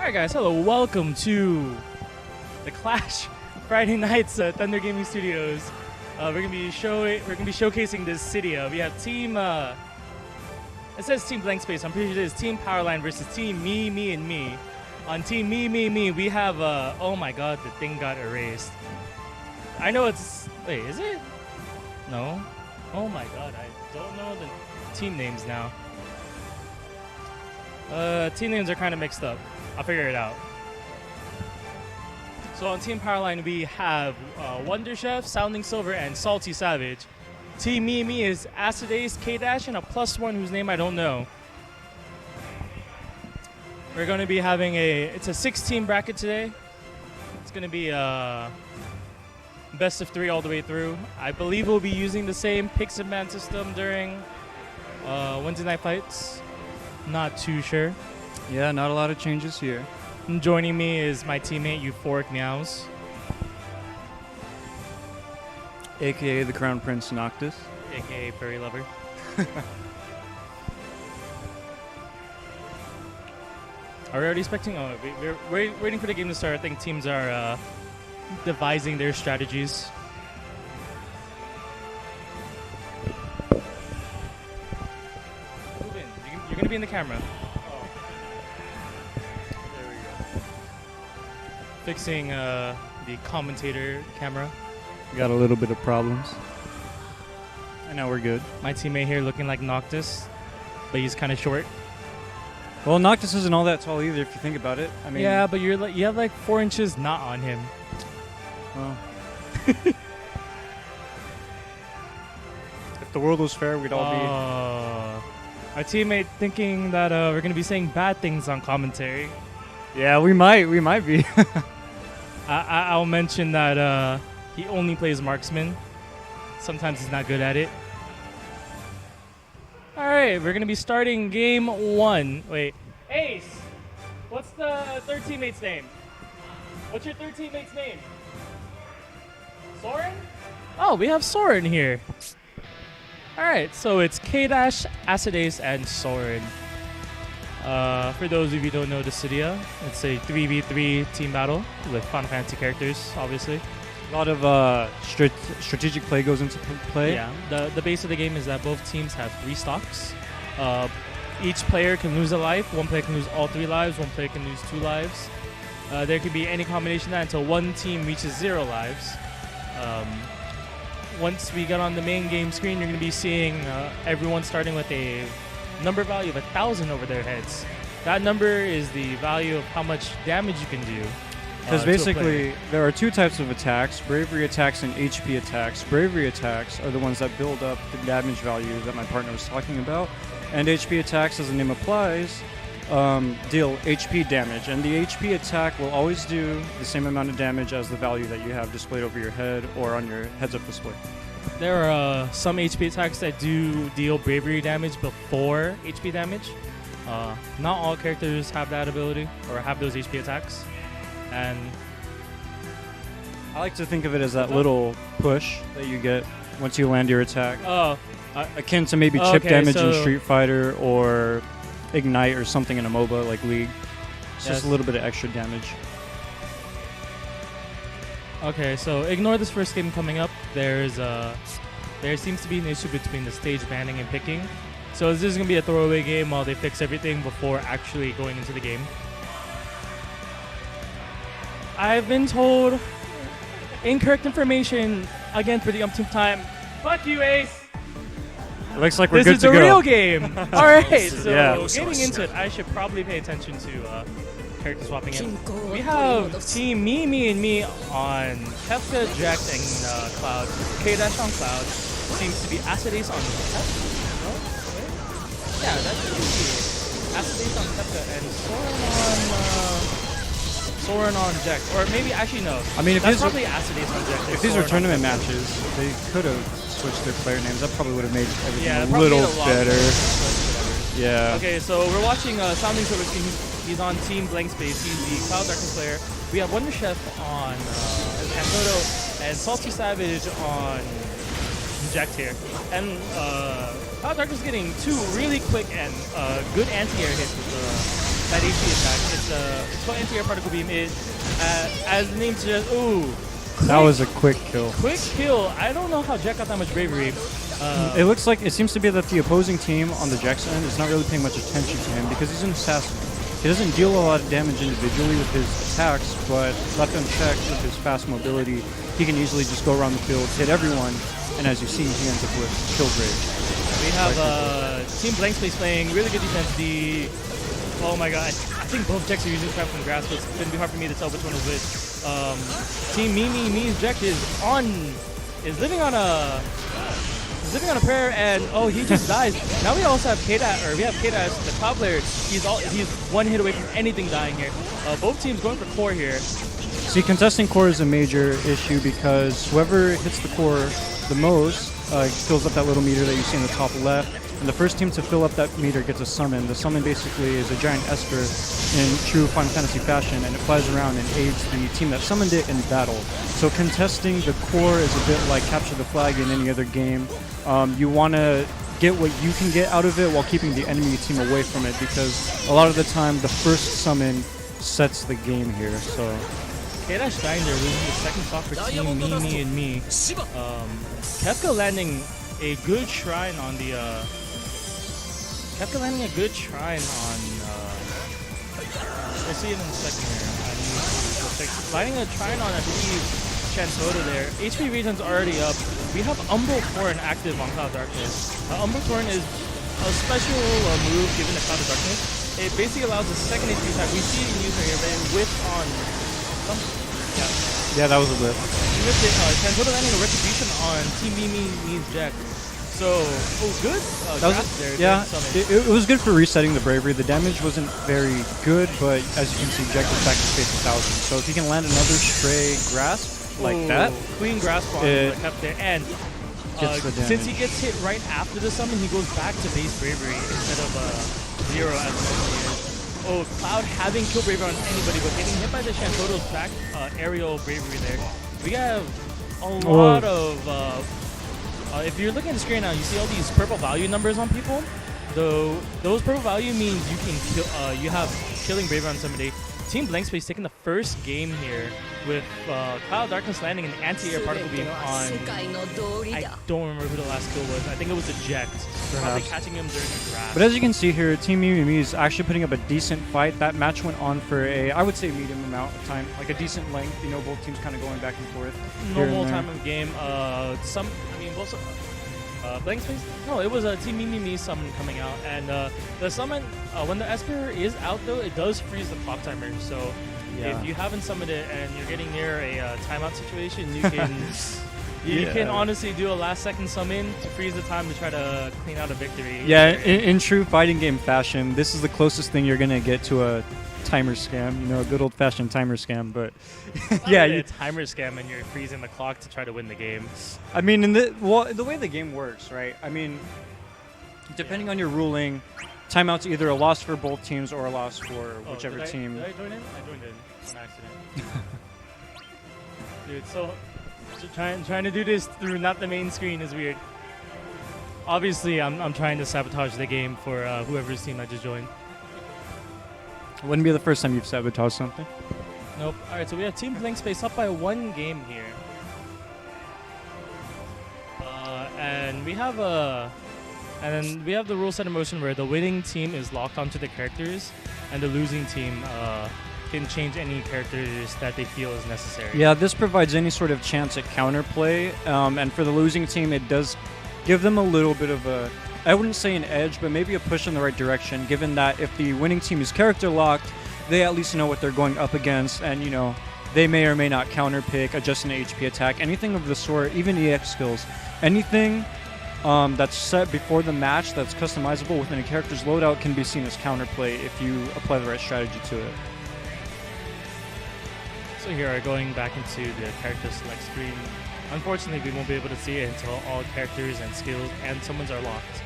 Alright guys, hello, welcome to the Clash Friday nights at Thunder Gaming Studios. We're gonna be showcasing Dissidia. We have team it says team blank space. I'm pretty sure it is Team Powerline versus Team Me, and Me. On Team Me, we have oh my god, the thing got erased. I know it's wait, is it? No. Oh my god, I don't know the team names now. Team names are kind of mixed up. I'll figure it out. So on Team Powerline, we have Wonder Chef, Sounding Silver, and SaltySavage. Team Me is AcidAce, kdash, and a +1 whose name I don't know. We're going to be having it's a 6-team bracket today. It's going to be best of 3 all the way through. I believe we'll be using the same picks and ban system during Wednesday night fights. Not too sure. Yeah, not a lot of changes here. And joining me is my teammate Euphoric Meows, AKA the Crown Prince Noctis. aka Furry Lover. Are we already expecting? Oh, we're waiting for the game to start. I think teams are devising their strategies. Move in. You're going to be in the camera. There we go. Fixing the commentator camera. We got a little bit of problems. And now we're good. My teammate here looking like Noctis, but he's kind of short. Well, Noctis isn't all that tall either if you think about it. I mean, yeah, but you have like 4 inches not on him. Well, if the world was fair, we'd all be. Our teammate thinking that we're gonna be saying bad things on commentary. Yeah, we might be. I'll mention that he only plays marksman. Sometimes he's not good at it. All right, we're gonna be starting game 1. Wait, Ace, what's the third teammate's name? What's your third teammate's name? Soren? Oh, we have Soren here. All right, so it's kdash, AcidAce, and Soren. For those of you who don't know Dissidia, it's a 3v3 team battle with Final Fantasy characters, obviously. A lot of strategic play goes into play. Yeah, the base of the game is that both teams have 3 stocks. Each player can lose a life. One player can lose all 3 lives. One player can lose 2 lives. There could be any combination of that until one team reaches 0 lives. Once we get on the main game screen, you're going to be seeing everyone starting with a number value of 1,000 over their heads. That number is the value of how much damage you can do. Because basically, there are 2 types of attacks, bravery attacks and HP attacks. Bravery attacks are the ones that build up the damage value that my partner was talking about. And HP attacks, as the name applies, deal HP damage. And the HP attack will always do the same amount of damage as the value that you have displayed over your head or on your heads-up display. There are some HP attacks that do deal bravery damage before HP damage. Not all characters have that ability or have those HP attacks. And I like to think of it as that little push that you get once you land your attack. Akin to maybe chip damage in Street Fighter or Ignite or something in a MOBA like League. It's just a little bit of extra damage. Okay, so ignore this first game coming up. There seems to be an issue between the stage banning and picking. So this is going to be a throwaway game while they fix everything before actually going into the game. I've been told incorrect information again for the umpteenth time. Fuck you, Ace! It looks like we're good to go. This is a real game! Alright, so yeah. Getting into it, I should probably pay attention to character swapping in. We have Team Me, and Me on Kefka, Jack, and Cloud. kdash on Cloud. Seems to be AcidAce on Kefka. No? Wait. Yeah, that's it. AcidAce on Kefka and Soren on Jack. Or maybe, actually, no. I mean, if that's probably AcidAce on Jack. If these were tournament matches, they could have switched their player names. That probably would have made everything a probably little better. Yeah. Okay, so we're watching Sounding Silver. He's on Team Blank Space. He's the Cloud Darkness player. We have Wonder Chef on Kantoto and SaltySavage on Jack here. And Cloud Darkness getting 2 really quick and good anti-air hits with that HP attack. It's called anti-air particle beam. It, as the name suggests, ooh. That was a quick kill. Quick kill. I don't know how Jack got that much bravery. It looks like, it seems to be that the opposing team on the Jack's end is not really paying much attention to him because he's an assassin. He doesn't deal a lot of damage individually with his attacks, but left unchecked with his fast mobility, he can easily just go around the field, hit everyone, and as you see, he ends up with kill rage. We have Team Blank Space playing really good defense. Oh my god, I think both Jacks are using crap from grass, but it's going to be hard for me to tell which one is which. Team Me's Jack is living on a prayer, and oh, he just dies. Now we also have kdash, or we have kdash, the top player. He's one hit away from anything dying here. Both teams going for core here. See, contesting core is a major issue because whoever hits the core the most fills up that little meter that you see in the top left. And the first team to fill up that meter gets a summon. The summon basically is a giant esper in true Final Fantasy fashion, and it flies around and aids the team that summoned it in battle. So contesting the core is a bit like capture the flag in any other game. You want to get what you can get out of it while keeping the enemy team away from it, because a lot of the time the first summon sets the game here. So kdash dying there, losing the second stock for Team Me and Me. Kefka landing a good shrine on the we'll see it in a second here. Lighting a shrine on, I believe, Chantoto there. HP region's already up. We have Umbral Torrent active on Cloud Darkness. Umbral Torrent is a special move given to Cloud of Darkness. It basically allows a second HP attack. We see it using here, but it whipped on yeah, that was a whip. He whipped it. Chantoto landing a retribution on Team Me's Jack. So, good. That was there. Yeah, it was good for resetting the bravery. The damage wasn't very good, but as you can see, Jack is back to space 1000. So if he can land another stray grasp like that, clean grasp on it kept there, and since he gets hit right after the summon, he goes back to base bravery instead of 0 as normal. Oh, Cloud having kill bravery on anybody, but getting hit by the Chantoto's back aerial bravery there. We have a lot of. If you're looking at the screen now, you see all these purple value numbers on people. Those purple value means you can kill. You have killing bravery on somebody. Team Blank Space taking the first game here with Cloud Darkness landing an anti-air particle beam on. I don't remember who the last kill was. I think it was Eject. Probably catching him during the draft. But as you can see here, Team Mimi is actually putting up a decent fight. That match went on for I would say, medium amount of time, like a decent length. You know, both teams kind of going back and forth. Normal time of game. Blank Space? No, it was a Team Mimi summon coming out, and the summon when the Esper is out though, it does freeze the clock timer. So if you haven't summoned it and you're getting near a timeout situation, you can you can honestly do a last second summon to freeze the time to try to clean out a victory. Yeah, in true fighting game fashion, this is the closest thing you're gonna get to a timer scam, you know, a good old-fashioned timer scam. But yeah, a timer scam and you're freezing the clock to try to win the game. I mean, the way the game works, right? I mean, depending on your ruling, timeout's either a loss for both teams or a loss for whichever team. Did I join in? I joined in on accident. Dude, so trying to do this through not the main screen is weird. Obviously, I'm trying to sabotage the game for whoever's team I just joined. Wouldn't be the first time you've sabotaged something. Nope. All right, so we have Team Blank Space up by 1 game here, and we have the rule set in motion where the winning team is locked onto the characters, and the losing team can change any characters that they feel is necessary. Yeah, this provides any sort of chance at counterplay, and for the losing team, it does give them a little bit of a, I wouldn't say an edge, but maybe a push in the right direction, given that if the winning team is character locked, they at least know what they're going up against, and you know, they may or may not counter pick, adjust an HP attack, anything of the sort, even EX skills. Anything that's set before the match that's customizable within a character's loadout can be seen as counterplay if you apply the right strategy to it. So here, going back into the character select screen, unfortunately we won't be able to see it until all characters and skills and summons are locked.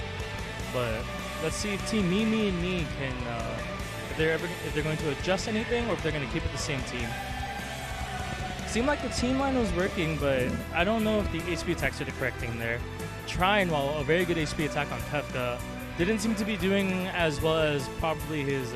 But let's see if Team Me and Me can, if they're going to adjust anything or if they're going to keep it the same team. Seemed like the team line was working, but I don't know if the HP attacks are the correct thing there. Trine, while a very good HP attack on Kefka, didn't seem to be doing as well as probably his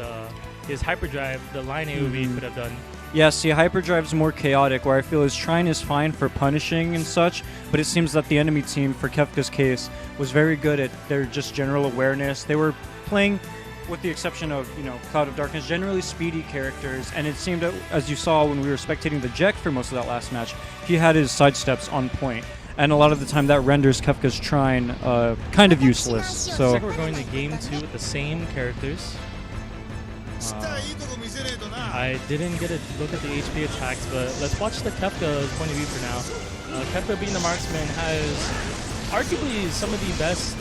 his hyperdrive, the line AoE could have done. Yeah, see, hyperdrive's more chaotic, where I feel his Shrine is fine for punishing and such, but it seems that the enemy team, for Kefka's case, was very good at their just general awareness. They were playing, with the exception of, Cloud of Darkness, generally speedy characters, and it seemed, as you saw when we were spectating the Jek for most of that last match, he had his sidesteps on point. And a lot of the time that renders Kefka's Shrine kind of useless. So looks like we're going to game 2 with the same characters. I didn't get a look at the HP attacks, but let's watch the Kefka's point of view for now. Kefka being the marksman has arguably some of the best,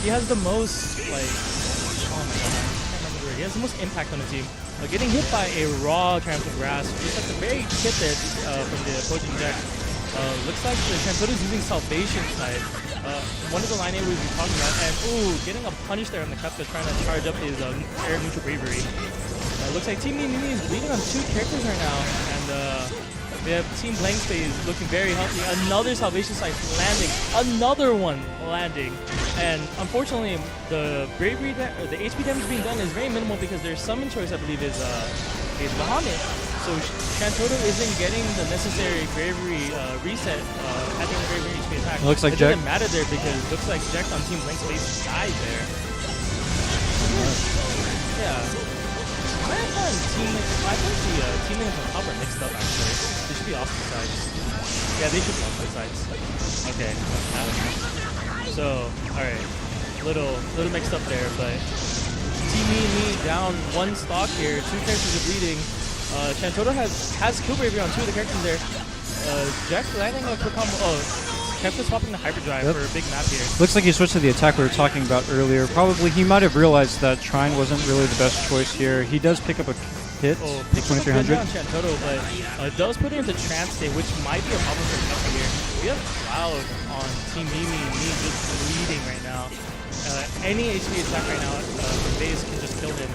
he has the most, like, oh my god, I can't remember the word. He has the most impact on the team. Getting hit by a raw Trampled Grass, just at the very tip there from the opposing deck. Looks like the Shantoto's using Salvation side. One of the line A we've been talking about, and getting a punish there on the Kefka, trying to charge up his air neutral bravery. Looks like Team Lilimy is bleeding on 2 characters right now, and we have Team Blank Space looking very healthy. Another Salvation side landing, another one landing, and unfortunately the bravery, the HP damage being done is very minimal because their summon choice, I believe, is Bahamut. So Shantoto isn't getting the necessary bravery reset at the bravery HP attack. It looks like it Jek doesn't matter there because it looks like Jek on Team Blank Space died there. Yeah. I think the teammates on top are mixed up actually. They should be opposite sides. Yeah, they should be opposite sides. Okay. So, alright. Little mixed up there, but Team Me down 1 stock here. 2 characters are bleeding. Shantoto has kill bravery on 2 of the characters there. Jek landing a quick combo. Kefka swapping the hyperdrive for a big map here. Looks like he switched to the attack we were talking about earlier. Probably he might have realized that Shrine wasn't really the best choice here. He does pick up a hit, 2300. On Shantoto, but does put it into trance state, which might be a problem for Kefka here. We have Cloud on Team Mimi just bleeding right now. Any HP attack right now from base can just kill him.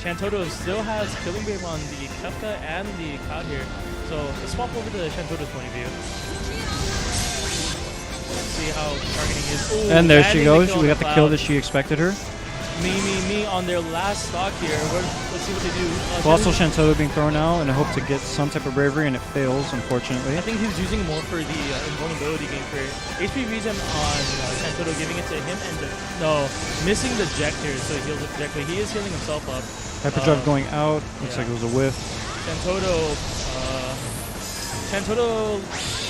Shantoto still has killing wave on the Kefka and the Cloud here. So let's swap over to Shantoto's point of view. See how targeting is. And there she goes. We got the kill that she expected her. Me on their last stock here. Let's see what they do. Also Shantoto being thrown out in a hope to get some type of bravery, and it fails, unfortunately. I think he's using more for the invulnerability game for HP regen on Shantoto, giving it to him, and missing the Jek here, so he heals it directly. He is healing himself up. Hyperdrive going out. Looks like it was a whiff. Shantoto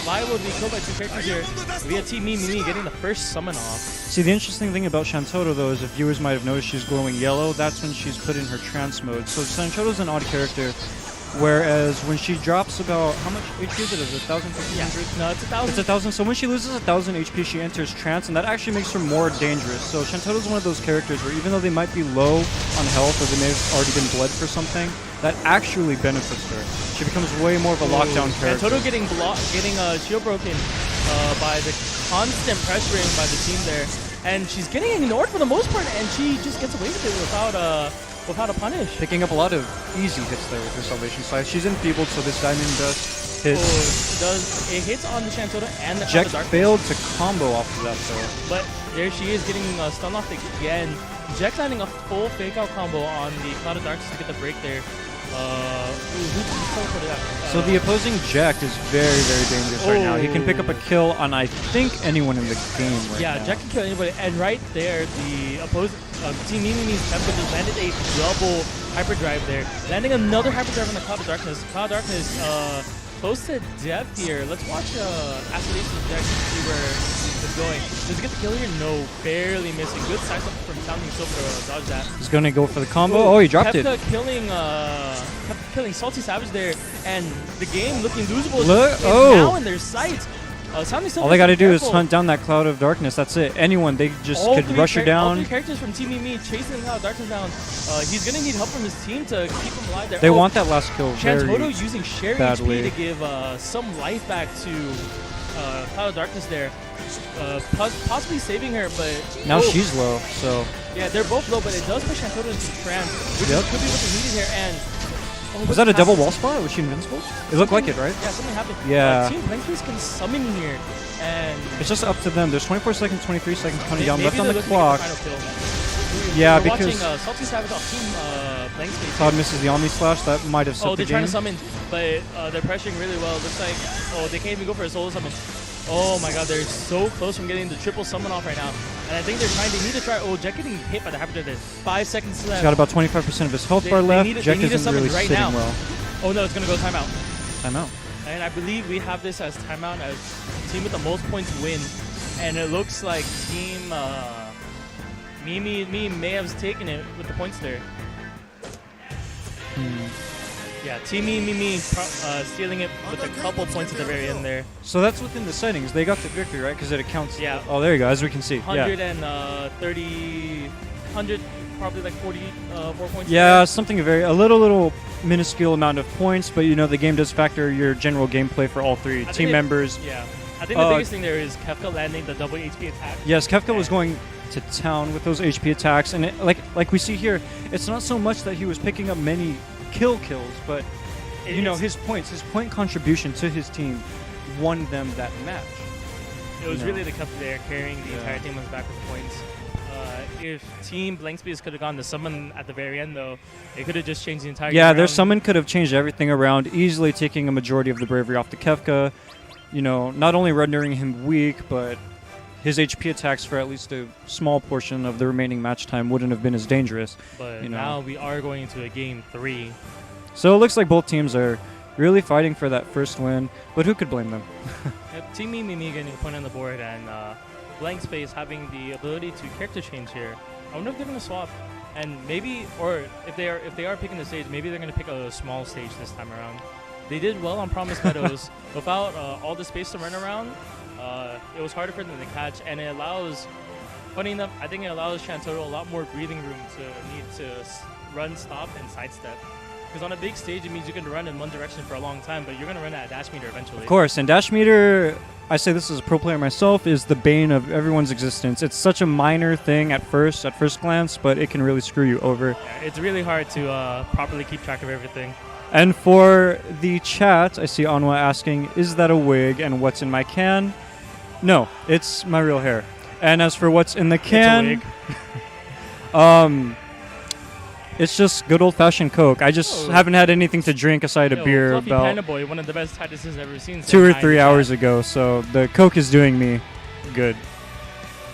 liable to be killed by 2 characters here. We had Team Mimi getting the first summon off. See, the interesting thing about Shantoto, though, is if viewers might have noticed she's glowing yellow, that's when she's put in her trance mode. So Shantoto's an odd character, whereas when she drops about, how much HP is it? Is it 1,000? Yeah. No, it's 1,000. It's 1,000. So when she loses 1,000 HP, she enters trance, and that actually makes her more dangerous. So Shantoto's one of those characters where even though they might be low on health, or they may have already been bled for something, that actually benefits her. She becomes way more of a lockdown character. Shantoto getting shield broken by the constant pressuring by the team there, and she's getting ignored for the most part, and she just gets away with it without a punish. Picking up a lot of easy hits there with her Salvation Side. She's enfeebled, so this diamond does hit. It hits on the Shantoto and the Jek Dark failed to combo off of that though. But there she is getting stun locked again. Jek landing a full fake out combo on the Cloud of Darkness to get the break there. So the opposing Jek is very, very dangerous right now. He can pick up a kill on, I think, anyone in the game right now. Yeah, Jek can kill anybody. And right there, the opposing Team Mimi's Kefka just landed a double hyperdrive there. Landing another hyperdrive on the Cloud of Darkness. Cloud of Darkness close to death here. Let's watch AcidAce's Jek to see where it's going. Does he get the kill here? No, barely missing. Good side step from Sounding Silver to dodge that. He's going to go for the combo. Oh, he dropped it. Kefka killing SaltySavage there, and the game looking losable now in their sights. All they got to do is hunt down that Cloud of Darkness. That's it. Anyone, they just could rush her down. All 3 characters from Team Mimi chasing the Cloud of Darkness down. He's going to need help from his team to keep him alive there. They want that last kill very Shantoto using share badly. HP to give some life back to Cloud of Darkness there. Possibly saving her, but now she's low, so yeah, they're both low, but it does push Shantoto into trance, which could be what's needed here. And was that a double wall spot? Was she invincible? It looked like it, right? Yeah, something happened. Yeah. Team Blankspace can summon here, and it's just up to them. There's 24 seconds, 23 seconds counting down left on the clock. Yeah, we're because watching SaltySavage off Team Blank Space. Cloud misses the Omni Slash. That might have set Oh, the they're trying game. to summon, but they're pressuring really well. Looks like, oh, they can't even go for a solo summon. Oh my god, they're so close from getting the triple summon off right now. And I think they need to try, oh, Jek getting hit by the Hyper Drive. 5 seconds left. He's got about 25% of his health bar left. Jek isn't really right sitting now. well. Oh no, it's going to go timeout. Timeout. And I believe we have this as timeout as team with the most points win. And it looks like team Mimi may have taken it with the points there. Yeah, Team Mimi stealing it with a couple points at the very end there. So that's within the settings. They got the victory, right? Because it accounts. Yeah. Oh, there you go. As we can see. 130, probably like 44 points. Yeah, there. something a little minuscule amount of points, but you know the game does factor your general gameplay for all three team members. Yeah, I think the biggest thing there is Kefka landing the double HP attack. Yes, Kefka was going to town with those HP attacks, and like we see here, it's not so much that he was picking up many kills, but you know his point contribution to his team won them that match. It was really the Kefka there carrying the entire team on his back with points. If Team Blank Space could have gone to summon at the very end, though, it could have just changed the entire game. Yeah, their summon could have changed everything around, easily taking a majority of the bravery off the Kefka. You know, not only rendering him weak, but his HP attacks for at least a small portion of the remaining match time wouldn't have been as dangerous. But you know. Now we are going into a game 3. So it looks like both teams are really fighting for that first win, but who could blame them? Team Mimi getting a point on the board and Blank Space having the ability to character change here. I wonder if they're going to swap, and maybe, or if they are picking the stage, maybe they're going to pick a small stage this time around. They did well on Promised Meadows without all the space to run around. It was harder for them to catch, and it allows, funny enough, I think it allows Shantotto a lot more breathing room to need to run, stop, and sidestep. Because on a big stage, it means you can run in one direction for a long time, but you're going to run at a dash meter eventually. Of course, and dash meter, I say this as a pro player myself, is the bane of everyone's existence. It's such a minor thing at first glance, but it can really screw you over. Yeah, it's really hard to properly keep track of everything. And for the chat, I see Anwa asking, is that a wig and what's in my can? No, it's my real hair. And as for what's in the can, it's a wig. It's just good old-fashioned Coke. I just haven't had anything to drink aside a beer Fluffy about Panda Boy, one of the best Titus ever seen. 2 or 3 hours ago, so the Coke is doing me good.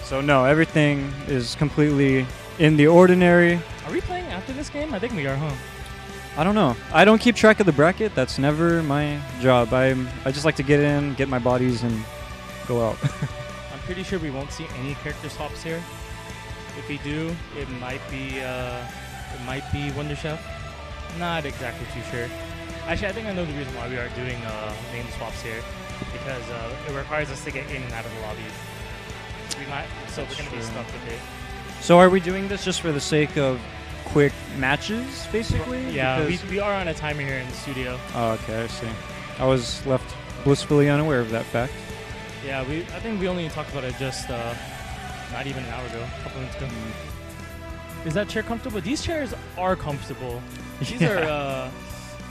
So no, everything is completely in the ordinary. Are we playing after this game? I think we are, huh? I don't know. I don't keep track of the bracket. That's never my job. I just like to get in, get my bodies, and go out. I'm pretty sure we won't see any character swaps here. If we do, it might be Wonder Chef. Not exactly too sure. Actually, I think I know the reason why we are doing name swaps here, because it requires us to get in and out of the lobby. So we're gonna be stuck with it. So are we doing this just for the sake of quick matches, basically? Yeah, we are on a timer here in the studio. Oh, okay, I see. I was left blissfully unaware of that fact. Yeah, I think we only talked about it just not even an hour ago, a couple minutes ago. Is that chair comfortable? These chairs are comfortable. These are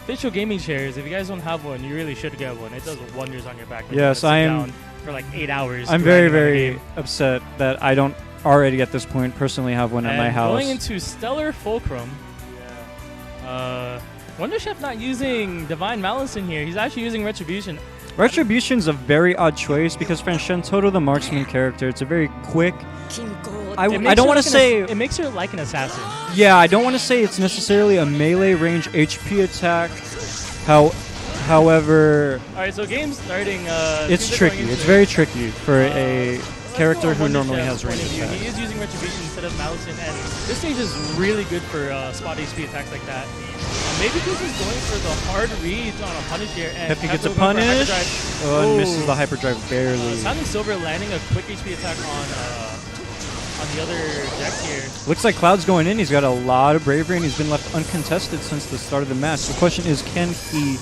official gaming chairs. If you guys don't have one, you really should get one. It does wonders on your back. Yes, I am. For like 8 hours. I'm very, very upset that I don't already at this point personally have one at my house. Going into Stellar Fulcrum. Wonder Chef not using Divine Malice in here. He's actually using Retribution. Retribution's a very odd choice because for Shantotto, the marksman character, it's a very quick. I don't want to say it makes her like an assassin. Yeah, I don't want to say it's necessarily a melee range HP attack. However, all right, so game's starting. It's tricky. It's very tricky for a character who normally has range attack. He is using Retribution instead of Malice, and this stage is really good for spot HP attacks like that. Maybe this is going for the hard reads on a punish here. And Hefty gets a punish. Oh, and misses the hyperdrive barely. Sounding Silver landing a quick HP attack on the other deck here. Looks like Cloud's going in. He's got a lot of bravery, and he's been left uncontested since the start of the match. The question is, can he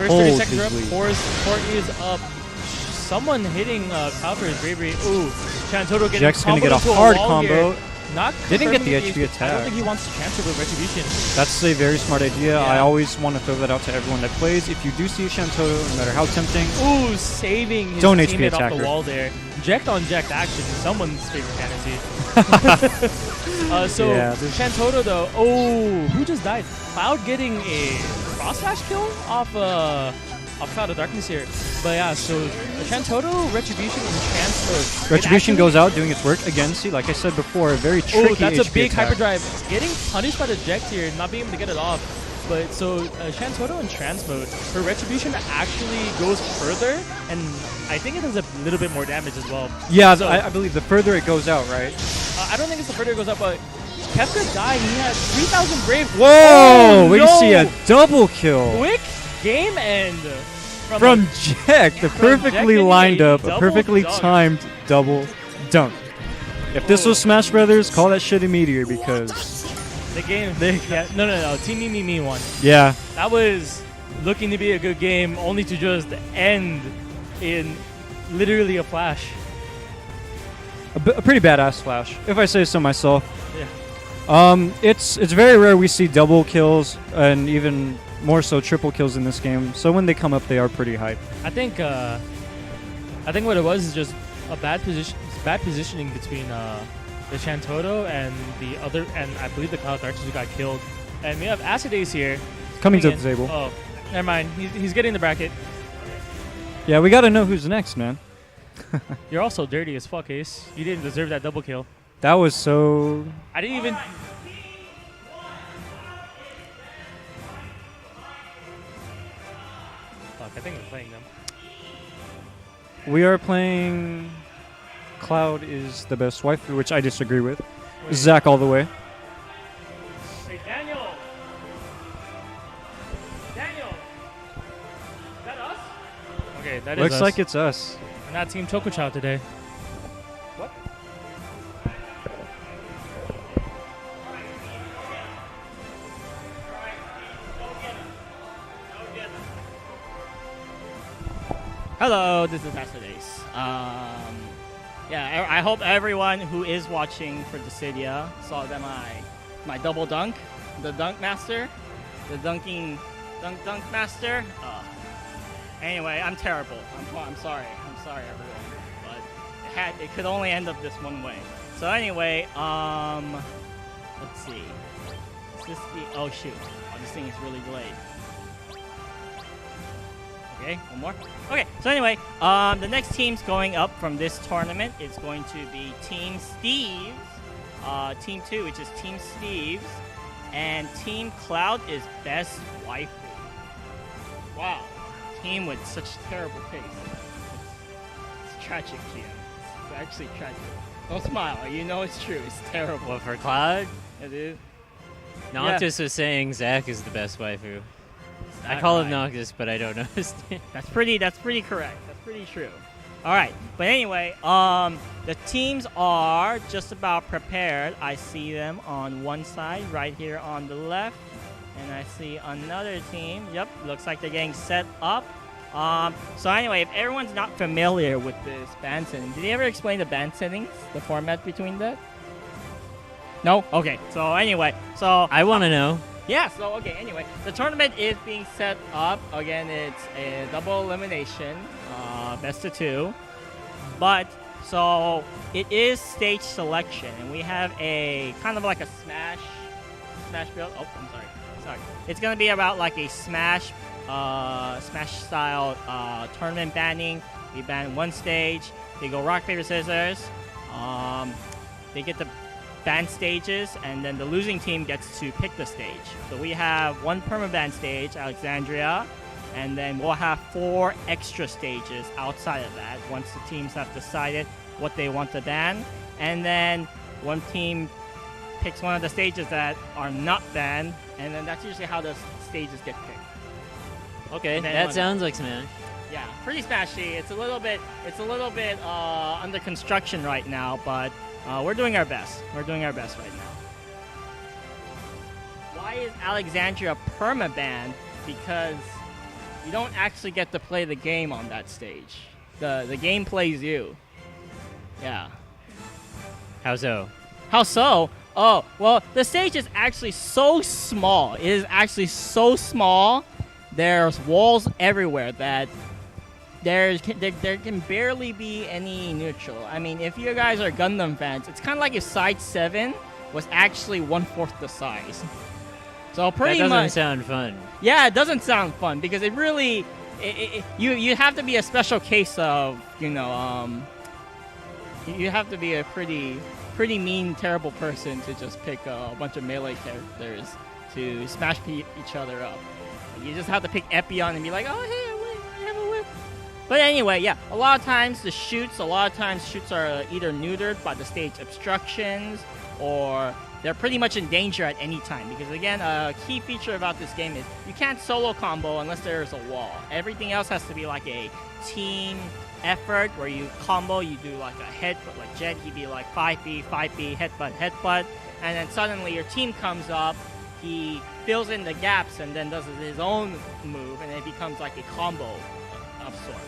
hold his lead? Four is up. Someone hitting Cloud for his bravery. Ooh, Shantotto getting Jack's going to get a hard combo. Not Didn't get the confirming HP attack. I don't think he wants to transfer with Retribution. That's a very smart idea. Yeah. I always want to throw that out to everyone that plays. If you do see a Shantoto, no matter how tempting, Ooh, saving his Don't HP teammate off attacker. the wall there. Jacked on jacked action, someone's favorite fantasy. So Yeah, this- Shantoto though, oh, who just died? Cloud getting a cross slash kill off Cloud of Darkness here. But yeah, so Shantoto, Retribution, and Trance mode. Retribution goes out doing its work. Again, see, like I said before, a very tricky Oh, that's HP a big attack. hyperdrive. Getting punished by the Ject here, not being able to get it off. But so Shantoto in Trance mode, her Retribution actually goes further, and I think it does a little bit more damage as well. Yeah, So- I believe the further it goes out, right? I don't think it's the further it goes up, but Kefka dying, he had 3,000 Brave. Whoa! Oh, we no! see a double kill Quick game end from Jack. The Jack perfectly getting lined a up, a double perfectly dunk. timed double dunk. If this was Smash Brothers, call that shit immediate because, the game. No. Team Me won. yeah, That was looking to be a good game, only to just end in literally a flash. a pretty badass flash, if I say so myself. Yeah. It's very rare we see double kills and even more so triple kills in this game. So when they come up, they are pretty hype. I think what it was is just a bad positioning between the Shantoto and the other, and I believe the Cloud Archers who got killed. And we have AcidAce here Coming to in. the table. Oh, never mind. He's getting the bracket. Yeah, we gotta know who's next, man. You're also dirty as fuck, Ace. You didn't deserve that double kill. That was so. I didn't even. Fuck, I think we're playing them. We are playing. Cloud is the best waifu, which I disagree with. Zach all the way. Hey, Daniel! Daniel! Is that us? Okay, that is Looks us. like it's us. We're not Team Tokuchow today. What? Hello, this is AcidAce. Yeah, I hope everyone who is watching for Dissidia saw that my double dunk, the dunk master, the dunk master. Anyway, I'm terrible. I'm sorry. I'm sorry, everyone. But it could only end up this one way. So anyway, let's see. Is this the? Oh shoot! Oh, this thing is really delayed. Okay, one more. Okay, so anyway, the next teams going up from this tournament is going to be Team Steve's, Team 2, which is Team Steve's, and Team Cloud is Best Waifu. Wow, team with such terrible taste. It's tragic, Gian. It's actually tragic. Don't smile, you know it's true. It's terrible. What, for Cloud? It is. Noctis was saying Zach is the best waifu. I Not call him right. Noctis, but I don't know his name. That's pretty correct. That's pretty true. All right, but anyway, the teams are just about prepared. I see them on one side, right here on the left, and I see another team. Yep, looks like they're getting set up. So anyway, if everyone's not familiar with this band setting, did they ever explain the band settings, the format between that? No? Okay, so anyway, so I want to know. yeah, so okay, anyway, the tournament is being set up. Again, it's a double elimination, best of 2. But, so, it is stage selection, and we have a kind of like a Smash build. Oh, I'm sorry. It's going to be about like a Smash style tournament banning. We ban one stage. They go rock, paper, scissors. They get the ban stages, and then the losing team gets to pick the stage. So we have one permaban stage, Alexandria, and then we'll have 4 extra stages outside of that once the teams have decided what they want to ban. And then one team picks one of the stages that are not banned, and then that's usually how the stages get picked. Okay, And then that one- sounds like Smash. Yeah, pretty smashy. It's a little bit under construction right now, but we're doing our best. We're doing our best right now. Why is Alexandria permaban? Because you don't actually get to play the game on that stage. The game plays you. Yeah. How so? How so? Oh, well, the stage is actually so small. It is actually so small. There's walls everywhere that there can barely be any neutral. I mean, if you guys are Gundam fans, it's kind of like if Side 7 was actually 1/4 the size. So pretty That doesn't much. sound fun. Yeah, it doesn't sound fun because it really, you have to be a special case of, you have to be a pretty mean, terrible person to just pick a bunch of melee characters to smash each other up. You just have to pick Epion and be like, oh, hey, I have a whip. But anyway, yeah, a lot of times shoots are either neutered by the stage obstructions or they're pretty much in danger at any time. Because again, a key feature about this game is you can't solo combo unless there's a wall. Everything else has to be like a team effort where you combo, you do like a headbutt, like Jet, he'd be like 5B, headbutt, and then suddenly your team comes up, he fills in the gaps and then does his own move, and it becomes like a combo of sorts.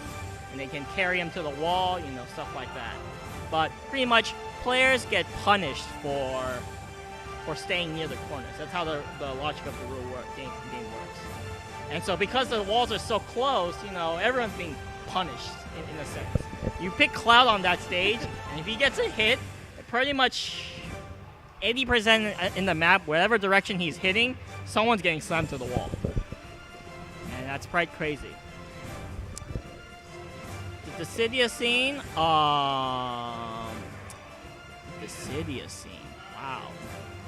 And they can carry him to the wall, stuff like that. But pretty much players get punished for staying near the corners. That's how the logic of the game works. And so because the walls are so close, everyone's being punished in a sense. You pick Cloud on that stage, and if he gets a hit, pretty much 80% in the map, whatever direction he's hitting, someone's getting slammed to the wall. And that's quite crazy. The Dissidia scene, wow.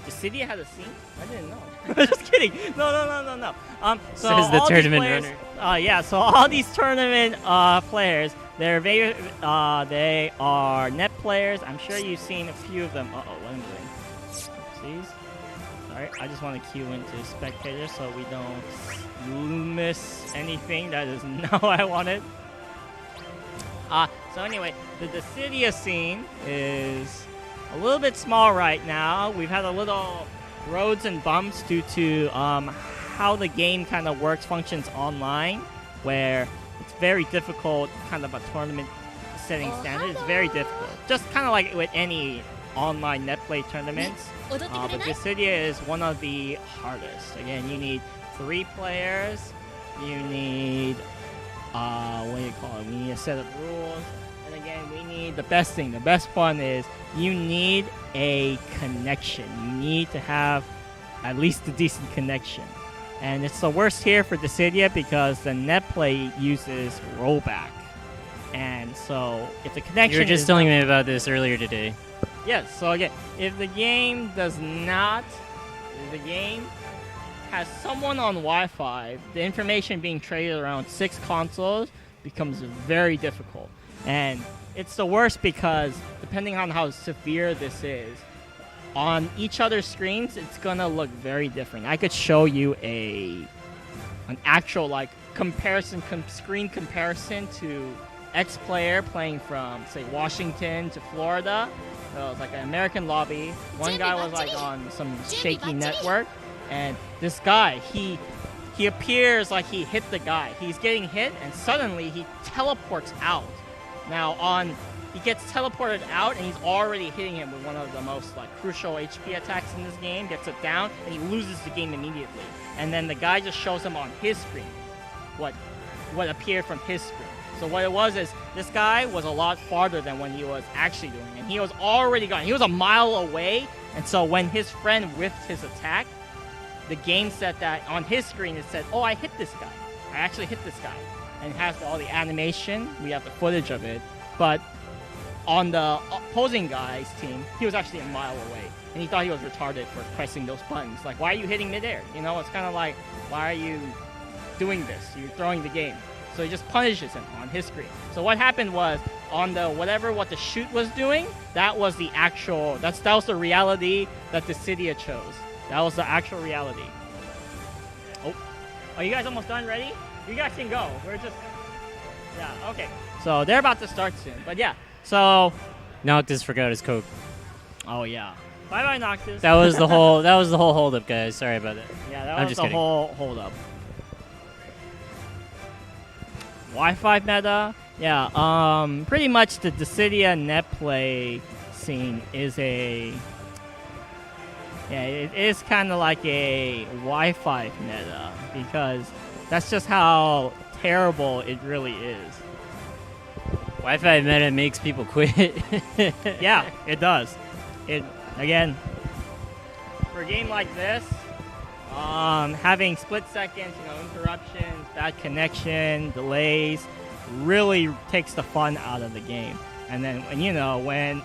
Dissidia had a scene? I didn't know. Just kidding. No. Says the tournament runner. Yeah, so all these tournament players, they are net players. I'm sure you've seen a few of them. Uh-oh, what am I doing? Oopsies. Sorry, I just want to queue into spectators so we don't miss anything. That is not what I wanted. So anyway, the Dissidia scene is a little bit small right now. We've had a little roads and bumps due to how the game kind of functions online, where it's very difficult, kind of a tournament setting standard. It's very difficult. Just kind of like with any online netplay tournaments. But Dissidia is one of the hardest. Again, you need 3 players. You need, what do you call it? We need a set of rules. And again, we need the best one is you need a connection. You need to have at least a decent connection. And it's the worst here for Dissidia because the netplay uses rollback. And so if the connection You were just telling me about this earlier today. Yes, so again, if the game has someone on Wi-Fi, the information being traded around 6 consoles becomes very difficult. And it's the worst because, depending on how severe this is, on each other's screens, it's gonna look very different. I could show you an actual screen comparison to X player playing from, say, Washington to Florida. So it's like an American lobby. One guy was like on some shaky network, and this guy, he appears like he hit the guy. He's getting hit, and suddenly he teleports out. Now he gets teleported out, and he's already hitting him with one of the most crucial HP attacks in this game. Gets it down, and he loses the game immediately. And then the guy just shows him on his screen what appeared from his screen. So what it was is this guy was a lot farther than when he was actually doing it. And he was already gone. He was a mile away. And so when his friend whiffed his attack, the game said that on his screen it said, oh, I hit this guy. I actually hit this guy. And it has all the animation. We have the footage of it. But on the opposing guy's team, he was actually a mile away. And he thought he was retarded for pressing those buttons. Like, why are you hitting midair? It's kind of like, why are you doing this? You're throwing the game. So he just punishes him on his screen. So what happened was, on the what the shoot was doing, that was the actual, that was the reality that Dissidia chose. That was the actual reality. Oh, are you guys almost done? Ready? You guys can go. We're just, yeah, okay. So they're about to start soon. But yeah, so. Noctis forgot his Coke. Oh yeah. Bye bye Noctis. That was the whole hold up, guys. Sorry about that. Yeah, that was the whole hold up. Wi-Fi meta, yeah. Pretty much the Dissidia netplay scene is a Yeah, it is kind of like a Wi-Fi meta because that's just how terrible it really is. Wi-Fi meta makes people quit. Yeah, it does. It again for a game like this, having split seconds, interruptions, bad connection, delays, really takes the fun out of the game. And then when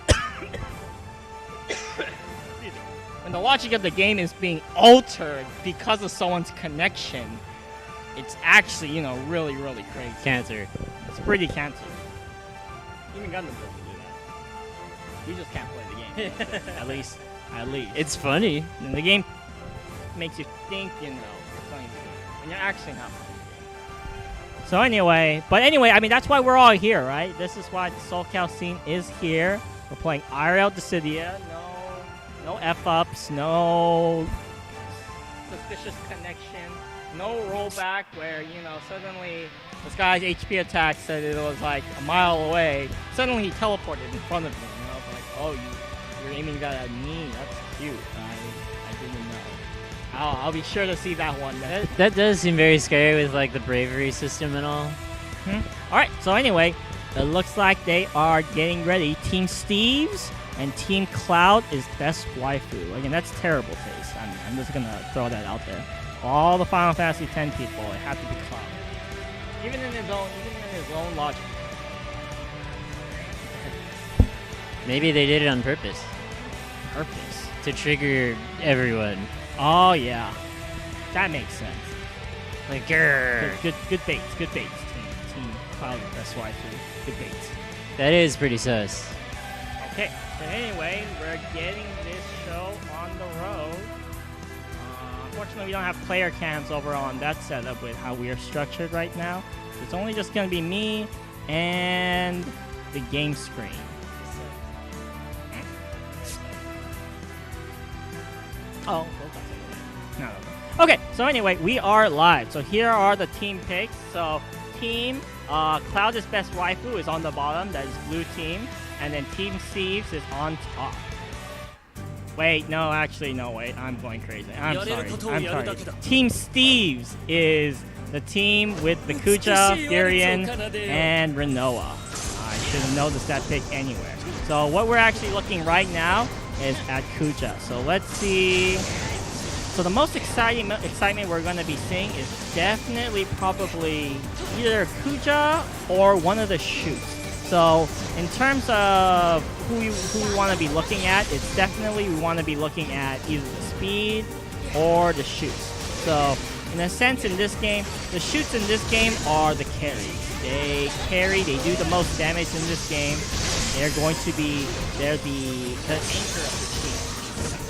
when the logic of the game is being altered because of someone's connection, it's actually really really crazy. Cancer. It's pretty cancer. Even Gundam doesn't do that. You just can't play the game. At least. It's funny. And the game makes you think, you're playing the game. When you're actually not playing the game. So anyway, I mean, that's why we're all here, right? This is why the SoulCal scene is here. We're playing IRL Dissidia. No F-ups, no suspicious connection, no rollback where, suddenly this guy's HP attack said it was like a mile away. Suddenly he teleported in front of me. Like, oh, you're aiming that at me. That's cute. I didn't know. I'll be sure to see that one. That does seem very scary with like the bravery system and all. All right. So anyway, it looks like they are getting ready. Team Steve's and Team Cloud is best waifu. Again, that's terrible taste. I'm just gonna throw that out there. All the Final Fantasy X people, it had to be Cloud. Even in his own logic. Maybe they did it on purpose Purpose. to trigger everyone. Oh yeah, that makes sense. Like, grrr. Good baits. Team Cloud is best waifu. Good baits. That is pretty sus. Okay, so anyway, we're getting this show on the road. Unfortunately, we don't have player cams over on that setup with how we are structured right now. It's only just going to be me and the game screen. Oh, no. Okay, so anyway, we are live. So here are the team picks. So Team Cloud is best waifu is on the bottom. That is blue team. And then Team Steve's is on top. Wait, no, actually, no, wait. I'm going crazy. I'm sorry. Team Steve's is the team with the Kuja, Furion, and Renoa. I should have noticed that pick anywhere. So what we're actually looking right now is at Kuja. So let's see. So the most excitement we're going to be seeing is definitely probably either Kuja or one of the shoots. So in terms of who we want to be looking at, it's definitely we want to be looking at either the speed or the shoots. So in a sense, in this game, the shoots in this game are the carries. They do the most damage in this game. They're the anchor of the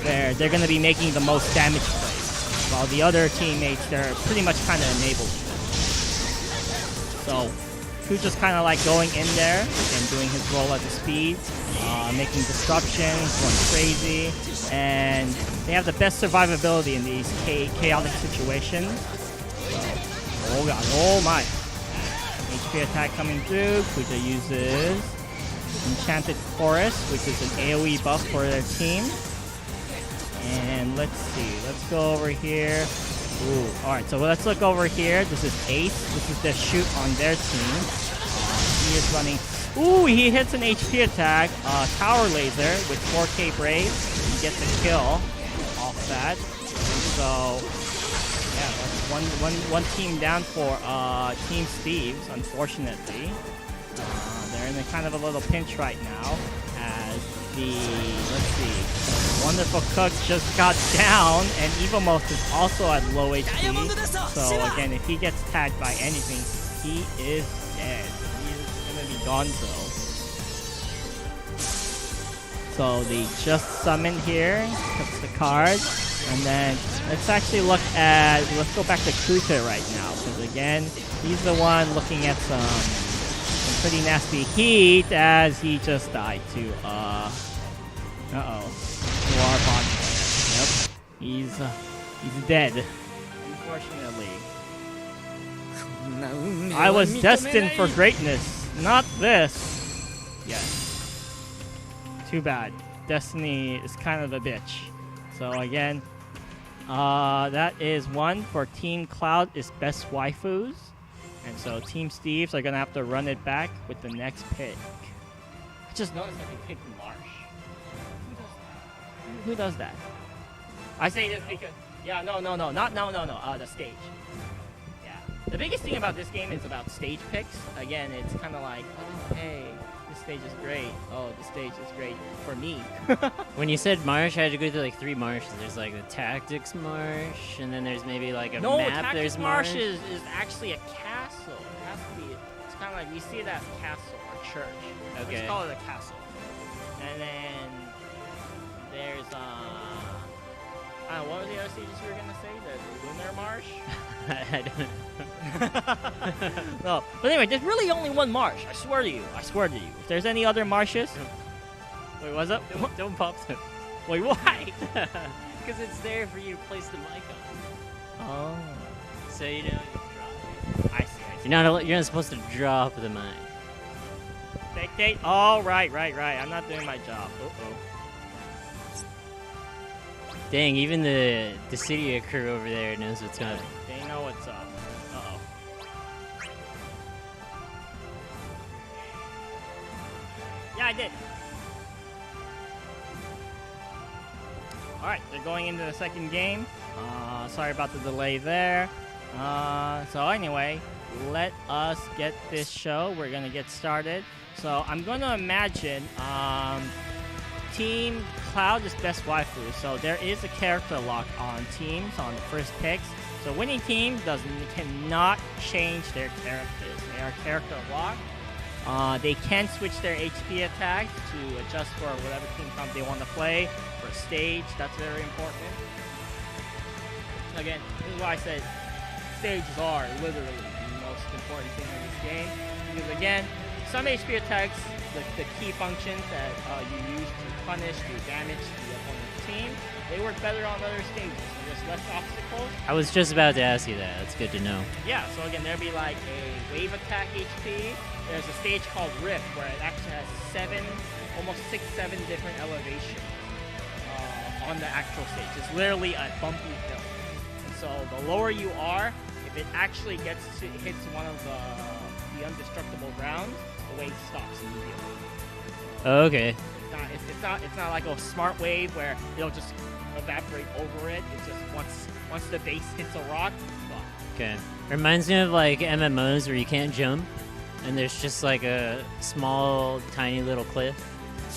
team. They're going to be making the most damage plays, while the other teammates, they're pretty much kind of enabled. So who's just kind of like going in there and doing his role at the speed, making disruptions, going crazy, and they have the best survivability in these chaotic situations. So, oh god, oh my. HP attack coming through. Kuja uses Enchanted Chorus, which is an AoE buff for their team. And let's see, let's go over here. Ooh, alright, so let's look over here. This is Ace. This is the shoot on their team. He is running. Ooh, he hits an HP attack. Tower Laser with 4K Brave. He gets a kill off that. So, yeah, that's one team down for Team Steve's, unfortunately. They're in a kind of a little pinch right now as let's see, Wonderful Cook just got down, and Evamos is also at low HP. So again, if he gets tagged by anything, he is dead. He is gonna be gonzo. So they just summoned here, puts the card, and then let's go back to Kuta right now, because again, he's the one looking at some pretty nasty heat as he just died to Noir Bond. Yep. He's dead. Unfortunately. I was destined for greatness, not this. Yes. Too bad. Destiny is kind of a bitch. So again, that is one for Team Cloud is best waifus. And so Team Steves are going to have to run it back with the next pick. I just noticed that they picked Marsh. Who does that? I say this because... Yeah, no. The stage. Yeah. The biggest thing about this game is about stage picks. Again, it's kind of like, oh, hey, this stage is great. Oh, this stage is great for me. When you said marsh, I had to go through like 3 marshes. There's like the tactics marsh, and then there's maybe like a map. Tactics There's marsh is actually a castle. It has to be. It's kind of like we see it as castle or church. Okay. Let's call it a castle. And then there's what were the other stages you were gonna say? The lunar marsh. I don't know. No, but anyway, there's really only one marsh. I swear to you. If there's any other marshes, wait, what's up? Don't pop them. Wait, why? Because it's there for you to place the mic on. Oh, So you know you drop it. I see. You're not supposed to drop the mic. Spectate. Oh, right. I'm not doing my job. Uh-oh. Dang, even the Dissidia crew over there knows what's coming. They know what's up. Uh-oh. Yeah, I did. Alright, they're going into the second game. Sorry about the delay there. So anyway, let us get this show. We're going to get started. So I'm going to imagine Team Cloud is best waifu, so there is a character lock on teams on the first picks. So winning team cannot change their characters. They are character locked. They can switch their HP attack to adjust for whatever team comp they want to play. For stage, that's very important. Again, this is why I said stages are literally the most important thing in this game. Because again, some HP attacks, the key functions that you use to punish, do damage to the opponent's team, they work better on other stages. So there's less obstacles. I was just about to ask you that. That's good to know. Yeah, so again, there'll be like a wave attack HP. There's a stage called Rift where it actually has almost 6-7 different elevations on the actual stage. It's literally a bumpy hill. And so the lower you are, if it actually hits one of the undestructible rounds, the wave stops immediately. Okay. It's not like a smart wave where it'll just evaporate over it. It's just once the base hits a rock, stop. Okay. Reminds me of like MMOs where you can't jump, and there's just like a small, tiny little cliff,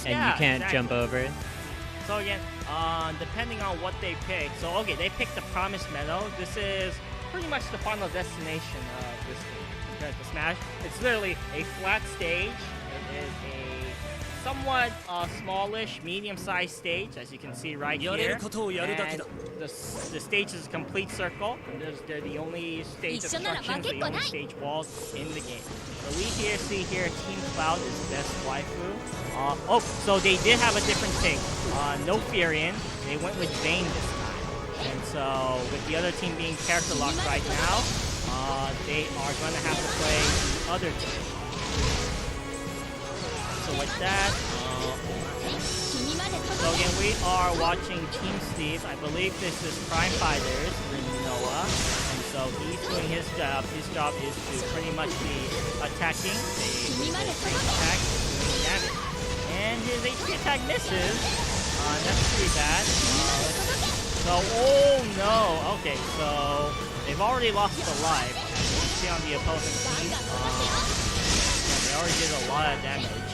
and you can't jump over it. So again, depending on what they pick. So okay, they picked the Promised Meadow. This is pretty much the final destination of this game compared to Smash. It's literally a flat stage. It is a somewhat smallish, medium-sized stage, as you can see right here. And the stage is a complete circle. And they're the only stage obstructions, the only stage walls in the game. So we see here, Team Cloud is best waifu. So they did have a different pick. No Furion. They went with Vayne this time. And so with the other team being character locked right now, they are going to have to play the other team. So with that, so again, we are watching Team Steve. I believe this is Prime Fighters, Noah. And so he's doing his job. His job is to pretty much be attacking. They attack, doing damage. And his HP attack misses. That's pretty bad. Oh no. Okay, so they've already lost a life. As you can see on the opposing team. They already did a lot of damage.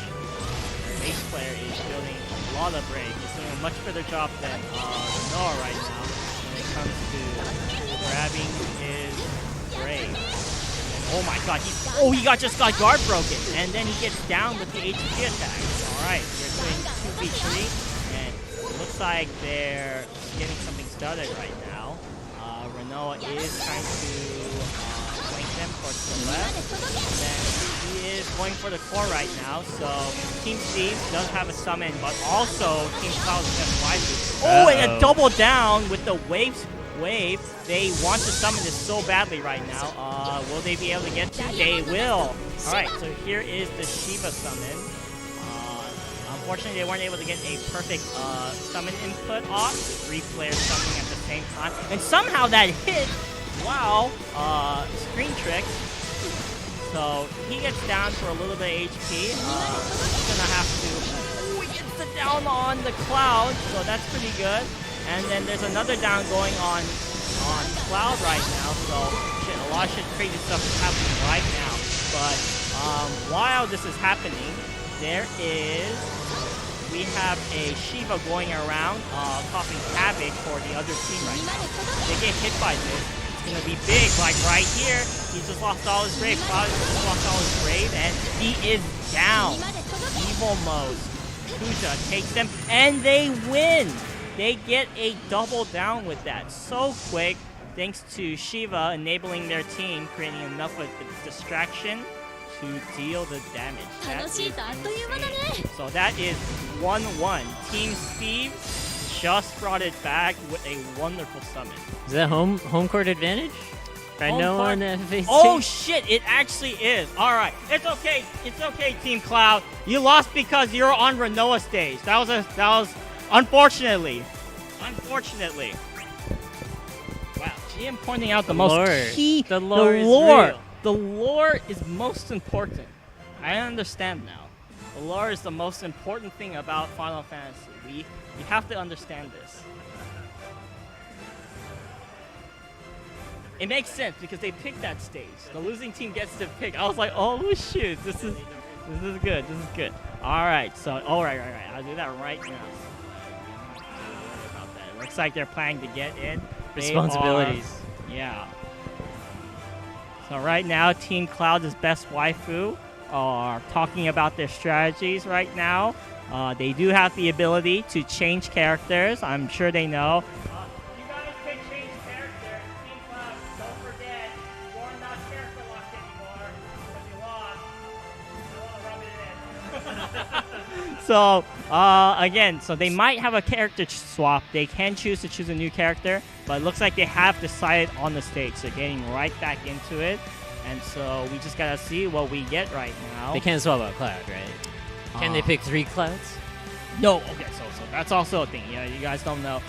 Ace player is building a lot of brave. He's doing a much better job than Noah right now when it comes to grabbing his brave. And, oh my god, he just got guard broken, and then he gets down with the HP attack. Alright, they're doing 2v3, and it looks like they're getting something started right now. Renoa is trying to flank them towards the left, and then he is going for the core right now, so Team Steve does have a summon, but also Team Cloud is just waifu. Oh, and a double down with the wave. They want to summon this so badly right now. Will they be able to get to? They will. Alright, so here is the Shiva summon. Unfortunately, they weren't able to get a perfect summon input off. 3 players summoning at the same time. And somehow that hit, wow, screen trick. So he gets down for a little bit of HP. He's gonna have to, he gets the down on the Cloud, so that's pretty good. And then there's another down going on Cloud right now, so shit, a lot of shit crazy stuff is happening right now. But while this is happening, we have a Shiva going around causing havoc for the other team right now. They get hit by this. It's gonna be big, like right here. He just lost all his grave. Cloud just lost all his grave, and he is down. Evil mode. Kuja takes them, and they win. They get a double down with that so quick, thanks to Shiva enabling their team, creating enough of a distraction to deal the damage. That is insane. So that is 1-1. Team Steve just brought it back with a wonderful summon. Is that home court advantage? I know on FAC. Oh shit, it actually is. Alright, it's okay, Team Cloud. You lost because you're on Renoa stage. That was unfortunately. Wow, GM pointing out the most key. The lore is real. The lore is most important. I understand now. The lore is the most important thing about Final Fantasy. We have to understand this. It makes sense because they picked that stage. The losing team gets to pick. I was like, oh shoot, this is good. This is good. All right, so right. I'll do that right now. About that. Looks like they're planning to get in. Responsibilities. Yeah. So right now, Team Cloud's best waifu are talking about their strategies right now. They do have the ability to change characters. I'm sure they know. You guys can change characters. Team Cloud, don't forget, you're not character locked anymore because you lost. You want to rub it in. So again, so they might have a character swap. They can choose to choose a new character, but it looks like they have decided on the stage. So getting right back into it. And so we just gotta see what we get right now. They can't swap out Cloud, right? Can they pick 3 Clouds? No, okay, so that's also a thing. Yeah, you guys don't know.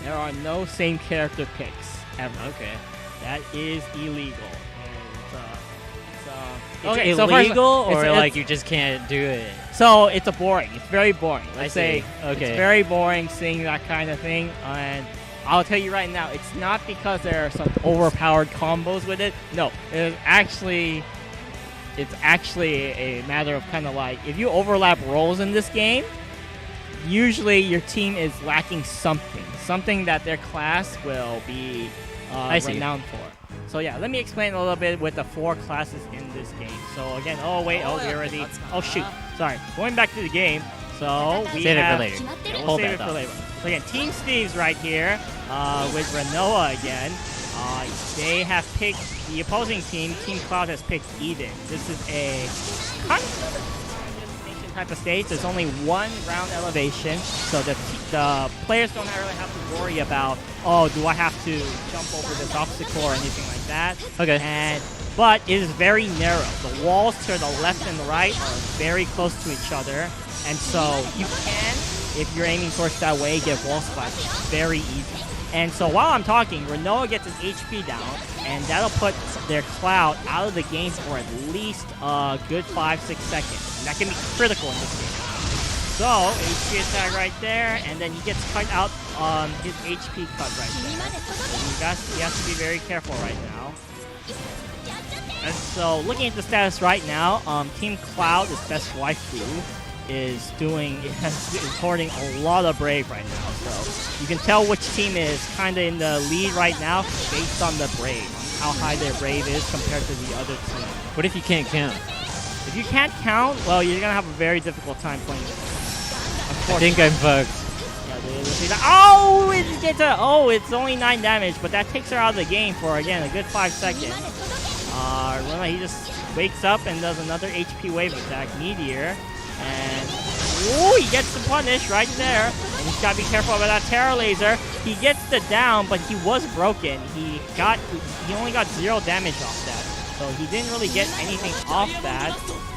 There are no same character picks ever. Okay. That is illegal. It's illegal, or like you just can't do it? So it's boring. It's very boring. Let's say okay. It's very boring seeing that kind of thing. And I'll tell you right now, it's not because there are some overpowered combos with it. No, it's actually a matter of kind of like, if you overlap roles in this game, usually your team is lacking something that their class will be renowned for. So yeah, let me explain a little bit with the 4 classes in this game. So again, we already, oh shoot, sorry. Going back to the game, so we save have, it for later. Yeah, we'll save it for later. So again, Team Steve's right here with Renoa again. They have picked, the opposing team, Team Cloud has picked Eden. This is a kind of type of stage. There's only 1 ground elevation, so the players don't really have to worry about, oh, do I have to jump over this obstacle or anything like that. Okay. But it is very narrow. The walls to the left and the right are very close to each other, and so you can, if you're aiming towards that way, get wall splash very easy. And so while I'm talking, Renoa gets his HP down, and that'll put their Cloud out of the game for at least a good 5-6 seconds. And that can be critical in this game. So, HP attack right there, and then he gets cut out on his HP cut right there. So he has to be very careful right now. And so, looking at the status right now, Team Cloud, his best waifu, is hoarding a lot of Brave right now. So you can tell which team is kind of in the lead right now based on the Brave, on how high their Brave is compared to the other team. What if you can't count? If you can't count, well, you're going to have a very difficult time playing this. I think I'm fucked. Oh, it's only 9 damage, but that takes her out of the game for, again, a good 5 seconds. He just wakes up and does another HP wave attack, Meteor. And he gets the punish right there. And he's got to be careful about that Terror Laser. He gets the down, but he was broken. He only got 0 damage off that. So he didn't really get anything off that,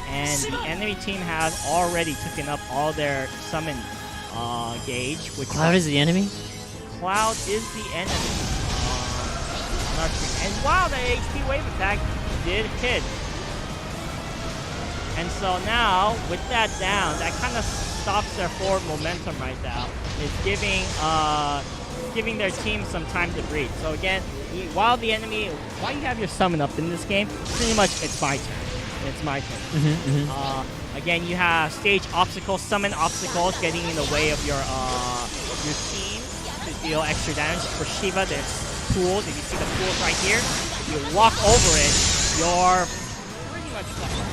and the enemy team has already taken up all their summon gauge. Which Cloud is the enemy? Cloud is the enemy. And wow, the HP wave attack did hit. And so now, with that down, that kind of stops their forward momentum right now. It's giving their team some time to breathe. So again, while you have your summon up in this game, pretty much it's my turn. It's my turn. Again, you have stage obstacles, summon obstacles getting in the way of your team to deal extra damage. For Shiva, there's pools. If you see the pools right here, if you walk over it, you're pretty much fucked.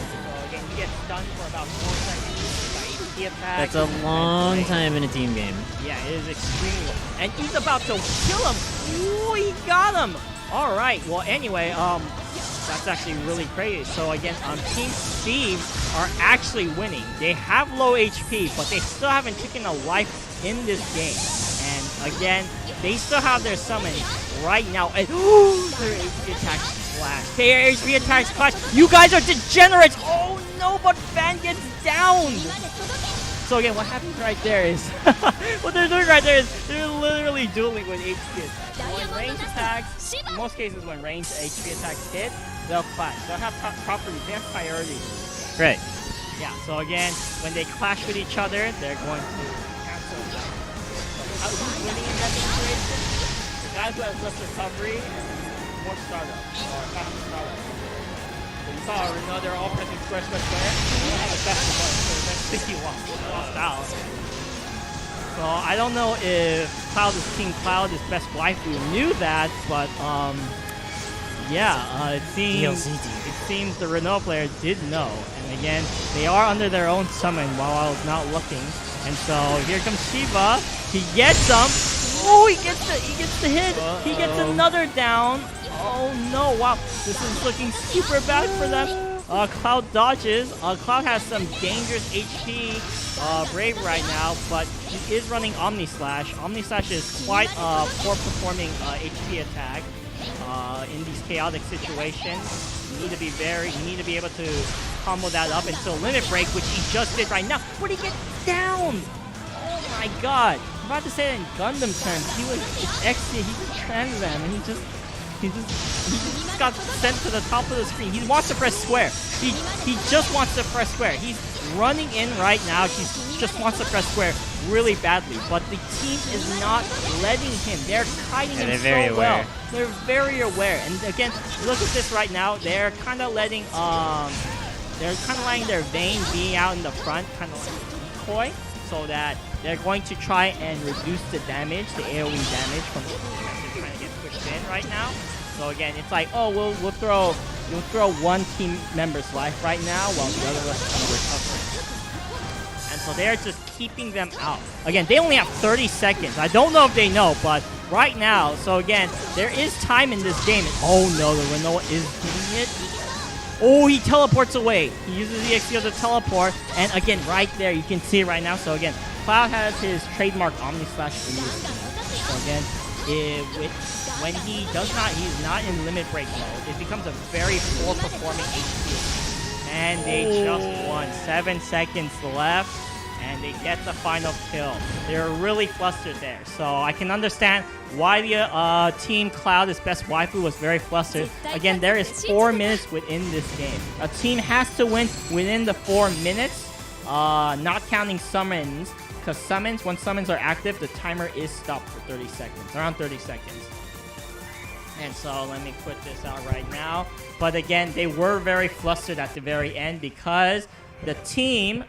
Get stunned for about 4 seconds by HP attack. That's a long time in a team game. Yeah, it is extremely long. And he's about to kill him. Ooh, he got him. All right. Well, anyway, that's actually really crazy. So again, Team Steve are actually winning. They have low HP, but they still haven't taken a life in this game. And again, they still have their summon right now. And their HP attack splash. Their HP attack splash. You guys are degenerates. Oh no, but Van gets downed. So again, what happens right there is, what they're doing right there is they're literally dueling with HP attacks. So when range attacks, in most cases when range HP attacks hit, they'll clash. They'll have properties, they have priority. Right. Yeah, so again, when they clash with each other, they're going to cancel each other. So who's winning in that situation? The guy who has less recovery, more startup, or faster startup. So you saw Renault, they're all pressing square. They don't have the best of so eventually he lost out. So I don't know if Cloud is King Cloud, his best waifu, knew that, but yeah, it seems the Renault player did know. And again, they are under their own summon while I was not looking. And so here comes Shiva. He gets them. Oh, he gets the hit. He gets another down. Oh no, wow. This is looking super bad for them. Cloud dodges. Cloud has some dangerous HP Brave right now, but he is running Omni Slash. Omni Slash is quite a poor performing HP attack in these chaotic situations. You need to be able to combo that up until Limit Break, which he just did right now. But he gets down! Oh my god. I'm about to say that in Gundam terms. It's XD, he's a Trans Man, and he just got sent to the top of the screen. He wants to press square. He just wants to press square. He's running in right now. He just wants to press square really badly. But the team is not letting him. They're kiting him so well. They're very aware. And again, look at this right now. They're kind of letting their Vayne be out in the front, kind of like a decoy, so that they're going to try and reduce the damage, the AoE damage from the trying to get pushed in right now. So again, it's like, oh, we'll throw one team member's life right now while the other is recovering. And so they're just keeping them out. Again, they only have 30 seconds. I don't know if they know, but right now, so again, there is time in this game. And, oh no, the Renault is hitting it. Oh, he teleports away. He uses the EXP to teleport. And again, right there, you can see it right now. So again, Cloud has his trademark Omni Slash in this game. So again, when he's not in limit break mode, it becomes a very poor performing HP. And they just won. 7 seconds left, and they get the final kill. They're really flustered there. So I can understand why the Team Cloud, his best waifu, was very flustered. Again, there is 4 minutes within this game. A team has to win within the 4 minutes, not counting summons. Because once summons are active, the timer is stopped for 30 seconds, around 30 seconds. And so let me put this out right now. But again, they were very flustered at the very end because the team,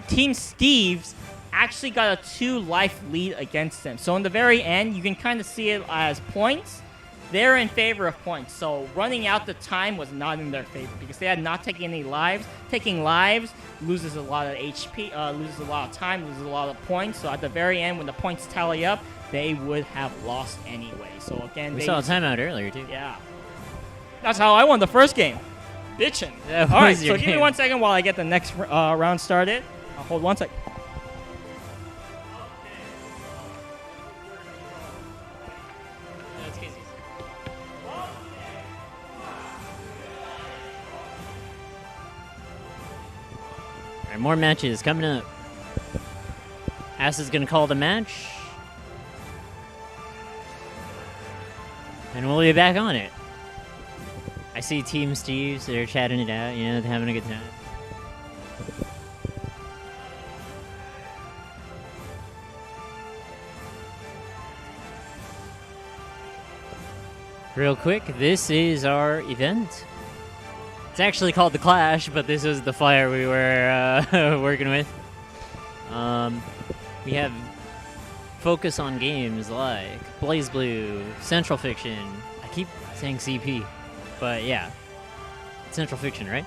Team Steve's actually got a 2-life lead against them. So in the very end, you can kind of see it as points. They're in favor of points. So running out the time was not in their favor because they had not taken any lives. Taking lives loses a lot of HP, loses a lot of time, loses a lot of points. So at the very end, when the points tally up, they would have lost anyway. So again, we saw a timeout earlier too. Yeah. That's how I won the first game. Bitchin'. All right, so give me 1 second while I get the next round started. I'll hold 1 second. That's Kizzie's. Alright, more matches coming up. Ass is gonna call the match. And we'll be back on it. I see Team Steve's, they're chatting it out, you know, they're having a good time. Real quick, this is our event. It's actually called the Clash, but this is the flyer we were working with. We have focus on games like Blaze Blue, Central Fiction. I keep saying CP, but yeah, Central Fiction, right?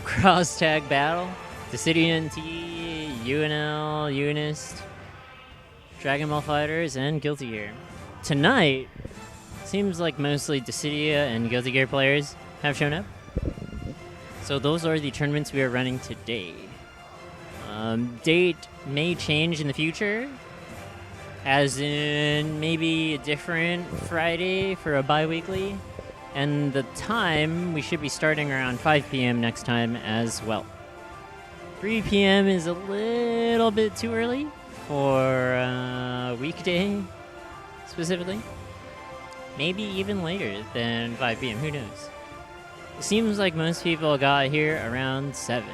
Cross Tag Battle, Dissidia NT, UNL, Unist, Dragon Ball Fighters, and Guilty Gear. Tonight, seems like mostly Dissidia and Guilty Gear players have shown up. So those are the tournaments we are running today. Date may change in the future, as in maybe a different Friday for a bi-weekly, and the time we should be starting around 5 p.m. next time as well. 3 p.m. is a little bit too early for a weekday specifically. Maybe even later than 5 p.m., who knows? It seems like most people got here around 7,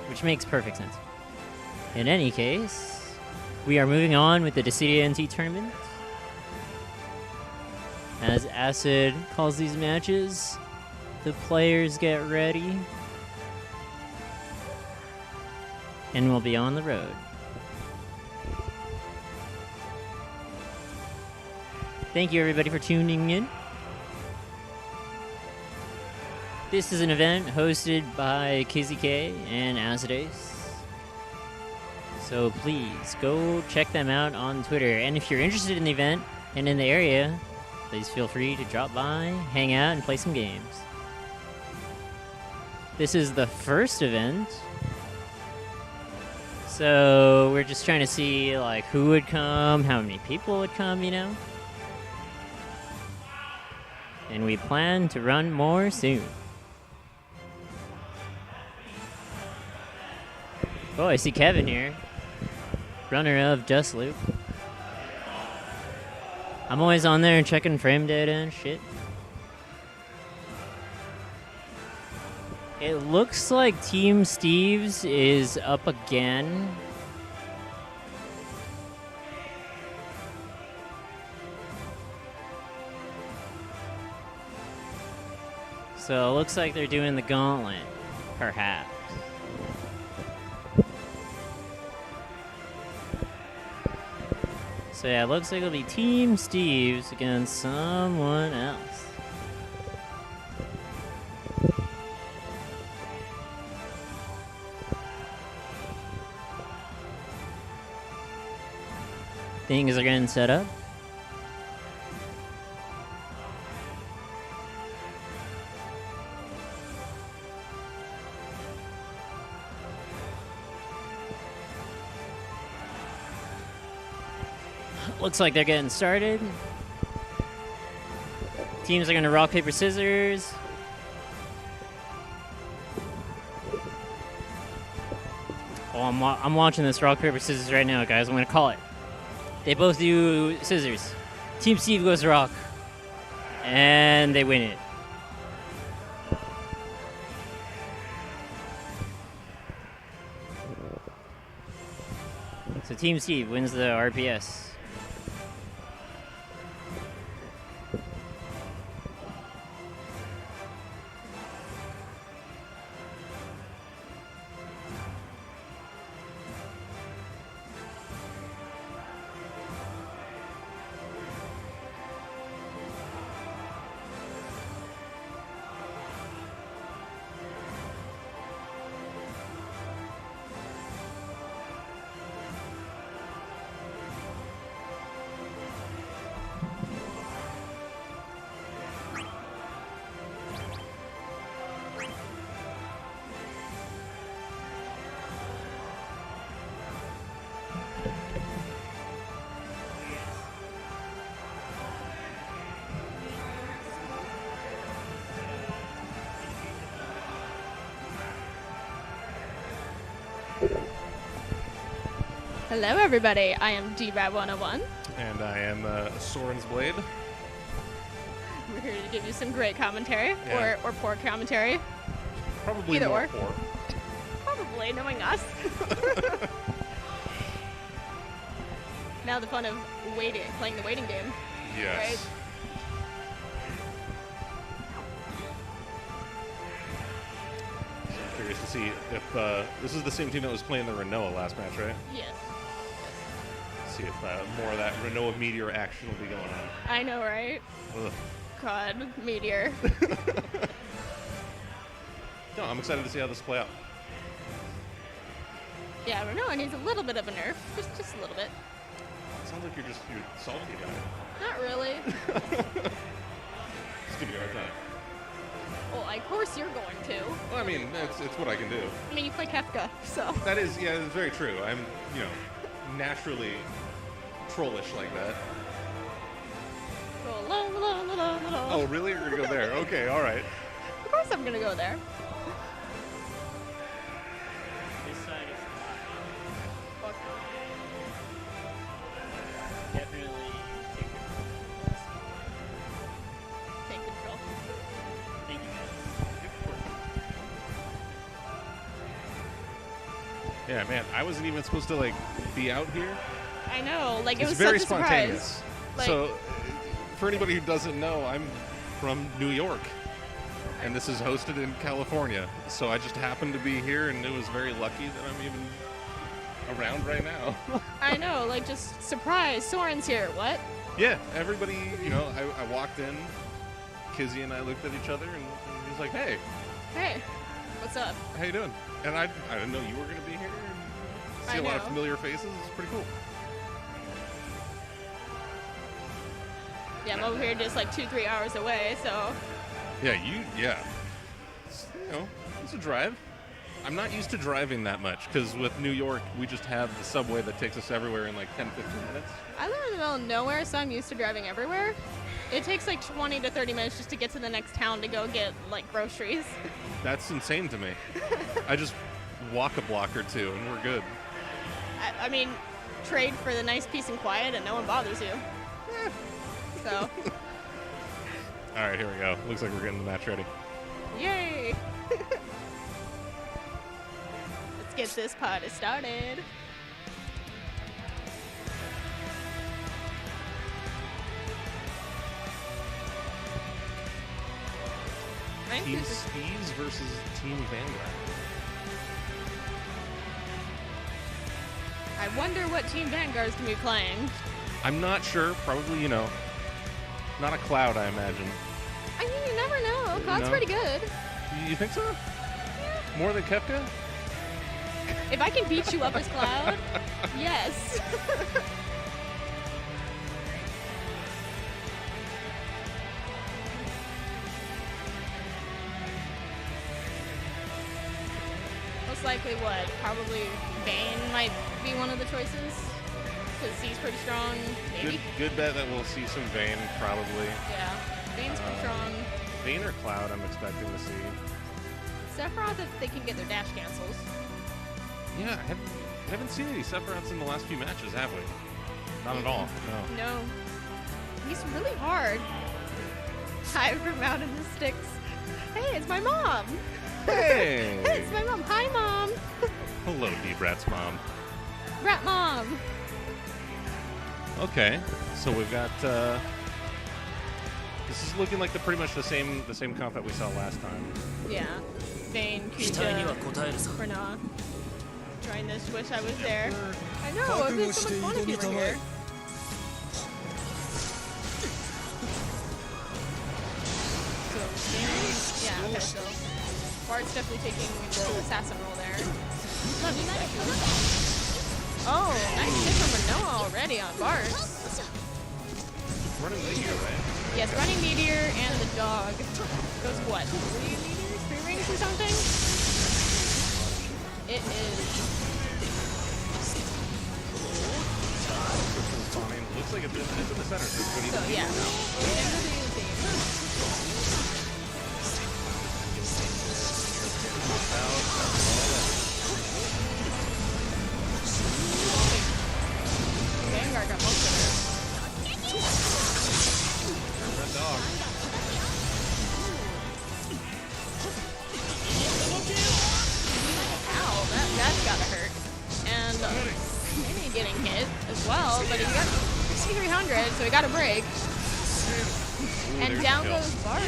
which makes perfect sense. In any case, we are moving on with the Dissidia NT tournament. As Acid calls these matches, the players get ready, and we'll be on the road. Thank you everybody for tuning in. This is an event hosted by Kizzie K and AcidAce. So please go check them out on Twitter. And if you're interested in the event and in the area, please feel free to drop by, hang out, and play some games. This is the first event. So we're just trying to see like who would come, how many people would come, you know? And we plan to run more soon. Oh, I see Kevin here. Runner of Just Loop. I'm always on there and checking frame data and shit. It looks like Team Steve's is up again. So it looks like they're doing the gauntlet, perhaps. So yeah, it looks like it'll be Team Steve's against someone else. Things are getting set up. Looks like they're getting started. Teams are going to rock, paper, scissors. Oh, I'm watching this rock, paper, scissors right now, guys. I'm going to call it. They both do scissors. Team Steve goes rock. And they win it. So Team Steve wins the RPS. Hello, everybody. I am DRAD101. And I am Soren's Blade. We're here to give you some great commentary, Yeah. or poor commentary. Probably Either more or. poor. Probably, knowing us. Now the fun of playing the waiting game. Yes. Right? Curious to see if this is the same team that was playing the Renault last match, right? Yes. See if more of that Renault Meteor action will be going on. I know, right? Ugh. God, Meteor. No, I'm excited to see how this play out. Yeah, Renault needs a little bit of a nerf. Just a little bit. Sounds like you're salty about it. Not really. Just give you a hard time. Well, of course you're going to. Well, I mean, it's what I can do. I mean, you play Kefka, so. That is, yeah, it's very true. I'm, naturally trollish like that. Go la la la la la. Oh, really? You're gonna go there? Okay, all right. Of course I'm gonna go there. This side is Fuck. definitely take control. Take control. Thank you guys. Yeah, man, I wasn't even supposed to be out here. I know, like it It's was very such a spontaneous. surprise. Like, So, for anybody who doesn't know, I'm from New York, and this is hosted in California. So I just happened to be here, and it was very lucky that I'm even around right now. I know, like just surprise. Soren's here. What? Yeah, everybody, I walked in, Kizzie and I looked at each other, and he was like, "Hey, Hey, what's up? how you doing?" And I didn't know you were going to be here. And see I a lot of know. familiar faces. It's pretty cool. Yeah, I'm over here just like 2-3 hours away, so Yeah, it's a drive. I'm not used to driving that much because with New York, we just have the subway that takes us everywhere in like 10, 15 minutes. I live in the middle of nowhere, so I'm used to driving everywhere. It takes like 20 to 30 minutes just to get to the next town to go get like groceries. That's insane to me. I just walk a block or two and we're good. I mean, trade for the nice peace and quiet and no one bothers you. So, All right, here we go. Looks like we're getting the match ready. yay! Let's get this party started. I think Team this is- Steves versus Team Vanguard. I wonder what Team Vanguard's gonna be playing. I'm not sure. Probably, not a Cloud, I imagine. I mean, you never know. Cloud's No. pretty good. You think so? More than Kefka? If I can beat you up as Cloud, yes. Most likely what? Probably Bane might be one of the choices. Because he's pretty strong, maybe. Good bet that we'll see some Vayne, probably. Yeah, Bane's pretty strong. Vayne or Cloud, I'm expecting to see. Sephiroth, if they can get their dash cancels. Yeah, I haven't seen any Sephiroths in the last few matches, have we? Not at all, no. No. He's really hard. Hi from out in the sticks. Hey, it's my mom. Hey! Hey, it's my mom. Hi, Mom. Hello, Deep Rat's mom. Rat Mom. Okay, so we've got, this is looking like pretty much the same comp that we saw last time. Yeah. Bane, 期待には Kuja, 応えるさ Renna. Trying this. Wish I was there. I know. It'd be so much fun if you were here. So, Bane, yeah, okay, so Bart's definitely taking the assassin role there. Let me Oh, nice hit from Renoa already on Bart. Running Meteor, right? Yes, running meteor and the dog. Goes what? 3 meters? 3 rings or something? It is. Spawning. Looks like it's in the center. So it's gonna So, need to yeah. be now. End of the team. as well, but he got 6,300, so he got a break. Ooh, And there's down the kill. goes Bart.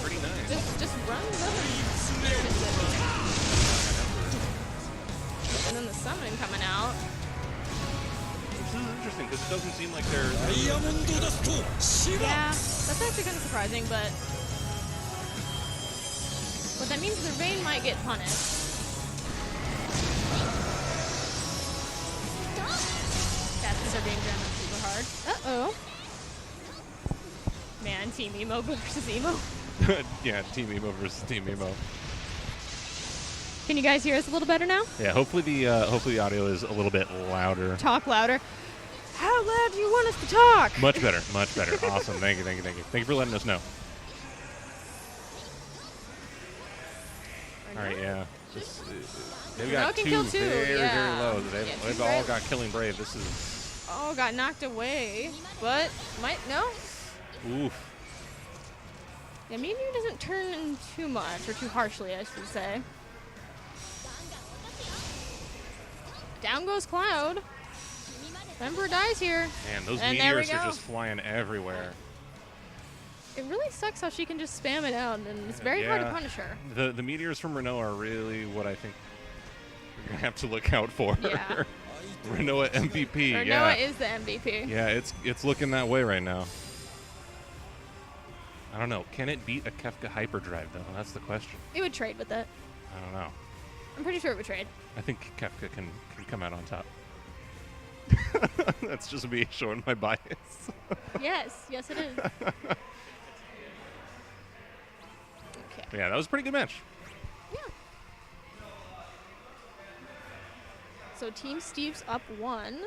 Pretty nice. Just run the And then the summon coming out. This is interesting because it doesn't seem like they're. Yeah, that's actually kind of surprising, but what that means is their Vayne might get punished. Cats are being jammed super hard. Uh-oh. Man, Team Emo versus Emo. Yeah, Team Emo versus Team Emo. Can you guys hear us a little better now? Yeah, hopefully the audio is a little bit louder. Talk louder. How loud do you want us to talk? Much better, much better. Awesome. Thank you. Thank you for letting us know. All right, yeah. They've got can two kill two, very yeah. low. Yeah, They've two all very- got Killing Brave. This is Oh, got knocked away. But, no. oof. Yeah, Meteor doesn't turn in too much, or too harshly, I should say. Down goes Cloud. Emperor dies here. Man, those And there we meteors are go. just flying everywhere. It really sucks how she can just spam it out, and it's very hard to Yeah. punish her. The meteors from Renault are really what I think you're gonna have to look out for. Yeah. Renault MVP. Or yeah. Noah is the MVP. Yeah, it's looking that way right now. I don't know. Can it beat a Kefka Hyperdrive though? That's the question. It would trade with it. I don't know. I'm pretty sure it would trade. I think Kefka can come out on top. That's just me showing my bias. Yes, yes it is. Okay. Yeah, that was a pretty good match. Yeah. So Team Steve's up 1.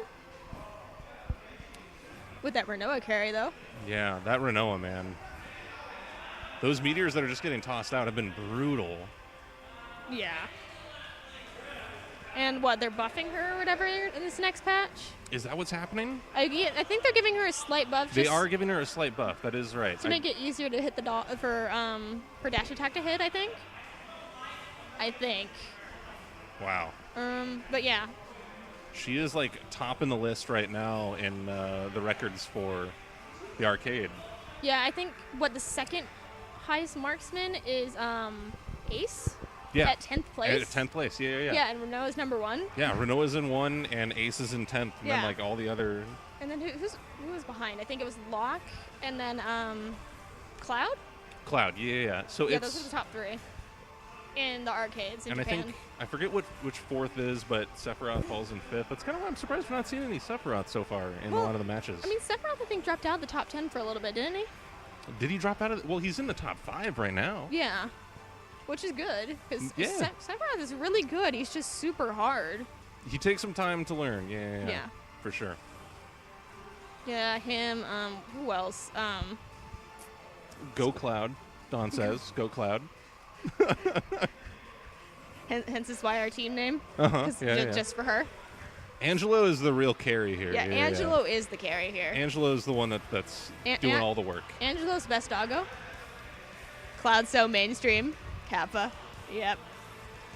With that Renoa carry, though. Yeah, that Renoa, man. Those meteors that are just getting tossed out have been brutal. Yeah. And what, they're buffing her or whatever in this next patch? Is that what's happening? I think they're giving her a slight buff. They just are giving her a slight buff. That is right. to make it easier to hit the for dash attack to hit, I think. Wow. But yeah. She is like top in the list right now in the records for the arcade. Yeah, I think what the second highest marksman is Ace. Yeah. At 10th place. At 10th place. Yeah. Yeah, and Renault is number 1. Yeah, Renault is in 1 and Ace is in 10th. And Yeah. then like all the other. And then who was behind? I think it was Locke and then Cloud. Cloud. Yeah. So Yeah, it's. those are the top 3 in the arcades in And Japan. I think I forget which 4th is, but Sephiroth falls in 5th. That's kind of why I'm surprised we're not seeing any Sephiroth so far in a lot of the matches. I mean, Sephiroth I think dropped out of the top 10 for a little bit, didn't he? Did he drop out of? Well, he's in the top 5 right now. Yeah, which is good because Yeah. Sephiroth is really good. He's just super hard. He takes some time to learn. Yeah. For sure. Yeah, him. Who else? Go Cloud. Don says, "Go Cloud." Hence is why our team name. Uh-huh. 'Cause Yeah. Just for her. Angelo is the real carry here. Yeah, Angelo is the carry here. Angelo is the one that's An- doing An- all the work. Angelo's best doggo. Cloud so mainstream. Kappa. Yep.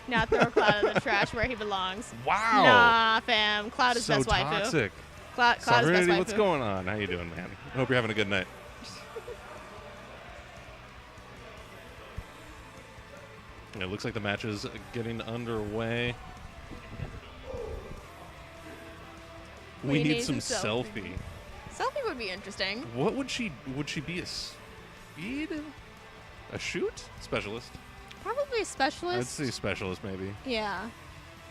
Now throw Cloud in the trash where he belongs. Wow. Nah, fam. Cloud is So best waifu. toxic. Cloud is best Serenity, waifu. what's going on? How you doing, man? I hope you're having a good night. It looks like the match is getting underway. We need some selfie. Selfie would be interesting. What would she be a speed? A shoot? Specialist? Probably a specialist. I'd say specialist maybe. Yeah.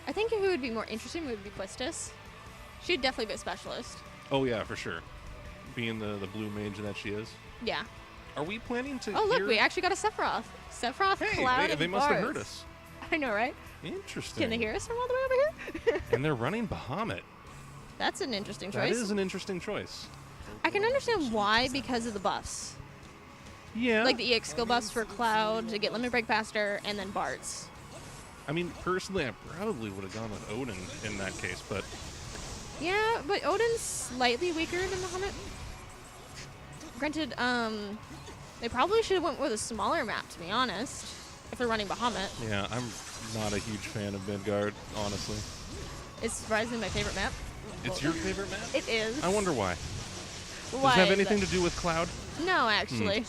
I think who would be more interesting would be Quistis. She'd definitely be a specialist. Oh yeah, for sure. Being the blue mage that she is. Yeah. Are we planning to Oh, look, hear- we actually got a Sephiroth. Sephiroth, Hey, Cloud, they and must have Bards. heard us. I know, right? Interesting. Can they hear us from all the way over here? And they're running Bahamut. That's an interesting That choice. is an interesting choice. I can understand why because of the buffs. Yeah. Like the EX skill buffs for Cloud to get limit break faster, and then Bart's. I mean, personally, I probably would have gone with Odin in that case, but Yeah, but Odin's slightly weaker than Bahamut. Granted, they probably should have went with a smaller map, to be honest. if they're running Bahamut. Yeah, I'm not a huge fan of Vanguard, honestly. It's surprisingly my favorite map. It's your favorite map? It is. I wonder why. Why Does it have is anything it? to do with Cloud? No, actually.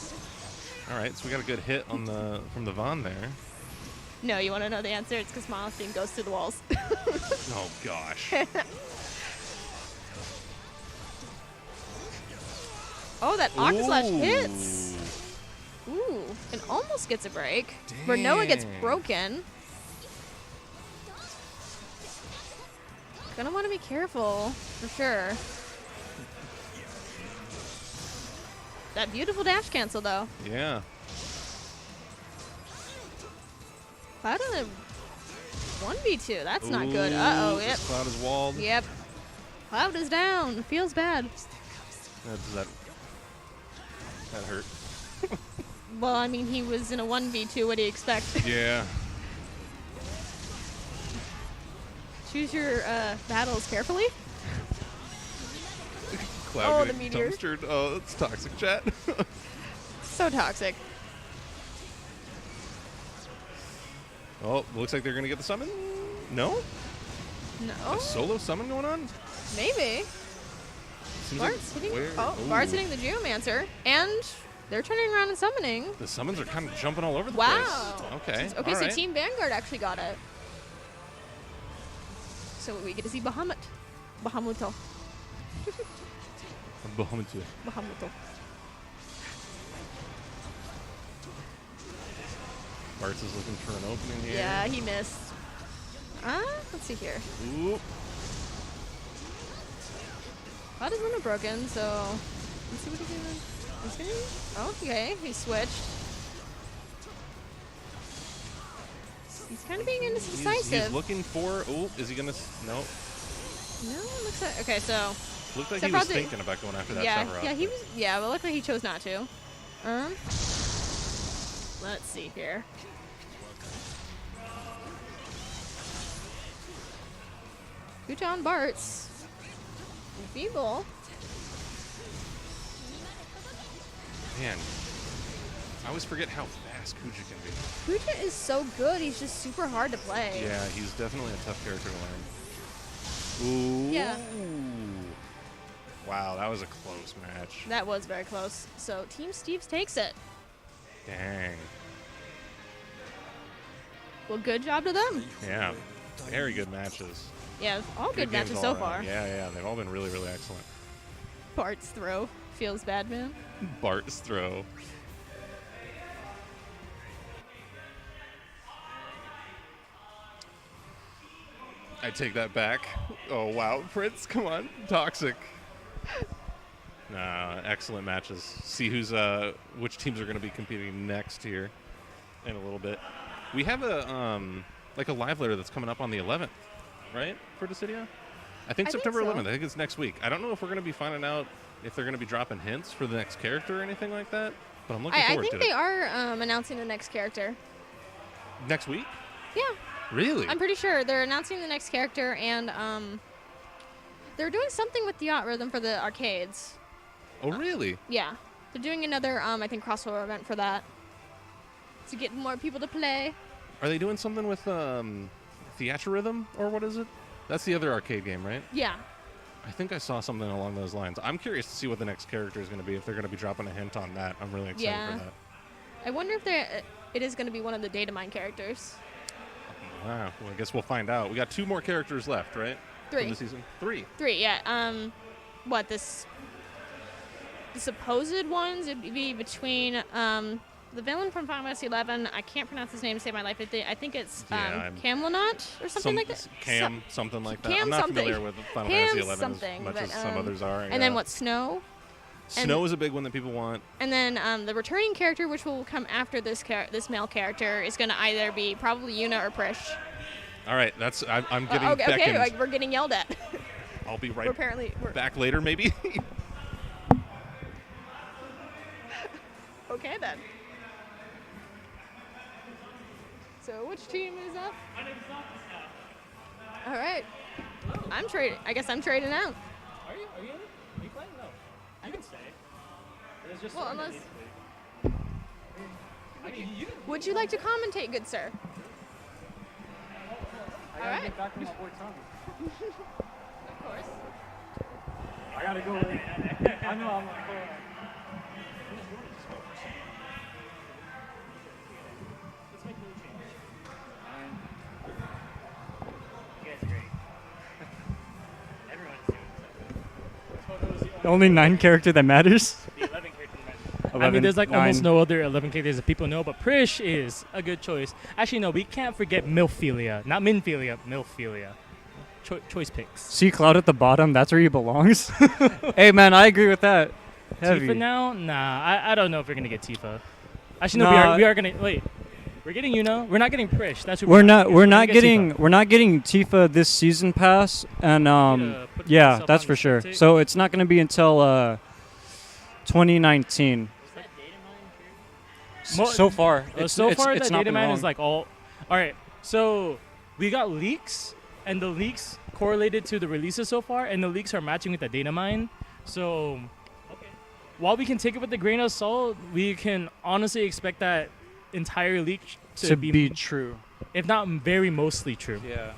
All right, so we got a good hit on the from the Von there. No, you want to know the answer? It's because Molotov goes through the walls. Oh gosh. Oh, that Octa Slash Ooh. hits. Ooh, and almost gets a break. Renoa gets Dang. broken. Gonna want to be careful, for sure. That beautiful dash cancel, though. Yeah. Cloud on a 1v2. That's not good. Ooh, Uh-oh, yep. this Cloud is walled. Yep. Cloud is down. Feels bad. That hurt. Well, I mean, he was in a 1v2. What do you expect? Yeah. Choose your battles carefully. Cloud Oh, the getting meteor. dumpstered. Oh, that's toxic chat. So toxic. Oh, looks like they're going to get the summon. No? No? A solo summon going on? Maybe. Seems Bart's hitting. where- Oh, Ooh. Bart's hitting the Geomancer, and they're turning around and summoning. The summons are kind of jumping all over the Wow. place. Okay. Okay, all so right. Team Vanguard actually got it. So we get to see Bahamut. Bahamuto. Bahamut. Bahamuto. Bart's is looking for an opening here. Yeah, he missed. Let's see here. Ooh. Cloud is limit broken, so let's see what he's doing. He's gonna. Oh, okay, he switched. He's kind of being indecisive. He's looking for. Oh, is he gonna? No. No, it looks like. Okay, so. Looked like So he was probably- thinking about going after that Yeah, tower. yeah, he was. Yeah, but luckily he chose not to. Let's see here. Kucha on Bart's. Feeble. Man, I always forget how fast Kuja can be. Kucha is so good. He's just super hard to play. Yeah, he's definitely a tough character to learn. Ooh. Yeah. Wow, that was a close match. That was very close. So Team Steves takes it. Dang. Well, good job to them. Yeah. Very good matches. Yeah, all good games matches all so around. far. Yeah, they've all been really, really excellent. Bart's throw feels bad, man. Bart's throw. I take that back. Oh, wow. Prince, come on. Toxic. Nah, excellent matches. See who's which teams are going to be competing next here in a little bit. We have a like a live letter that's coming up on the 11th, right? For Dissidia? I think I think September so. 11th. I think it's next week. I don't know if we're going to be finding out if they're going to be dropping hints for the next character or anything like that, but I'm looking I forward think to they it. are announcing the next character. Next week? Yeah, Really? I'm pretty sure they're announcing the next character, and they're doing something with the yacht rhythm for the arcades. Oh, really? Yeah, they're doing another I think crossover event for that to get more people to play. Are they doing something with Theatrhythm, or what is it? That's the other arcade game, right? Yeah. I think I saw something along those lines. I'm curious to see what the next character is going to be, if they're going to be dropping a hint on that. I'm really excited Yeah. for that. I wonder if it is going to be one of the data mine characters. Wow. Well, I guess we'll find out. We got 2 more characters left, right? From 3. the season? 3. 3, yeah. What, the supposed ones would be between the villain from Final Fantasy 11. I can't pronounce his name to save my life. I think it's Yeah, Camlanot or something like that. Cam, something like that. Cam I'm not something. familiar with Final Cam Fantasy 11 something, as much but, as some others are. And then what, Snow? Snow is a big one that people want. And then the returning character, which will come after this male character, is going to either be probably Yuna or Prish. All right, I'm getting Okay, beckoned. like we're getting yelled at. I'll be right We're apparently back later, maybe. okay then. So which team is up? All right. I'm trading. I guess I'm trading out. Are you? Are you playing? No. You can stay. There's just Well, Soren that unless- needs to Would you like to commentate, good sir? All right. Of course. I gotta go. I know I'm like. The only 9 character that matters. The 11 character that matters. 11, I mean, there's like 9. almost no other 11 characters that people know, but Prish is a good choice. Actually, no, we can't forget Milphilia. Not Minphilia, Milphilia. Choice picks. See Cloud at the bottom, that's where he belongs. Hey man, I agree with that. Heavy. Tifa now? Nah, I don't know if we're gonna get Tifa. Actually, no, Nah. we are gonna wait. We're getting Yuna. We're not getting Prish. That's who We're not getting getting Tifa this season pass, and put yeah, myself that's on for the sure. spectate. So it's not going to be until 2019. So far, So far, it's the not data been man wrong. is like all. All right, so we got leaks, and the leaks correlated to the releases so far, and the leaks are matching with the data mine. So, while we can take it with a grain of salt, we can honestly expect that entire leak to be true. if not very mostly true. Yeah.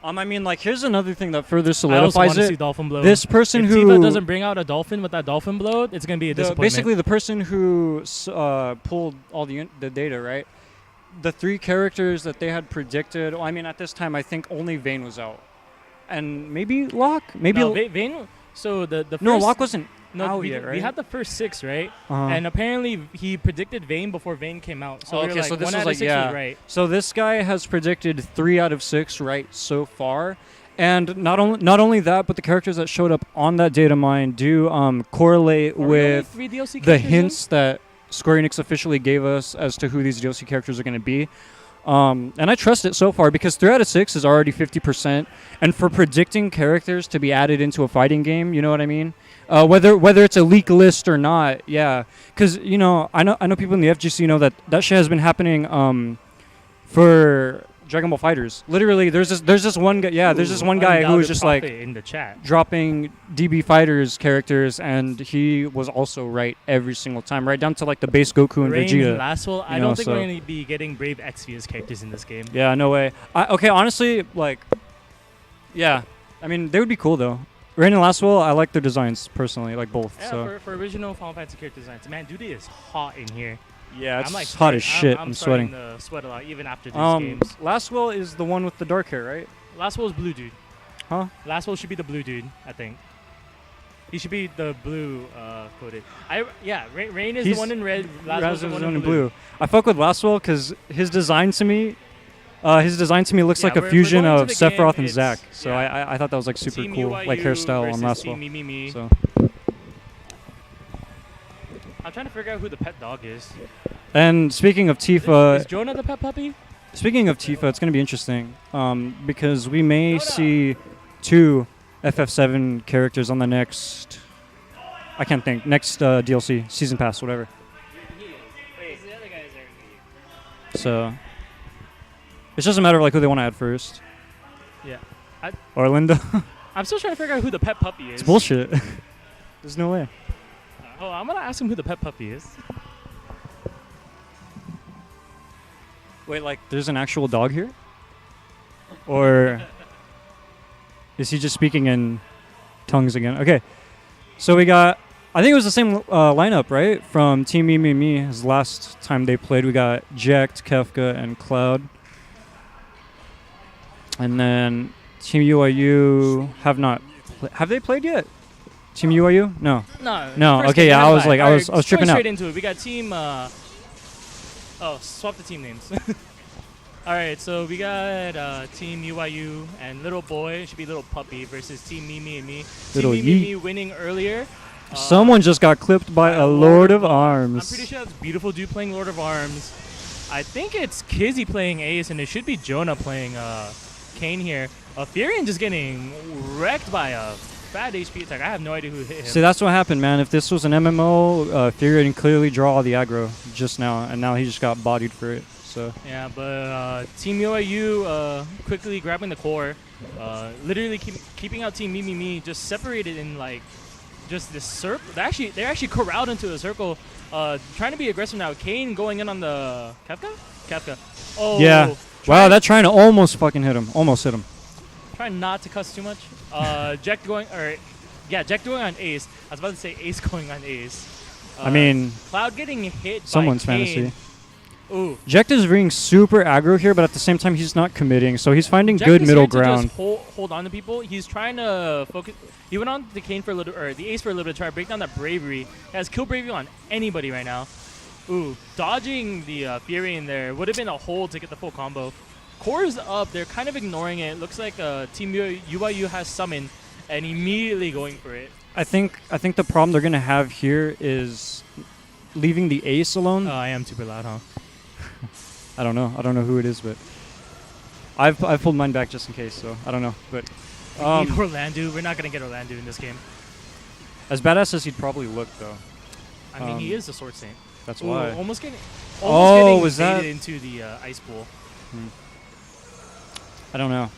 I mean, like, here's another thing that further I also want solidifies to see it. Dolphin Blow. This person if who Tifa doesn't bring out a dolphin with that dolphin blow, it's gonna be a disappointment. basically the person who pulled all the data, right? The 3 characters that they had predicted. Well, I mean, at this time, I think only Vayne was out, and maybe Locke. Maybe no, Vayne. So the first, no, Locke wasn't no, out we, yet, right? we had the first 6, right? Uh-huh. And apparently he predicted Vayne before Vayne came out. So we were okay, like, so this 1 was out like of 6 was right. So this guy has predicted 3 out of 6 right so far, and not only that, but the characters that showed up on that data mine do correlate Are we only with 3 DLC the characters in? hints that Square Enix officially gave us as to who these DLC characters are going to be. And I trust it so far because 3 out of 6 is already 50%. And for predicting characters to be added into a fighting game, you know what I mean? Whether it's a leak list or not, yeah. Because I know people in the FGC know that shit has been happening for Dragon Ball Fighters. Literally, there's this one guy. Yeah, there's this one guy who was just like in the chat. dropping DB Fighters characters, and he was also right every single time, right down to like the base Goku and Rain Vegeta. and Lastwell, I know, don't think so- we're going to be getting Brave Exvius characters in this game. Yeah, no way. Okay, honestly, like, yeah. I mean, they would be cool though. Rain and Lastwell, I like their designs personally, like both. Yeah, so for original Final Fantasy character designs. Man, dude, it is hot in here. yeah, it's I'm like hot as shit. I'm I'm starting sweating. to sweat a lot even after these games. Lastwell is the one with the dark hair, right? Lastwell's blue dude. Huh? Lastwell should be the blue dude, I think. He should be the blue coated. Rain is He's- the one in red. Raz Lastwell's is the one the one in in blue. blue. I fuck with Lastwell because his design to me looks Yeah, like a we're fusion going to of the Sephiroth game, and Zack. it's- So yeah. I thought that was like super Team cool, UIU like hairstyle on versus Lastwell. Team Mimimi. So I'm trying to figure out who the pet dog is. and speaking of Is Tifa, Jona the pet puppy? it's gonna be interesting because we may see 2 FF7 characters on the next. I can't think. Next DLC, season pass, whatever. So it's just a matter of like who they want to add first. Yeah. Or Linda. I'm still trying to figure out who the pet puppy is. It's bullshit. There's no way. Oh, I'm gonna ask him who the pet puppy is. Wait, like there's an actual dog here? Or is he just speaking in tongues again? Okay. So we got, I think it was the same lineup, right? From Team Me. His last time they played, we got Jacked, Kefka, and Cloud. And then Team UIU have they played yet? Team UIU? No. No. Okay, yeah, I was like, I was tripping out. Straight into it. We got team. Swap the team names. All right, so we got Team UIU and Little Boy, should be Little Puppy, versus Team Me and Me. Little Team Me winning earlier. Someone just got clipped by a Lord of Arms. I'm pretty sure that's Beautiful Dude playing Lord of Arms. I think it's Kizzie playing Ace, and it should be Jona playing Kane here. Furion just getting wrecked by a bad HP attack. I have no idea who hit him. See, that's what happened, man. If this was an MMO, Fury can clearly draw all the aggro just now, and now he just got bodied for it. So Yeah, but Team UIU quickly grabbing the core, literally keeping out Team Me, just separated in like just this circle. They're actually corralled into a circle, trying to be aggressive now. Kane going in on the Kefka. Oh Yeah. Wow, that trying to almost fucking hit him. Almost hit him. Trying not to cuss too much. Jack going on Ace. I was about to say Ace going on Ace. I mean, Cloud getting hit someone's by Kane. fantasy. Ooh. Jekt is being super aggro here, but at the same time, he's not committing, so he's finding Jack good is middle here to ground. just hold on to people. He's trying to focus. He went on the Kane for a little, or the Ace for a little bit to try to break down that bravery. He has kill bravery on anybody right now. Ooh, dodging the Fury in there would have been a hold to get the full combo. Core's up. They're kind of ignoring it. Looks like Team UYU has summoned and immediately going for it. I think the problem they're gonna have here is leaving the Ace alone. I am super loud, huh? I don't know who it is, but I've pulled mine back just in case, so I don't know. But We need Orlando. We're not gonna get Orlando in this game. as badass as he'd probably look, though. I mean, he is the Sword Saint. That's Ooh, why. almost getting was that- baited into the ice pool. I don't know.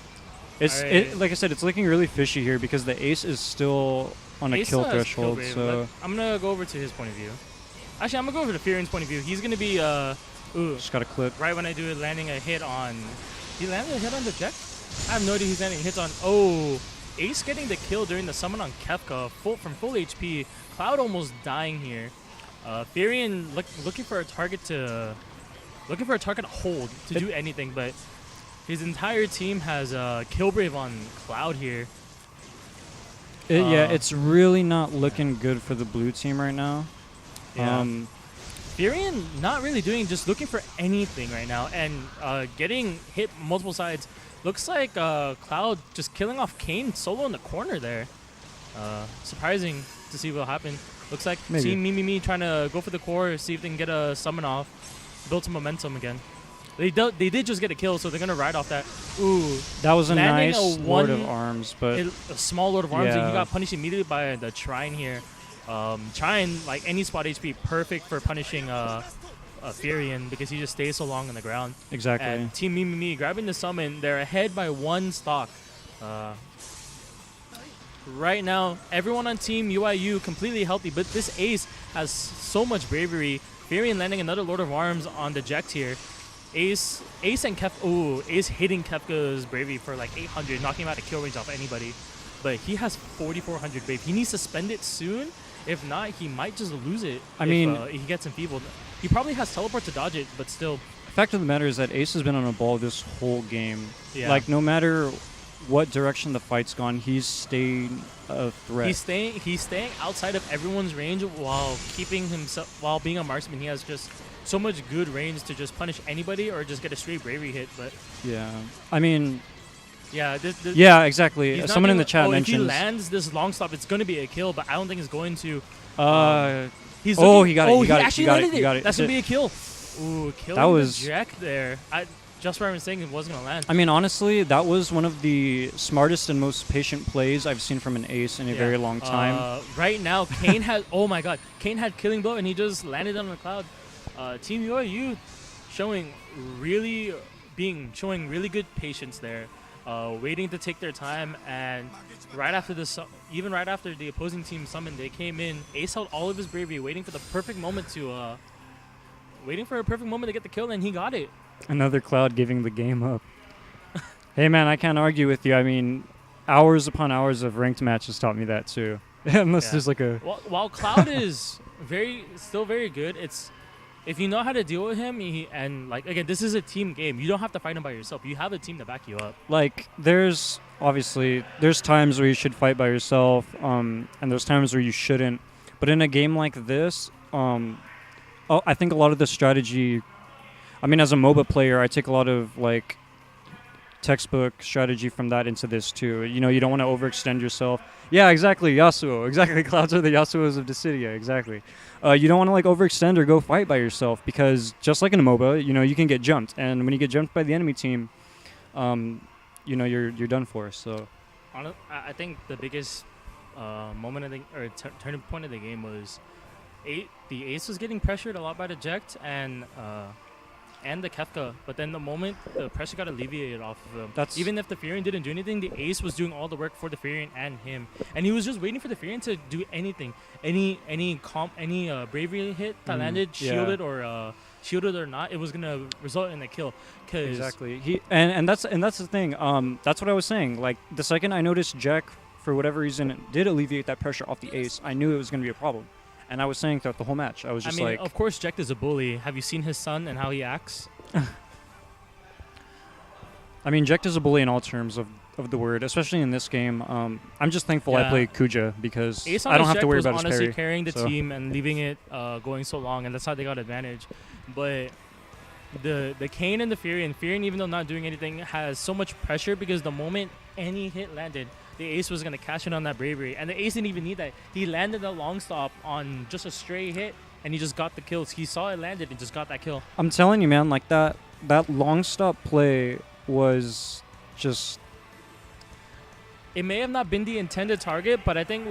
It's Alright. like I said, it's looking really fishy here because the Ace is still on a Ace kill still has threshold. brave. So I'm gonna go over to his point of view. Actually, I'm gonna go over to Furian's point of view. He's gonna be ooh, just got a clip. right when I do it, landing a hit on. He landed a hit on the Jet? I have no idea he's landing hits on. Oh, Ace getting the kill during the summon on Kefka, from full HP. Cloud almost dying here. Furian looking for a target to hold to do anything, but his entire team has kill brave on Cloud here. Yeah, it's really not looking good for the blue team right now. Yeah. Furian not really just looking for anything right now, and getting hit multiple sides. Looks like Cloud just killing off Kane solo in the corner there. Surprising to see what happened. Looks like Maybe. Team Me trying to go for the core, see if they can get a summon off, build some momentum again. They did just get a kill, so they're gonna ride off that. Ooh, That was a landing nice a Lord of one- Arms, but a small Lord of Arms, and he Yeah. got punished immediately by the Trine here. Trine, like any spot HP, perfect for punishing Furian because he just stays so long on the ground. exactly. And Team Me grabbing the summon, they're ahead by one stock. Right now, everyone on Team UIU completely healthy, but this Ace has so much bravery. Furian landing another Lord of Arms on the Jekt here. Ace and Kefka. Ooh, Ace hitting Kefka's bravery for like 800, knocking him out of kill range off anybody. But he has 4,400 brave. He needs to spend it soon. If not, he might just lose it. I if, mean- he gets enfeebled. He probably has teleport to dodge it, but still. Fact of the matter is that Ace has been on a ball this whole game. Yeah. Like, no matter what direction the fight's gone, he's stayed a threat. He's staying outside of everyone's range while keeping himself while being a marksman. He has just so much good range to just punish anybody or just get a straight bravery hit. But Yeah. I mean, yeah, yeah, exactly. he's not Someone in the gonna- chat If he mentions. lands this long stop, it's going to be a kill. But I don't think it's going to. He's Oh, looking- he got it, Oh, he got it, actually he got it, landed he got it. That's gonna That's be a kill. Ooh, killing That was- the Jack there. Just what I was saying, it wasn't gonna land. I mean, honestly, that was one of the smartest and most patient plays I've seen from an Ace in a very long time. Right now, Kane had. Oh my God, Kane had killing blow, and he just landed on the Cloud. Team UIU showing really good patience there, waiting to take their time, and right after even right after the opposing team summoned, they came in. Ace held all of his bravery, waiting for a perfect moment to get the kill, and he got it. Another Cloud giving the game up. Hey, man, I can't argue with you. I mean, hours upon hours of ranked matches taught me that, too. Unless Yeah. there's like a... While Cloud is still very good, it's if you know how to deal with him, and like again, this is a team game. You don't have to fight him by yourself. You have a team to back you up. Like, there's times where you should fight by yourself, and there's times where you shouldn't. But in a game like this, I think a lot of the strategy... I mean, as a MOBA player, I take a lot of, like, textbook strategy from that into this, too. You know, you don't want to overextend yourself. Yeah, exactly, Yasuo. Exactly, Clouds are the Yasuos of Dissidia, exactly. You don't want to, like, overextend or go fight by yourself because just like in a MOBA, you know, you can get jumped. And when you get jumped by the enemy team, you know, you're done for, so... I think the biggest moment turning point of the game was the Ace was getting pressured a lot by the Jekt, and and the Kefka, but then the moment the pressure got alleviated off of him, That's- even if the Furion didn't do anything, the Ace was doing all the work for the Furion and him, and he was just waiting for the Furion to do anything, any bravery hit that landed, yeah. shielded or not, it was gonna result in a kill. Exactly. And that's the thing. That's what I was saying. Like the second I noticed Jack, for whatever reason, did alleviate that pressure off the Ace, I knew it was going to be a problem. And I was saying throughout the whole match, I was just like, of course, Jack is a bully. Have you seen his son and how he acts? I mean, Jack is a bully in all terms of the word, especially in this game. I'm just thankful I play Kuja because Ace I don't have Jack to worry was about his honestly parry. carrying the so. team and leaving it going so long, and that's how they got advantage. But the Kane and the Furion, even though not doing anything, has so much pressure because the moment any hit landed, the Ace was going to cash in on that bravery. And the Ace didn't even need that. He landed a long stop on just a stray hit, and he just got the kills. He saw it landed and just got that kill. I'm telling you, man, like that long stop play was just... It may have not been the intended target, but I think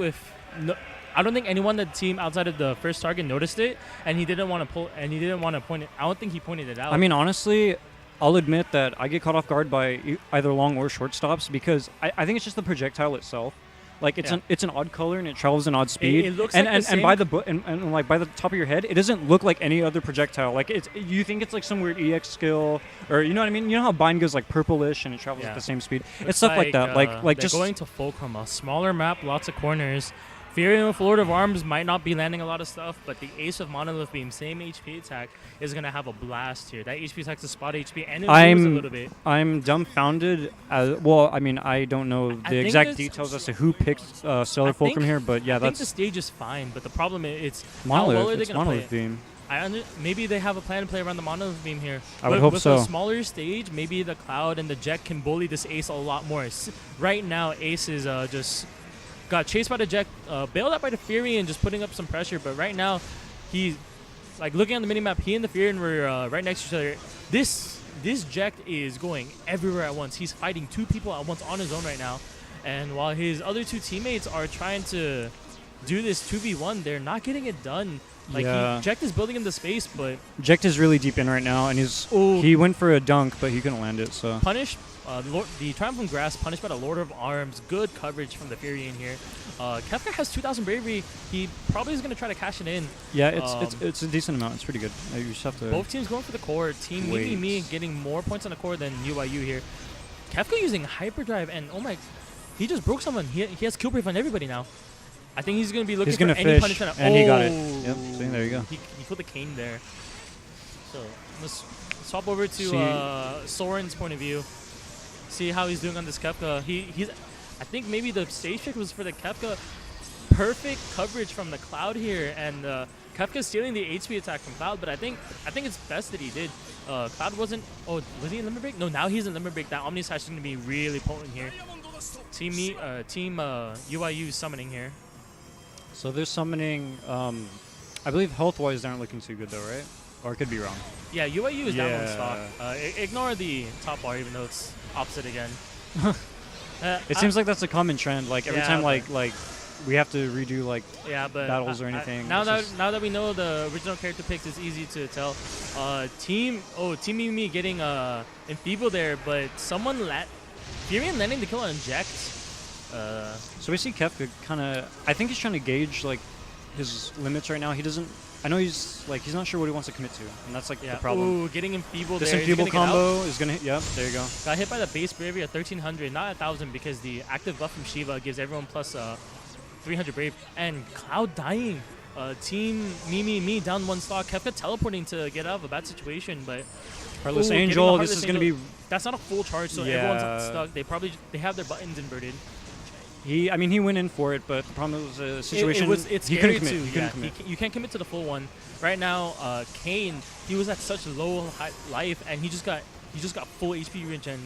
I don't think anyone on the team outside of the first target noticed it, and he didn't want to point it. I don't think he pointed it out. I mean, honestly, I'll admit that I get caught off guard by either long or short stops because I think it's just the projectile itself. Like it's an odd color and it travels an odd speed. It looks and like and by and like by the top of your head, it doesn't look like any other projectile. Like you think it's like some weird EX skill, or you know what I mean? You know how Bind goes like purplish and it travels at the same speed. It's stuff like that. Like they're just going to Fulcrum, a smaller map, lots of corners. Furion with Lord of Arms might not be landing a lot of stuff, but the Ace of Monolith Beam, same HP attack, is going to have a blast here. That HP attack is spot HP, and it moves a little bit. I'm dumbfounded. Well, I mean, I don't know the exact details as to who picked Stellar Fulcrum here, but yeah, I think the stage is fine, but the problem is it's Monolith. how well are they It's going to play Monolith it? Beam. Maybe they have a plan to play around the Monolith Beam here. I would hope with so. With a smaller stage, maybe the Cloud and the Jet can bully this Ace a lot more. Right now, Ace is just... got chased by the Jet, bailed out by the Furion, just putting up some pressure. But right now, he's like looking at the minimap. He and the Furion were right next to each other. This Jet is going everywhere at once. He's fighting two people at once on his own right now. And while his other two teammates are trying to do this 2v1, they're not getting it done. Like Jekt is building in the space, but Jekt is really deep in right now, and he went for a dunk, but he couldn't land it. So punished. The Triumph from Grass punished by the Lord of Arms. Good coverage from the Furion here. Kefka has 2,000 bravery. He probably is going to try to cash it in. Yeah, it's a decent amount. It's pretty good. You just have to. Both teams going for the core. Team Lilimy getting more points on the core than UIU here. Kefka using Hyperdrive, and oh my, he just broke someone. He has kill brief on everybody now. I think he's going to be looking for any punishment. And he got it. Yep, see, there you go. He put the cane there. So let's swap over to Soren's point of view. See how he's doing on this Kefka. He's. I think maybe the stage pick was for the Kefka. Perfect coverage from the Cloud here, and Kefka stealing the HP attack from Cloud. But I think it's best that he did. Cloud wasn't. Oh, was he in Limit Break? No, now he's in Limit Break. That Omni Slash is going to be really potent here. Team UIU summoning here. So they're summoning. I believe health-wise they aren't looking too good though, right? Or I could be wrong. Yeah, UIU is down one stock. Ignore the top bar, even though it's opposite again. It seems like that's a common trend. Like every time, like we have to redo battles or anything. Now that we know the original character picks, it's easy to tell. Team Mimi getting enfeebled there, but Furion landing the kill on Jekt. So we see Kefka kind of. I think he's trying to gauge like his limits right now. He doesn't. I know he's not sure what he wants to commit to, and that's like the problem. Ooh, getting enfeebled this there. This enfeeble combo is gonna hit. Yep, there you go. Got hit by the base bravery at 1300, not 1000, because the active buff from Shiva gives everyone plus 300 brave. And Cloud dying. Team Me down one stock. Kefka teleporting to get out of a bad situation, but Heartless Angel. This is gonna be. That's not a full charge, so everyone's stuck. They have their buttons inverted. He went in for it, but the problem was a situation. It's he scary couldn't commit. You can't commit to the full one. Right now, Kane, he was at such low life, and he just got full HP regen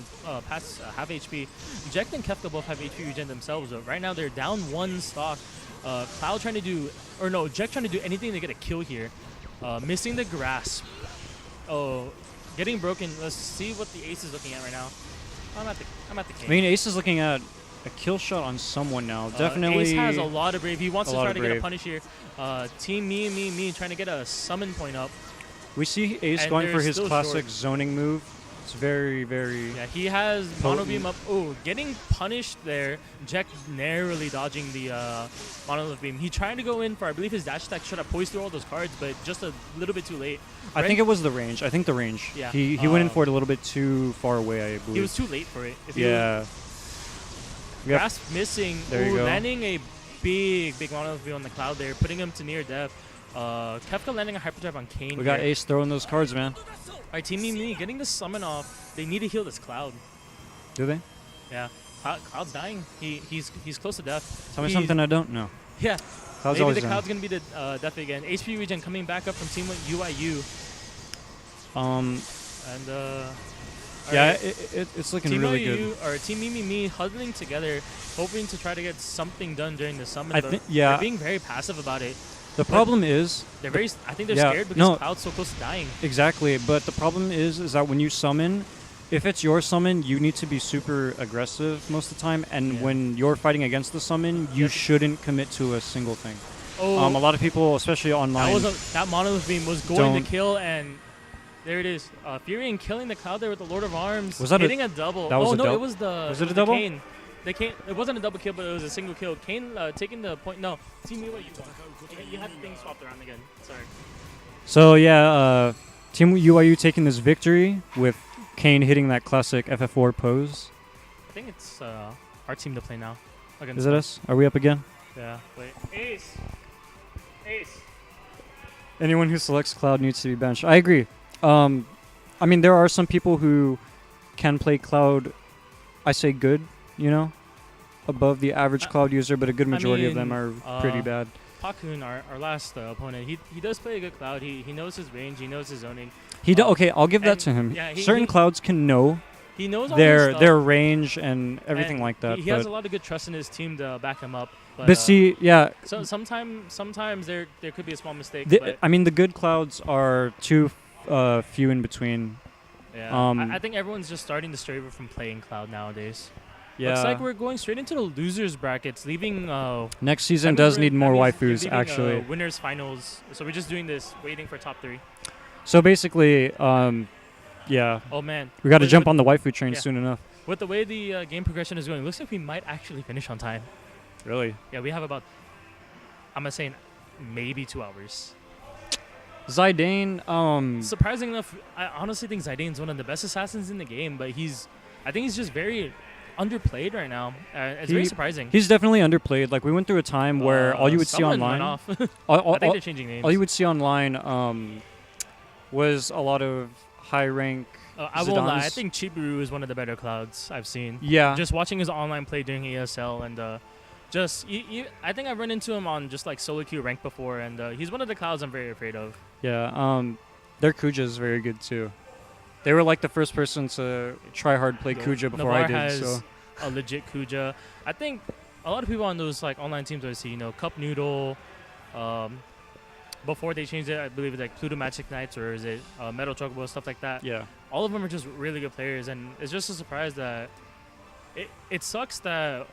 past half HP. Jekt and Kefka both have HP regen themselves, but right now they're down one stock. Cloud trying to do, or no, Jekt trying to do anything to get a kill here. Missing the grasp. Oh, getting broken. Let's see what the Ace is looking at right now. I'm at the Kane. I mean, Ace is looking at a kill shot on someone now. Definitely. Ace has a lot of brave. He wants to try to get a punish here. Team Me trying to get a summon point up. We see Ace And going they're for his still classic short. zoning move. It's very, very... Yeah, he has mono Potent. beam up. Oh, getting punished there. Jack narrowly dodging the monolith beam. He tried to go in for, I believe, his dash attack should have poised through all those cards, but just a little bit too late. I think it was the range. I think the range. Yeah. He went in for it a little bit too far away, I believe. He was too late for it. If Yeah. He was grasp missing. There you Ooh, go. landing a big monolith beam on the cloud there, putting him to near death. Kefka landing a hyperdrive on Kane. We got here. Ace throwing those cards, man. Alright, Team Mimi getting the summon off. They need to heal this Cloud. Do they? Yeah. Cloud's dying. He's close to death. Tell me He's- something I don't know. Yeah. Cloud's Maybe always the down. Cloud's gonna be the death again. HP regen coming back up from Team UIU. And Yeah, alright. it's looking Team really UIU good. or Team Mimi huddling together, hoping to try to get something done during the summon. I but think- yeah. they're being very passive about it. The problem is... They're very. I think they're Yeah, scared because no. Cloud's so close to dying. Exactly, but the problem is that when you summon, if it's your summon, you need to be super aggressive most of the time, and Yeah. when you're fighting against the summon, you Yep. shouldn't commit to a single thing. Oh, A lot of people, especially online, that monolith beam was going don't- to kill, and there it is. Furion killing the Cloud there with the Lord of Arms. Was that hitting a double? that was oh a no, dou- it was the. was it a the double? Kane. The Kane. It wasn't a double kill, but it was a single kill. Kane taking the point. No, Team Miwa, you won. You had the thing swapped around again. Sorry. So yeah, Team UIU taking this victory with Kane hitting that classic FF4 pose. I think it's our team to play now. Against Is it them. us? Are we up again? Yeah. Wait. Ace. Ace. Anyone who selects Cloud needs to be benched. I agree. I mean, there are some people who can play Cloud, I say good, you know, above the average Cloud user, but a good majority of them are pretty bad. Pahkkun, our last opponent, he does play a good Cloud. He knows his range. He knows his zoning. Okay, I'll give that and to him. yeah, Certain he- Clouds can know He knows all his stuff. their range and everything And like that. He has but a lot of good trust in his team to back him up. but see, yeah, so sometimes there could be a small mistake. the, but I mean, the good Clouds are too few in between. yeah, I think everyone's just starting to stray away from playing Cloud nowadays. Yeah. Looks like we're going straight into the losers brackets, leaving. Next season that means does we're- need more that means we're waifus, leaving, actually. Winners finals. So we're just doing this, waiting for top 3. So basically, yeah, Oh man, we got to With- jump with- on the waifu train yeah. soon enough. With the way the game progression is going, looks like we might actually finish on time. Really? Yeah, we have about, I'm gonna say, maybe 2 hours. Zidane, Surprising enough, I honestly think Zidane's one of the best assassins in the game, but I think he's just very underplayed right now. It's very surprising. he's definitely underplayed. Like, we went through a time where all you would see someone online, went off. all, I think they're changing names. all you would see online was a lot of high rank. I won't lie. I Zidane's- think Chibiru is one of the better Clouds I've seen. Yeah, Just watching his online play during ESL and I think I've run into him on just like solo queue rank before, and he's one of the Clouds I'm very afraid of. yeah. Their Kuja is very good too. They were like the first person to try hard play Kuja before I Navarre did. has So a legit Kuja. I think a lot of people on those like online teams I see, Cup Noodle. Before they changed it, I believe it's like Pluto Magic Knights or is it Metal Chocobo, stuff like that. yeah, All of them are just really good players, and it's just a surprise that it sucks that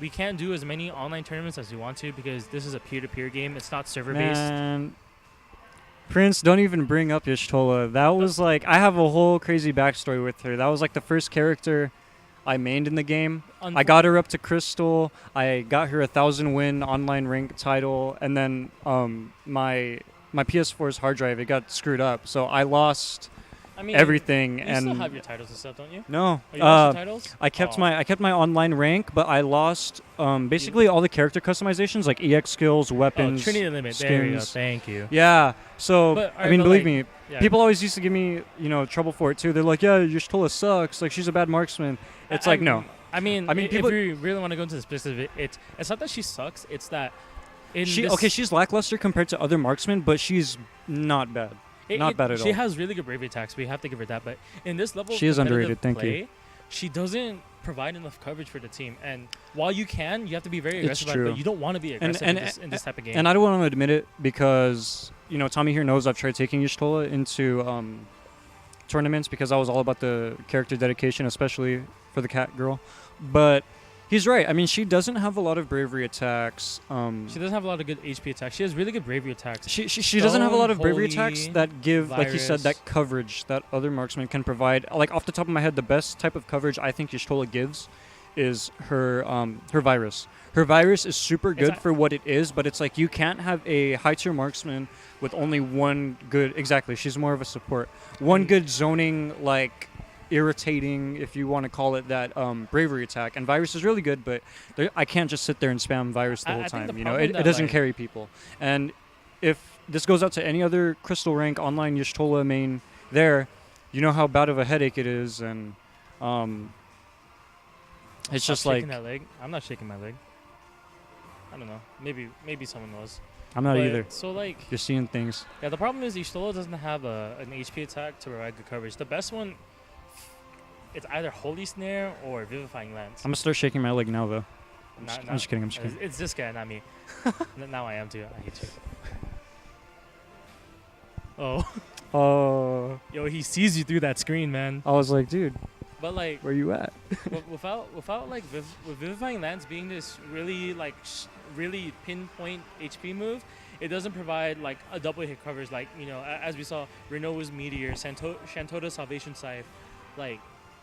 we can't do as many online tournaments as we want to because this is a peer-to-peer game. It's not server-based. man. Prince, don't even bring up Y'shtola. That was like, I have a whole crazy backstory with her. That was like the first character I mained in the game. I got her up to Crystal. I got her a 1,000 win online rank title, and then my PS4's hard drive, it got screwed up, so I lost everything. You And still have your titles and stuff, don't you? no, Oh, you lost your titles? I kept Oh. I kept my online rank, but I lost basically all the character customizations, like EX skills, weapons, Trinity Limit. There you go. skins. Thank you. Yeah. So But, I mean, but, believe like, me, Yeah. people always used to give me trouble for it too. They're like, "Yeah, Y'shtola sucks. Like, she's a bad marksman." It's like, no. I mean, people- if we really want to go into the specifics, it's not that she sucks. It's that She's lackluster compared to other marksmen, but she's not bad. Not bad at She all. has really good bravery attacks. We have to give her that. But in this level, She is competitive underrated, thank you. play, she doesn't provide enough coverage for the team. And while you can, you have to be very It's aggressive. About it, true. but you don't want to be aggressive in this type of game. And I don't want to admit it because Tommy here knows I've tried taking Y'shtola into tournaments because I was all about the character dedication, especially for the cat girl. But He's right. I mean, she doesn't have a lot of bravery attacks. She doesn't have a lot of good HP attacks. She has really good bravery attacks. She doesn't have a lot of bravery Holy, attacks that give, like you said, Virus. that coverage that other marksmen can provide. Like off the top of my head, the best type of coverage I think Y'shtola gives is her virus. Her virus is super good for what it is, but it's like you can't have a high tier marksman with only one good. Exactly, she's more of a support. One good zoning, like irritating, if you want to call it that, bravery attack. And virus is really good, but I can't just sit there and spam virus the whole I think time. the You know, problem it that, doesn't like- carry people. And if this goes out to any other crystal rank online Y'shtola main, there, you know how bad of a headache it is, and it's just shaking like that leg. I'm not shaking my leg. I don't know. Maybe someone was. I'm not But, either. So like, You're seeing things. yeah, the problem is Y'shtola doesn't have an HP attack to provide good coverage. The best one, it's either Holy Snare or Vivifying Lance. I'm gonna start shaking my leg now, though. I'm Not- just kidding. I'm just kidding. It's this guy, not me. Now I am too. I hate you. Oh, Oh, yo, he sees you through that screen, man. I was like, dude, But like, where you at? without like with Vivifying Lance being this really like really pinpoint HP move, it doesn't provide like a double hit coverage like, you know, as we saw Renova's Meteor, Shantoda's Salvation Scythe, like,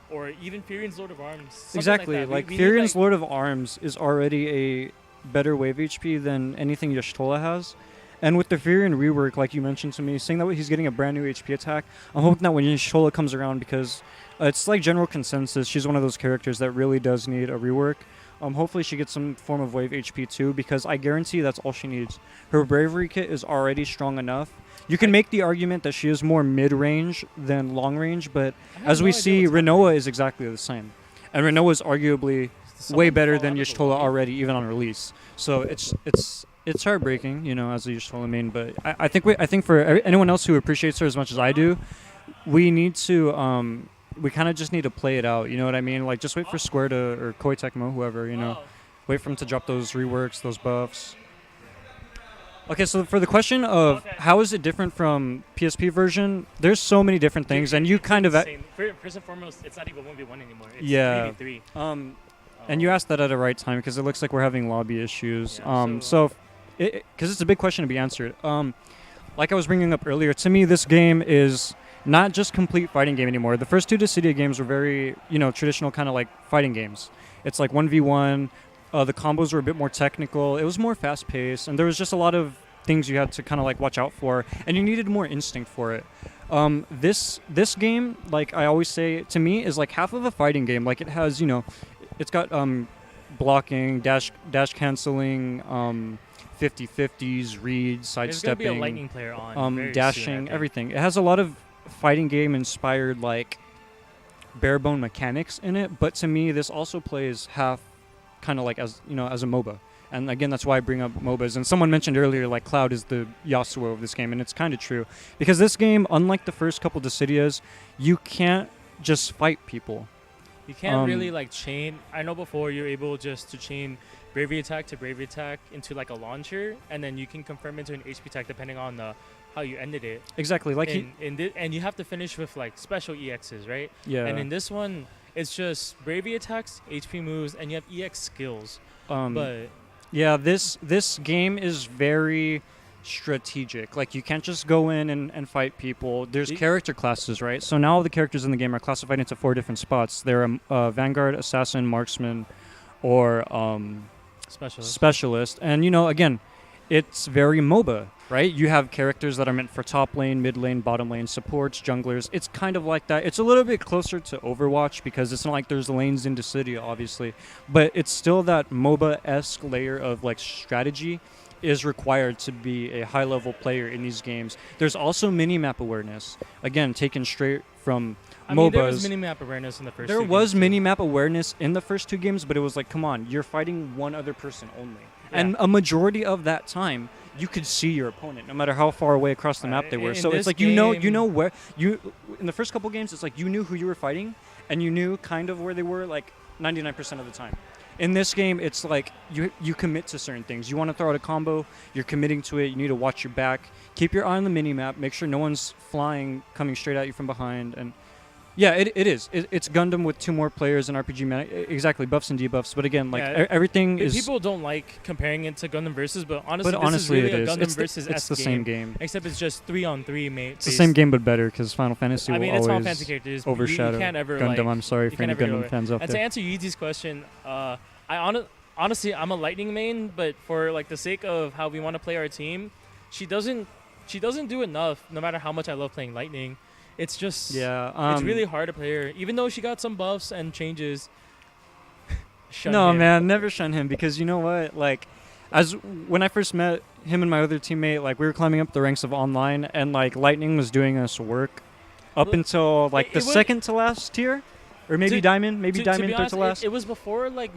or even Furion's Lord of Arms. something Exactly. Like, that. Like We Furion's need, Lord of Arms is already a better wave HP than anything Y'shtola has. And with the Furion rework, like you mentioned to me, saying that he's getting a brand new HP attack, I'm hoping that when Y'shtola comes around, because it's like general consensus, she's one of those characters that really does need a rework. Hopefully she gets some form of wave HP too, because I guarantee that's all she needs. Her bravery kit is already strong enough. You can make the argument that she is more mid-range than long-range, but I have as no we idea see, what's happening. Renoa is exactly the same. And Renoa is arguably Someone way better fall than out of the Y'shtola lobby? already, even on release. So it's heartbreaking, you know, as a Y'shtola main. But I think for anyone else who appreciates her as much as I do, we need to we kind of just need to play it out. You know what I mean? Like just wait for Square to or Koei Tecmo, whoever, you know, wait for them to drop those reworks, those buffs. Okay, so for the question of how is it different from PSP version, there's so many different things, and you kind of Insane. First and foremost, it's not even 1v1 anymore. It's Yeah. 3v3. And you asked that at the right time because it looks like we're having lobby issues. Yeah, So, because it's a big question to be answered. Like I was bringing up earlier, to me, this game is not just complete fighting game anymore. The first two Dissidia games were very, you know, traditional kind of like fighting games. It's like 1v1. The combos were a bit more technical. It was more fast-paced, and there was just a lot of things you had to kind of like watch out for, and you needed more instinct for it. This game, like I always say, to me, is like half of a fighting game. Like it has, you know, it's got blocking, dash canceling, 50-50s, reads, There's gonna be a sidestepping, lightning player on. very soon, I dashing, think. everything. It has a lot of fighting game inspired like bare bone mechanics in it, but to me, this also plays half kind of like as, you know, as a MOBA. And again, that's why I bring up MOBAs. And someone mentioned earlier, like, Cloud is the Yasuo of this game, and it's kind of true. Because this game, unlike the first couple Dissidias, you can't just fight people. You can't really like chain. I know before you're able just to chain bravery attack to bravery attack into like a launcher, and then you can confirm into an HP attack depending on how you ended it. Exactly. Like, And you have to finish with like special EXs, right? yeah. And in this one, it's just bravery attacks, HP moves, and you have EX skills. But yeah, this game is very strategic. Like, you can't just go in and fight people. There's character classes, right? So now all the characters in the game are classified into 4 different spots. They're a Vanguard, Assassin, Marksman, or Specialist. And, you know, again, it's very MOBA, right? You have characters that are meant for top lane, mid lane, bottom lane, supports, junglers. It's kind of like that. It's a little bit closer to Overwatch because it's not like there's lanes in Dissidia, obviously. But it's still that MOBA-esque layer of, like, strategy is required to be a high-level player in these games. There's also mini-map awareness. Again, taken straight from I mean, MOBAs. there was mini-map awareness in the first There two was games, too. mini-map awareness in the first 2 games, but it was like, come on, you're fighting one other person only. Yeah. And a majority of that time, you could see your opponent, no matter how far away across the map they were. In So it's this like, you know game- where you. In the first couple games, it's like you knew who you were fighting, and you knew kind of where they were, like 99% of the time. In this game, it's like you commit to certain things. You want to throw out a combo, you're committing to it. You need to watch your back, keep your eye on the mini map, make sure no one's flying, coming straight at you from behind, and Yeah, it is. It's Gundam with 2 more players in RPG exactly, buffs and debuffs. But again, like everything is. People don't like comparing it to Gundam Versus, but honestly, this is really it is. a Gundam Versus it's the same game. Except it's just 3-on-3, mate. It's the same game but better because Final Fantasy will it's always Final Fantasy characters. overshadow you can't ever, Gundam. I'm sorry for any Gundam fans out and there. to answer Yeezy's question, honestly, I'm a Lightning main, but for like the sake of how we want to play our team, she doesn't do enough. No matter how much I love playing Lightning, it's just it's really hard to play her. Even though she got some buffs and changes. No, man, never shun him because you know what? Like, when I first met him and my other teammate, like we were climbing up the ranks of online, and like Lightning was doing us work up until like the second to last tier, or maybe Diamond, third honest, to last. It was before like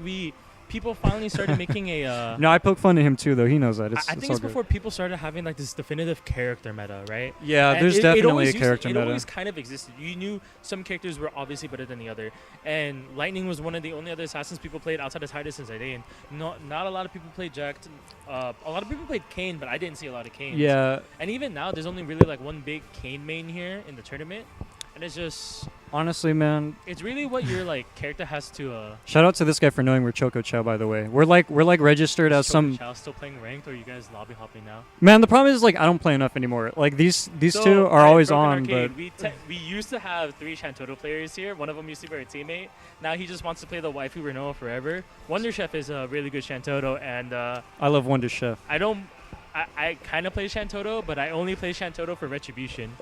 people finally started making a. No, I poke fun at him too, though. He knows that. I think it's before people started having like this definitive character meta, right? Yeah, and there's definitely a character meta. It always kind of existed. You knew some characters were obviously better than the other, and Lightning was one of the only other assassins people played outside of Titus and Zidane. Not a lot of people played Jacked. A lot of people played Kane, but I didn't see a lot of Kane. Yeah. And even now, there's only really like one big Kane main here in the tournament. And it's just honestly, man, it's really what your like character has to. Shout out to this guy for knowing we're Choco Chow, by the way. We're like registered as some. Chow still playing ranked, or are you guys lobby hopping now? Man, the problem is like I don't play enough anymore. Like these two are always on, Arcade, but we used to have 3 Shantoto players here. One of them used to be our teammate. Now he just wants to play the waifu Renault forever. Wonder Chef is a really good Shantoto, and I love Wonder Chef. I kind of play Shantoto, but I only play Shantoto for Retribution.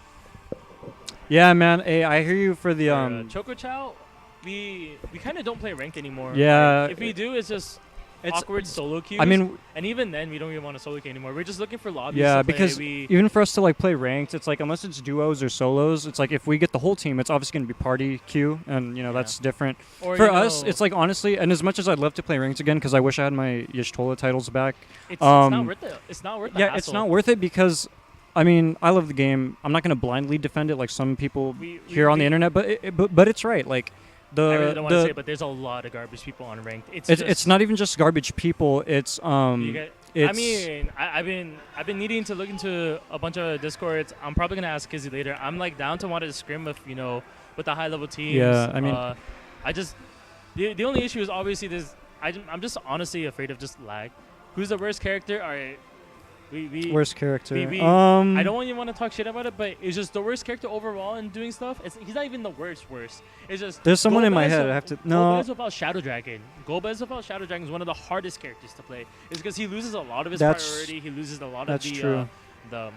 Yeah, man. Hey, I hear you for the Choco Chow. We kind of don't play ranked anymore. Yeah. Like, if we do, it's just awkward solo queues. I mean, and even then, we don't even want to solo queue anymore. We're just looking for lobbies. Yeah, to play. because even for us to like play ranked, it's like unless it's duos or solos, it's like if we get the whole team, it's obviously going to be party queue, and that's different. Or, for us, it's like honestly, and as much as I'd love to play ranked again, because I wish I had my Y'shtola titles back. It's not worth it. It's not worth it. Yeah, it's not worth it because. I mean, I love the game. I'm not going to blindly defend it like some people here on the internet, but it's right. Like I really don't want to say it, but there's a lot of garbage people on ranked. It's not even just garbage people. It's I mean, I've been needing to look into a bunch of Discords. I'm probably gonna ask Kizzie later. I'm like down to want to scrim with with the high level teams. Yeah, I mean, I just the only issue is obviously this. I'm just honestly afraid of just lag. Who's the worst character? All right. Worst character. I don't even want to talk shit about it, but it's just the worst character overall in doing stuff. He's not even the worst. It's just there's someone in my head. I have to Golbez without Shadow Dragon. Golbez without Shadow Dragon is one of the hardest characters to play. It's because he loses a lot of his priority. He loses a lot of the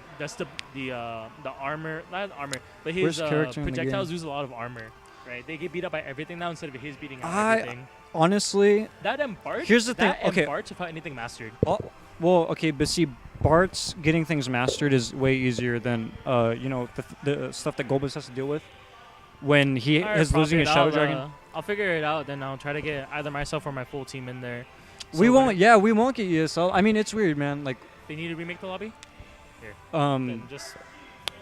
armor, not armor, but his projectiles lose a lot of armor. Right? They get beat up by everything now instead of his beating out everything. Honestly, that and Bart. Here's the thing. Okay. Bart without anything mastered. Well, okay, but see, Bart's getting things mastered is way easier than the stuff that Golbez has to deal with when he is losing his Shadow Dragon. I'll figure it out, then I'll try to get either myself or my full team in there. So we won't get ESL. I mean, it's weird, man. Like they need to remake the lobby. Here. Just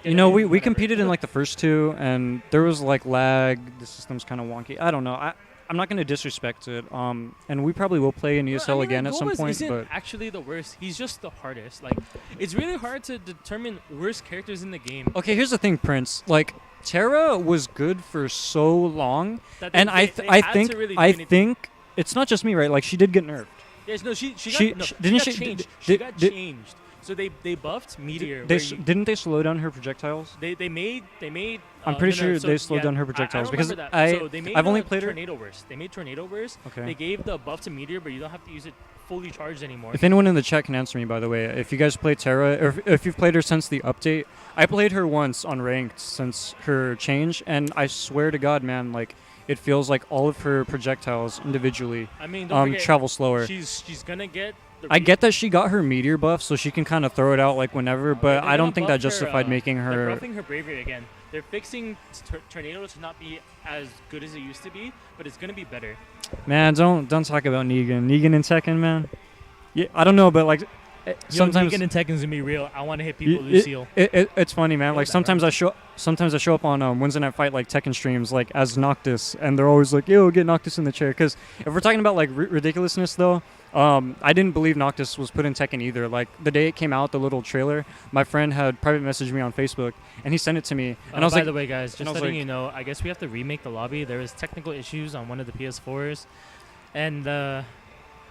we competed in like the first 2, and there was like lag. The system's kind of wonky. I don't know. I'm not going to disrespect it. And we probably will play in ESL again at some point. Isn't but actually the worst. He's just the hardest. Like, it's really hard to determine worst characters in the game. Okay, here's the thing, Prince. Like, Terra was good for so long, and I think it's not just me, right? Like, she did get nerfed. Yes, no, she got changed. She got changed. So they buffed Meteor. Didn't they slow down her projectiles? They made. I'm pretty sure they slowed down her projectiles because I've only played Tornado Burst. They made Tornado Burst. Okay. They gave the buff to Meteor, but you don't have to use it fully charged anymore. If anyone in the chat can answer me, by the way, if you guys play Terra, or if you've played her since the update, I played her once on ranked since her change, and I swear to God, man, like it feels like all of her projectiles individually travel slower. She's gonna get. I get that she got her meteor buff, so she can kind of throw it out like whenever, but I don't think that justified making her. They're buffing her bravery again. They're fixing Tornado to not be as good as it used to be, but it's gonna be better. Man, don't talk about Negan. Negan and Tekken, man. Yeah, I don't know, but like sometimes Negan and Tekken's gonna be real. I want to hit people with Lucille. It's funny, man. Like sometimes I show up on Wednesday Night Fight like Tekken streams like as Noctis, and they're always like, "Yo, get Noctis in the chair." Because if we're talking about like ridiculousness though. I didn't believe Noctis was put in Tekken either. Like the day it came out, the little trailer, my friend had private messaged me on Facebook, and he sent it to me. And I was by like, the way, guys, and I just was letting like- you know, I guess we have to remake the lobby. There is technical issues on one of the PS4s, and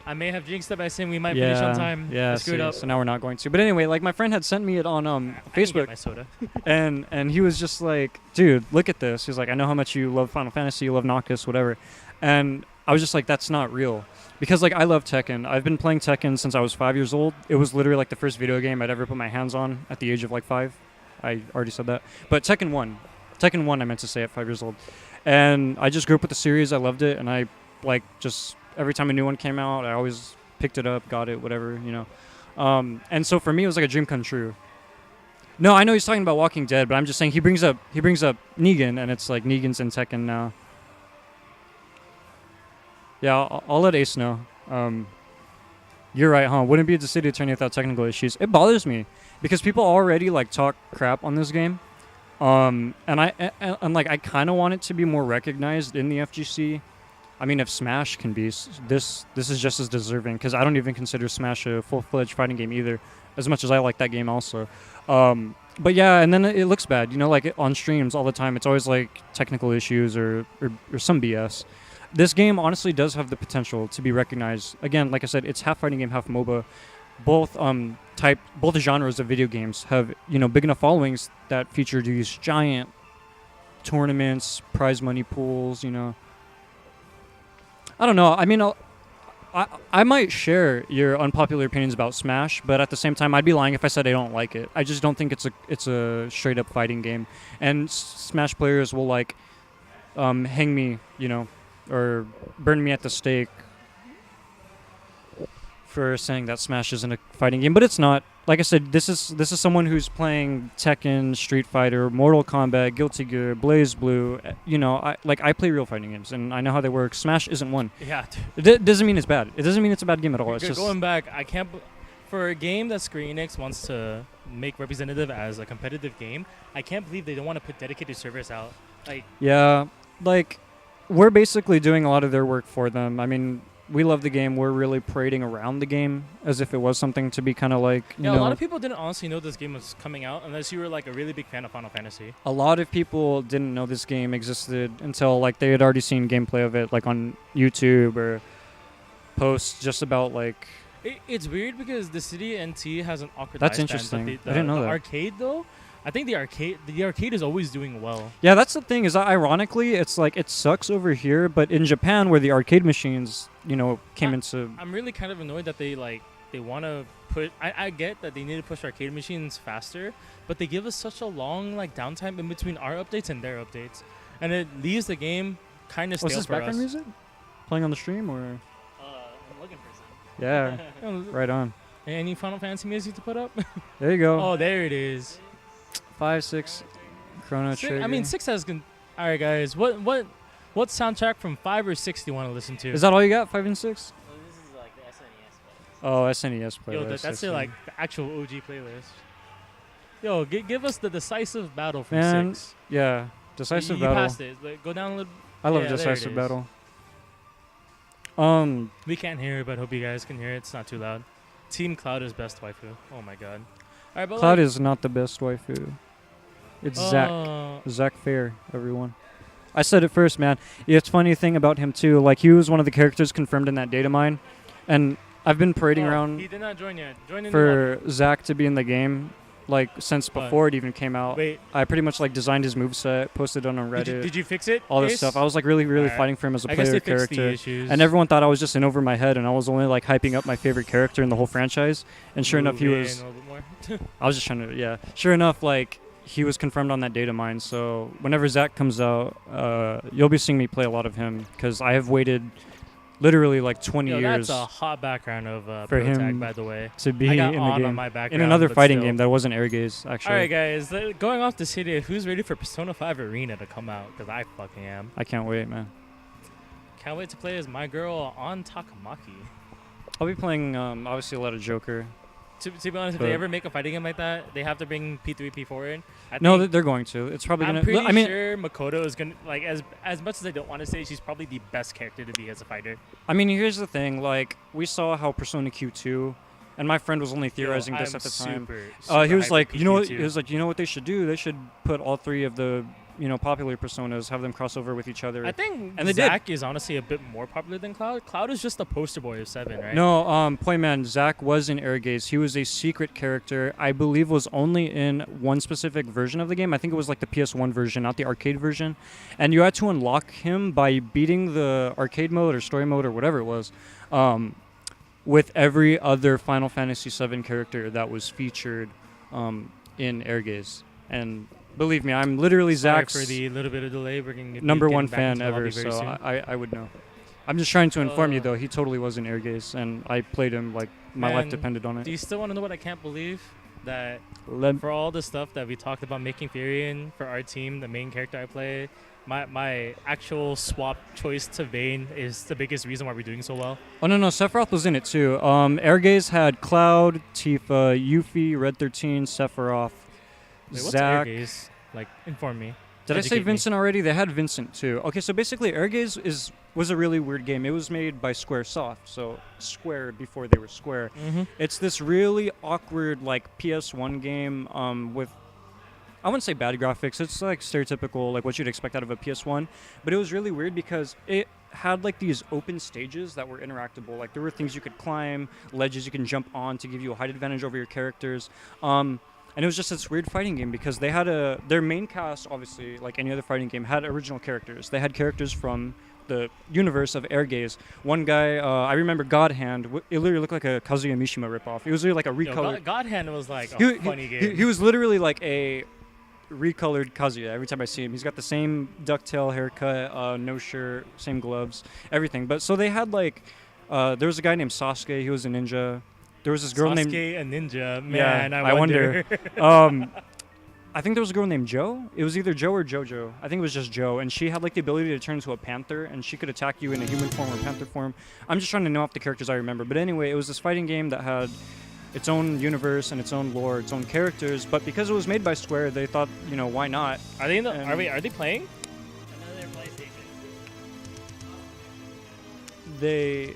I may have jinxed it by saying we might finish on time. Yeah, I screwed see, up. so now we're not going to. But anyway, like my friend had sent me it on I can get Facebook, my soda. and he was just like, dude, look at this. He's like, I know how much you love Final Fantasy, you love Noctis, whatever. And I was just like, that's not real. Because like I love Tekken. I've been playing Tekken since I was 5 years old. It was literally like the first video game I'd ever put my hands on at the age of like 5. I already said that. But Tekken 1 I meant to say at 5 years old. And I just grew up with the series. I loved it. And I like just every time a new one came out, I always picked it up, got it, whatever, you know. And so for me, it was like a dream come true. No, I know he's talking about Walking Dead, but I'm just saying he brings up Negan, and it's like Negan's in Tekken now. Yeah, I'll let Ace know. You're right, huh? Wouldn't be a Dissidia attorney without technical issues. It bothers me because people already like talk crap on this game, and like I kind of want it to be more recognized in the FGC. I mean, if Smash can be, this is just as deserving because I don't even consider Smash a full-fledged fighting game either, as much as I like that game also. But yeah, and then it looks bad, you know, like on streams all the time. It's always like technical issues or some BS. This game honestly does have the potential to be recognized. Again, like I said, it's half fighting game, half MOBA. Both both genres of video games have, you know, big enough followings that feature these giant tournaments, prize money pools, you know. I don't know. I mean, I might share your unpopular opinions about Smash, but at the same time, I'd be lying if I said I don't like it. I just don't think it's a straight up fighting game, and Smash players will like hang me, you know, or burn me at the stake for saying that Smash isn't a fighting game, but it's not. Like I said, this is someone who's playing Tekken, Street Fighter, Mortal Kombat, Guilty Gear, Blaze Blue. You know, I play real fighting games and I know how they work. Smash isn't one. Yeah. It doesn't mean it's bad. It doesn't mean it's a bad game at all. It's just Going back, I can't. For a game that Square Enix wants to make representative as a competitive game, I can't believe they don't want to put dedicated servers out. Like, yeah, like we're basically doing a lot of their work for them. I mean, we love the game. We're really parading around the game as if it was something to be kind of like, you know. a lot of people didn't honestly know this game was coming out unless you were like a really big fan of Final Fantasy. A lot of people didn't know this game existed until like they had already seen gameplay of it like on YouTube or posts just about like. It's weird because the City NT has an awkward That's lifespan, interesting. but I didn't know the that. arcade though, I think the arcade is always doing well. Yeah, that's the thing is that ironically, it's like it sucks over here, but in Japan where the arcade machines, you know, came into. I'm really kind of annoyed that they want to put. I get that they need to push arcade machines faster, but they give us such a long like downtime in between our updates and their updates, and it leaves the game kind of stale Was this for background us. music? Playing on the stream or? I'm looking for some. Yeah, Oh, right on. Any Final Fantasy music to put up? There you go. Oh, there it is. 5, 6, Chrono Trigger. I mean, 6 has. All right, guys. What soundtrack from 5 or 6 do you want to listen to? Is that all you got? 5 and 6? Oh, this is like the SNES playlist. Oh, SNES playlist. Yo, that's I their see. like the actual OG playlist. Yo, give us the decisive battle from Man, 6. Yeah, Decisive you Battle. passed it. Like, go down a little. I love Yeah, there it Decisive is. Battle. We can't hear it, but hope you guys can hear it. It's not too loud. Team Cloud is best waifu. Oh my god. All right, but Cloud like, is not the best waifu. It's Zack. Zack Fair, everyone. I said it first, man. It's funny thing about him too. Like he was one of the characters confirmed in that data mine, and I've been parading He around did not join yet. Join in for Zack to be in the game, like since But- before it even came out. Wait, I pretty much like designed his moveset, posted it on Reddit, did you fix it? all this Ace? stuff. I was like really Alright. fighting for him as a I guess player they fixed the character. issues. And everyone thought I was just in over my head, and I was only like hyping up my favorite character in the whole franchise. And sure enough, he Move in was. a little bit more. I was just trying to, yeah. Sure enough, like he was confirmed on that data mine. So whenever Zack comes out, you'll be seeing me play a lot of him because I have waited literally like 20 Yo, years that's a hot background of for Pro Tag, him by the way. to be I in got the on game. my background. In another but fighting still. game that wasn't air gaze, actually. All right, guys. Going off the city, who's ready for Persona 5 Arena to come out? Because I fucking am. I can't wait, man. Can't wait to play as my girl on Takamaki. I'll be playing obviously a lot of Joker. To be honest, if But- they ever make a fighting game like that, they have to bring P3, P4 in. No, they're going to. It's probably I'm gonna. pretty I mean, sure Makoto is gonna like as much as I don't want to say, she's probably the best character to be as a fighter. I mean, here's the thing. Like, we saw how Persona Q2, and my friend was only theorizing this I'm at the time. super He was hyped like, for you know what? PQ2. He was like, you know what they should do? They should put all three of the popular personas, have them cross over with each other. I think And they did. Zack is honestly a bit more popular than Cloud. Cloud is just the poster boy of 7, right? No, Point Man, Zack was in Air Gaze. He was a secret character. I believe was only in one specific version of the game. I think it was like the PS1 version, not the arcade version. And you had to unlock him by beating the arcade mode or story mode or whatever it was, with every other Final Fantasy VII character that was featured in Air Gaze. And believe me, I'm literally Sorry Zack's for the little bit of delay. number one back fan into the lobby ever, very so soon. I would know. I'm just trying to inform you, Uh, though. He totally was in Air Gaze, and I played him like my life Man, depended on Do it. you still want to know what I can't believe? That Lem- for all the stuff that we talked about making Furion for our team, the main character I play, my actual swap choice to Vayne is the biggest reason why we're doing so well. Oh no, Sephiroth was in it too. Air Gaze had Cloud, Tifa, Yuffie, Red 13, Sephiroth, Wait, what's Zack. Airgaze? Like, inform me. Did I say Educate me. Vincent already? They had Vincent too. Okay, so basically, Air Gaze was a really weird game. It was made by SquareSoft, so Square before they were Square. Mm-hmm. It's this really awkward like PS1 game with, I wouldn't say bad graphics. It's like stereotypical, like what you'd expect out of a PS1. But it was really weird because it had like these open stages that were interactable. Like there were things you could climb, ledges you can jump on to give you a height advantage over your characters. And it was just this weird fighting game because they had their main cast, obviously, like any other fighting game, had original characters. They had characters from the universe of Air Gaze. One guy, I remember God Hand, it literally looked like a Kazuya Mishima ripoff. It was really like a recolored. God Hand was like a funny game. He was literally like a recolored Kazuya every time I see him. He's got the same ducktail haircut, no shirt, same gloves, everything. But so they had like, there was a guy named Sasuke. He was a ninja. There was this girl Sasuke named a ninja. Man, yeah, I wonder. I think there was a girl named Joe. It was either Joe or Jojo. I think it was just Joe, and she had like the ability to turn into a panther, and she could attack you in a human form or panther form. I'm just trying to know off the characters I remember. But anyway, it was this fighting game that had its own universe and its own lore, its own characters. But because it was made by Square, they thought, why not? Are they in the? And- Are they playing? Another PlayStation. They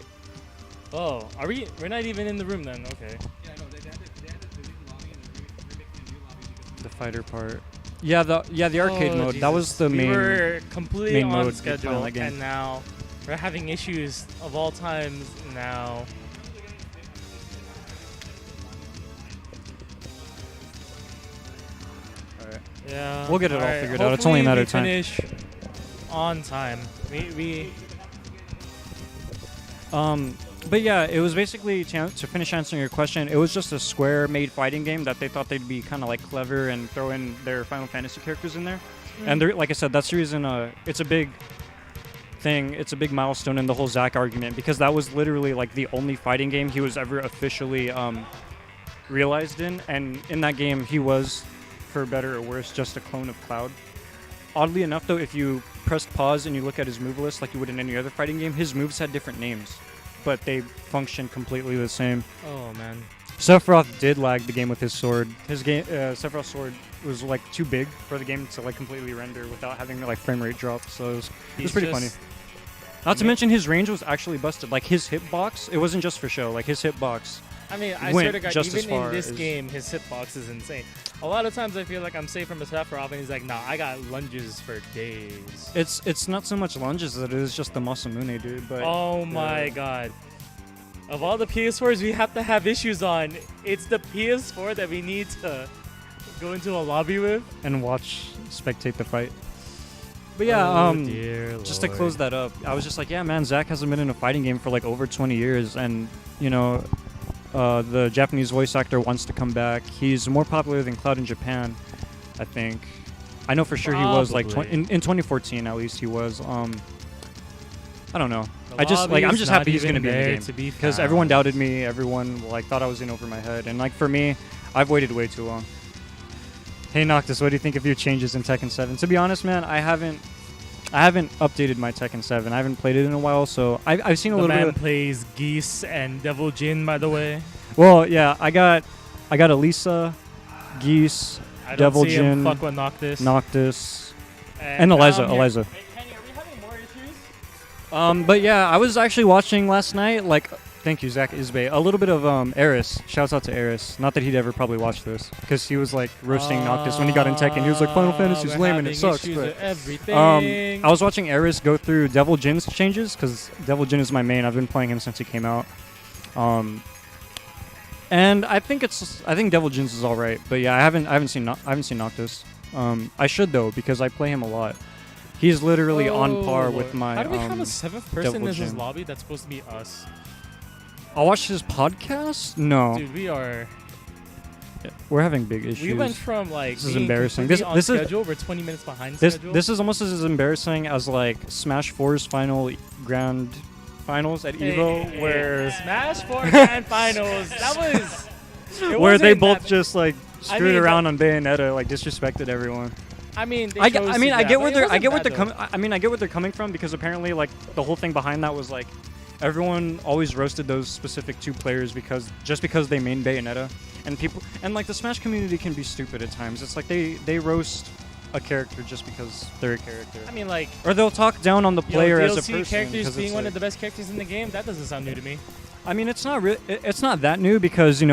Oh, are we? We're not even in the room then. Okay. Yeah, no, they had to delete the lobby and they're remaking a new lobby because the fighter part. Yeah, the arcade Oh, mode. That Jesus. was the main. We were completely main on mode schedule, that game. and now we're having issues of all times now. Alright. Yeah. We'll get it all alright, figured out. It's only a matter of time. Finish on time. We But yeah, it was basically to finish answering your question. It was just a Square-made fighting game that they thought they'd be kind of like clever and throw in their Final Fantasy characters in there. And like I said, that's the reason. It's a big thing. It's a big milestone in the whole Zack argument because that was literally like the only fighting game he was ever officially realized in. And in that game, he was, for better or worse, just a clone of Cloud. Oddly enough, though, if you pressed pause and you look at his move list like you would in any other fighting game, his moves had different names, but they functioned completely the same. Oh man. Sephiroth did lag the game with his sword. His game, Sephiroth's sword was like too big for the game to like completely render without having like frame rate drop. So it was pretty funny. Not to mention his range was actually busted. Like his hitbox, it wasn't just for show. Like his hitbox. I mean, I went swear to God, just as even in far this as- game, his hitbox is insane. A lot of times I feel like I'm safe from a Sephiroth, and he's like, nah, I got lunges for days. It's not so much lunges that it is just the Masamune dude. But Oh my God. Of all the PS4s we have to have issues on, it's the PS4 that we need to go into a lobby with. and spectate the fight. But yeah, Oh, dear just to Lord. close that up, I was just like, yeah, man, Zack hasn't been in a fighting game for like over 20 years, and the Japanese voice actor wants to come back. He's more popular than Cloud in Japan, I think. I know for sure he was like Probably. in 2014 at least he was. I don't know. The I just like I'm lobby's just not happy he's gonna even be in the there game to be because everyone found. doubted me. Everyone like thought I was in over my head, and like for me, I've waited way too long. Hey Noctis, what do you think of your changes in Tekken 7? To be honest, man, I haven't updated my Tekken 7. I haven't played it in a while, so I've seen a The little man bit. plays Geese and Devil Jin, by the way. Well, yeah, I got Elisa, Geese, I don't Devil see him Jin, fuck with Noctis. Noctis, and Eliza. Eliza. Hey, Kenny, are we having more issues? But yeah, I was actually watching last night. Like, thank you, Zach Isbay. A little bit of Eris. Shouts out to Eris. Not that he'd ever probably watch this, because he was like roasting Noctis when he got in Tekken. He was like, Final Fantasy's we're lame and having it sucks. issues But with everything. I was watching Eris go through Devil Jin's changes, because Devil Jin is my main. I've been playing him since he came out. And I think Devil Jin's is all right. But yeah, I haven't seen Noctis. I should though, because I play him a lot. He's literally on par with my. How do we have a 7th person Devil in this Jin. lobby that's supposed to be us? I'll watch his podcast. No, Dude, we are. we're having big issues. We went from like This is being embarrassing. completely This on is- schedule. We're 20 minutes behind This schedule. this is almost as embarrassing as like Smash 4's final grand finals at Evo, where Smash 4 Grand Finals. That was. It where they wasn't both that- just like I screwed mean, around on Bayonetta, like disrespected everyone. I mean, they I chose to mean, I do get that, where but they're it I get what wasn't they're bad, coming. I mean, I get what they're coming from, because apparently, like, the whole thing behind that was like everyone always roasted those specific 2 players because they main Bayonetta, and people and like the Smash community can be stupid at times. It's like they roast a character just because they're a character, though. I mean, like, or they'll talk down on the player as a DLC person. characters 'cause being it's one like- of the best characters in the game. That doesn't sound new to me. I mean, it's not it's not that new, because in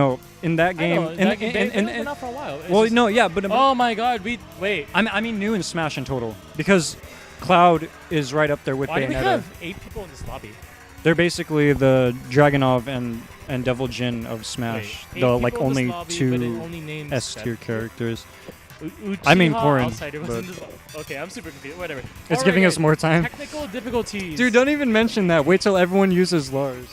that game, I know, that game they've been out for a while. It's well, just- no, yeah, but Oh my God! Wait. I mean new in Smash in total, because Cloud is right up there with Why do we Bayonetta. have 8 people in this lobby? They're basically the Dragonov and Devil Jin of Smash. Wait, 8 The like people in this only lobby, but it 2 only names S tier 7. characters. Uchiha I mean, Korin, Outsider was in but- this okay, I'm super confused. Whatever. It's Alright, giving us guys, more time. Technical difficulties. Dude, don't even mention that. Wait till everyone uses Lars.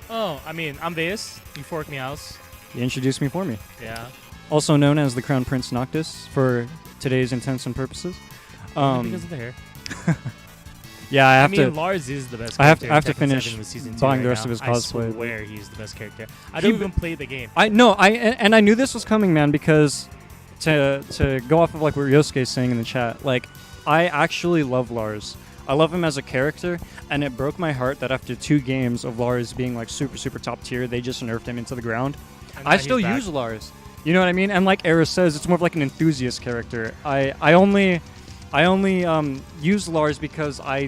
Oh, I mean, I'm Veus. Euphoric Meows. You introduced me for me. Yeah. Also known as the Crown Prince Noctis for today's intents and purposes. Only because of the hair. Yeah, I I have mean, to. Lars is the best. I have character to in Tekken finish 7 with Season 2 buying right the rest now. of his cosplay. I swear he's the best character. I He- don't even play the game. I know. I knew this was coming, man, because to go off of like what Yosuke's saying in the chat, like I actually love Lars. I love him as a character, and it broke my heart that after 2 games of Lars being like super top tier, they just nerfed him into the ground. And I now still he's back. use Lars. You know what I mean? And like Eris says, it's more of like an enthusiast character. I only used Lars because I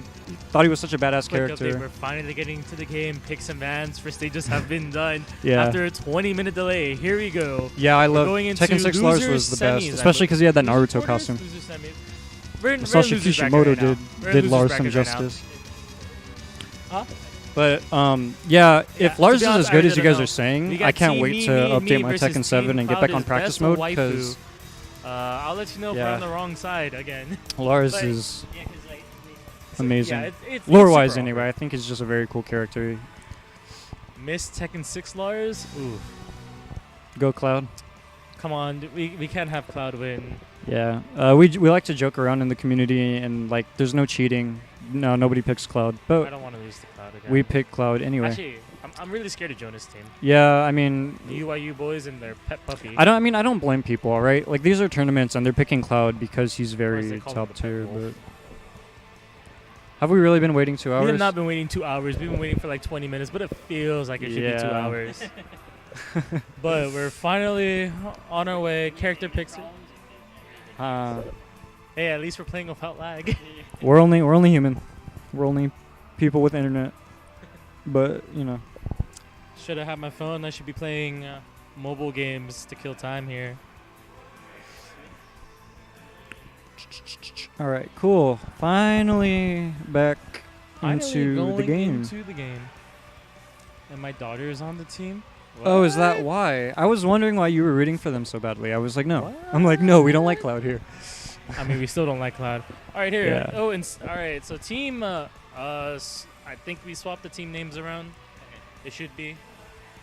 thought he was such a badass Quick update, character. we're finally getting to the game. Picks and bans for stages have been done. Yeah. After a 20-minute delay, here we go. Yeah, I love going into Tekken 6 Lars loser was the semis, best, I especially because he had that Loser Naruto quarters, costume. loser semis. We're in Satoshi losers bracket Kishimoto right now. We're in did losers Lars some bracket right now. justice. Huh? But yeah, Yeah, if Lars to is be honest, as good I as you really guys don't are know. saying, We got I can't Team wait Me, to Me, update Me my versus Tekken 7 Team and get Cloud back on is practice best mode, waifu. because I'll let you know if we're Yeah. on the wrong side again. Lars But- is Yeah, 'cause, like, amazing. Yeah, it's Lore-wise, super anyway, I awkward. think he's just a very cool character. Miss Tekken 6 Lars? Ooh. Go Cloud. Come on, we can't have Cloud win. Yeah, we like to joke around in the community, and like, there's no cheating. No, nobody picks Cloud, I but don't want to lose to Cloud again. we pick Cloud anyway. Actually, I'm really scared of Jonas' team. Yeah, I mean, The UIU boys and their pet puppy. I don't blame people, all right? Like, these are tournaments, and they're picking Cloud because he's they very call him top the pet tier. wolf. But have we really been waiting 2 We hours? have not been waiting 2 hours. We've been waiting for like 20 minutes, but it feels like it should be 2 Yeah. hours. But we're finally on our way. Character picks. Hey, at least we're playing without lag. We're only human. We're only people with internet. But you know, Should have had my phone. I should be playing mobile games to kill time here. all right, cool. Finally back Finally into going the game. into the game. And my daughter is on the team. Oh, is that What? why? I was wondering why you were rooting for them so badly. I was like, no. What? I'm like, no, we don't like Cloud here. I mean, we still don't like Cloud. All right, here. Yeah. Oh, and all right. So team, I think we swapped the team names around. It should be.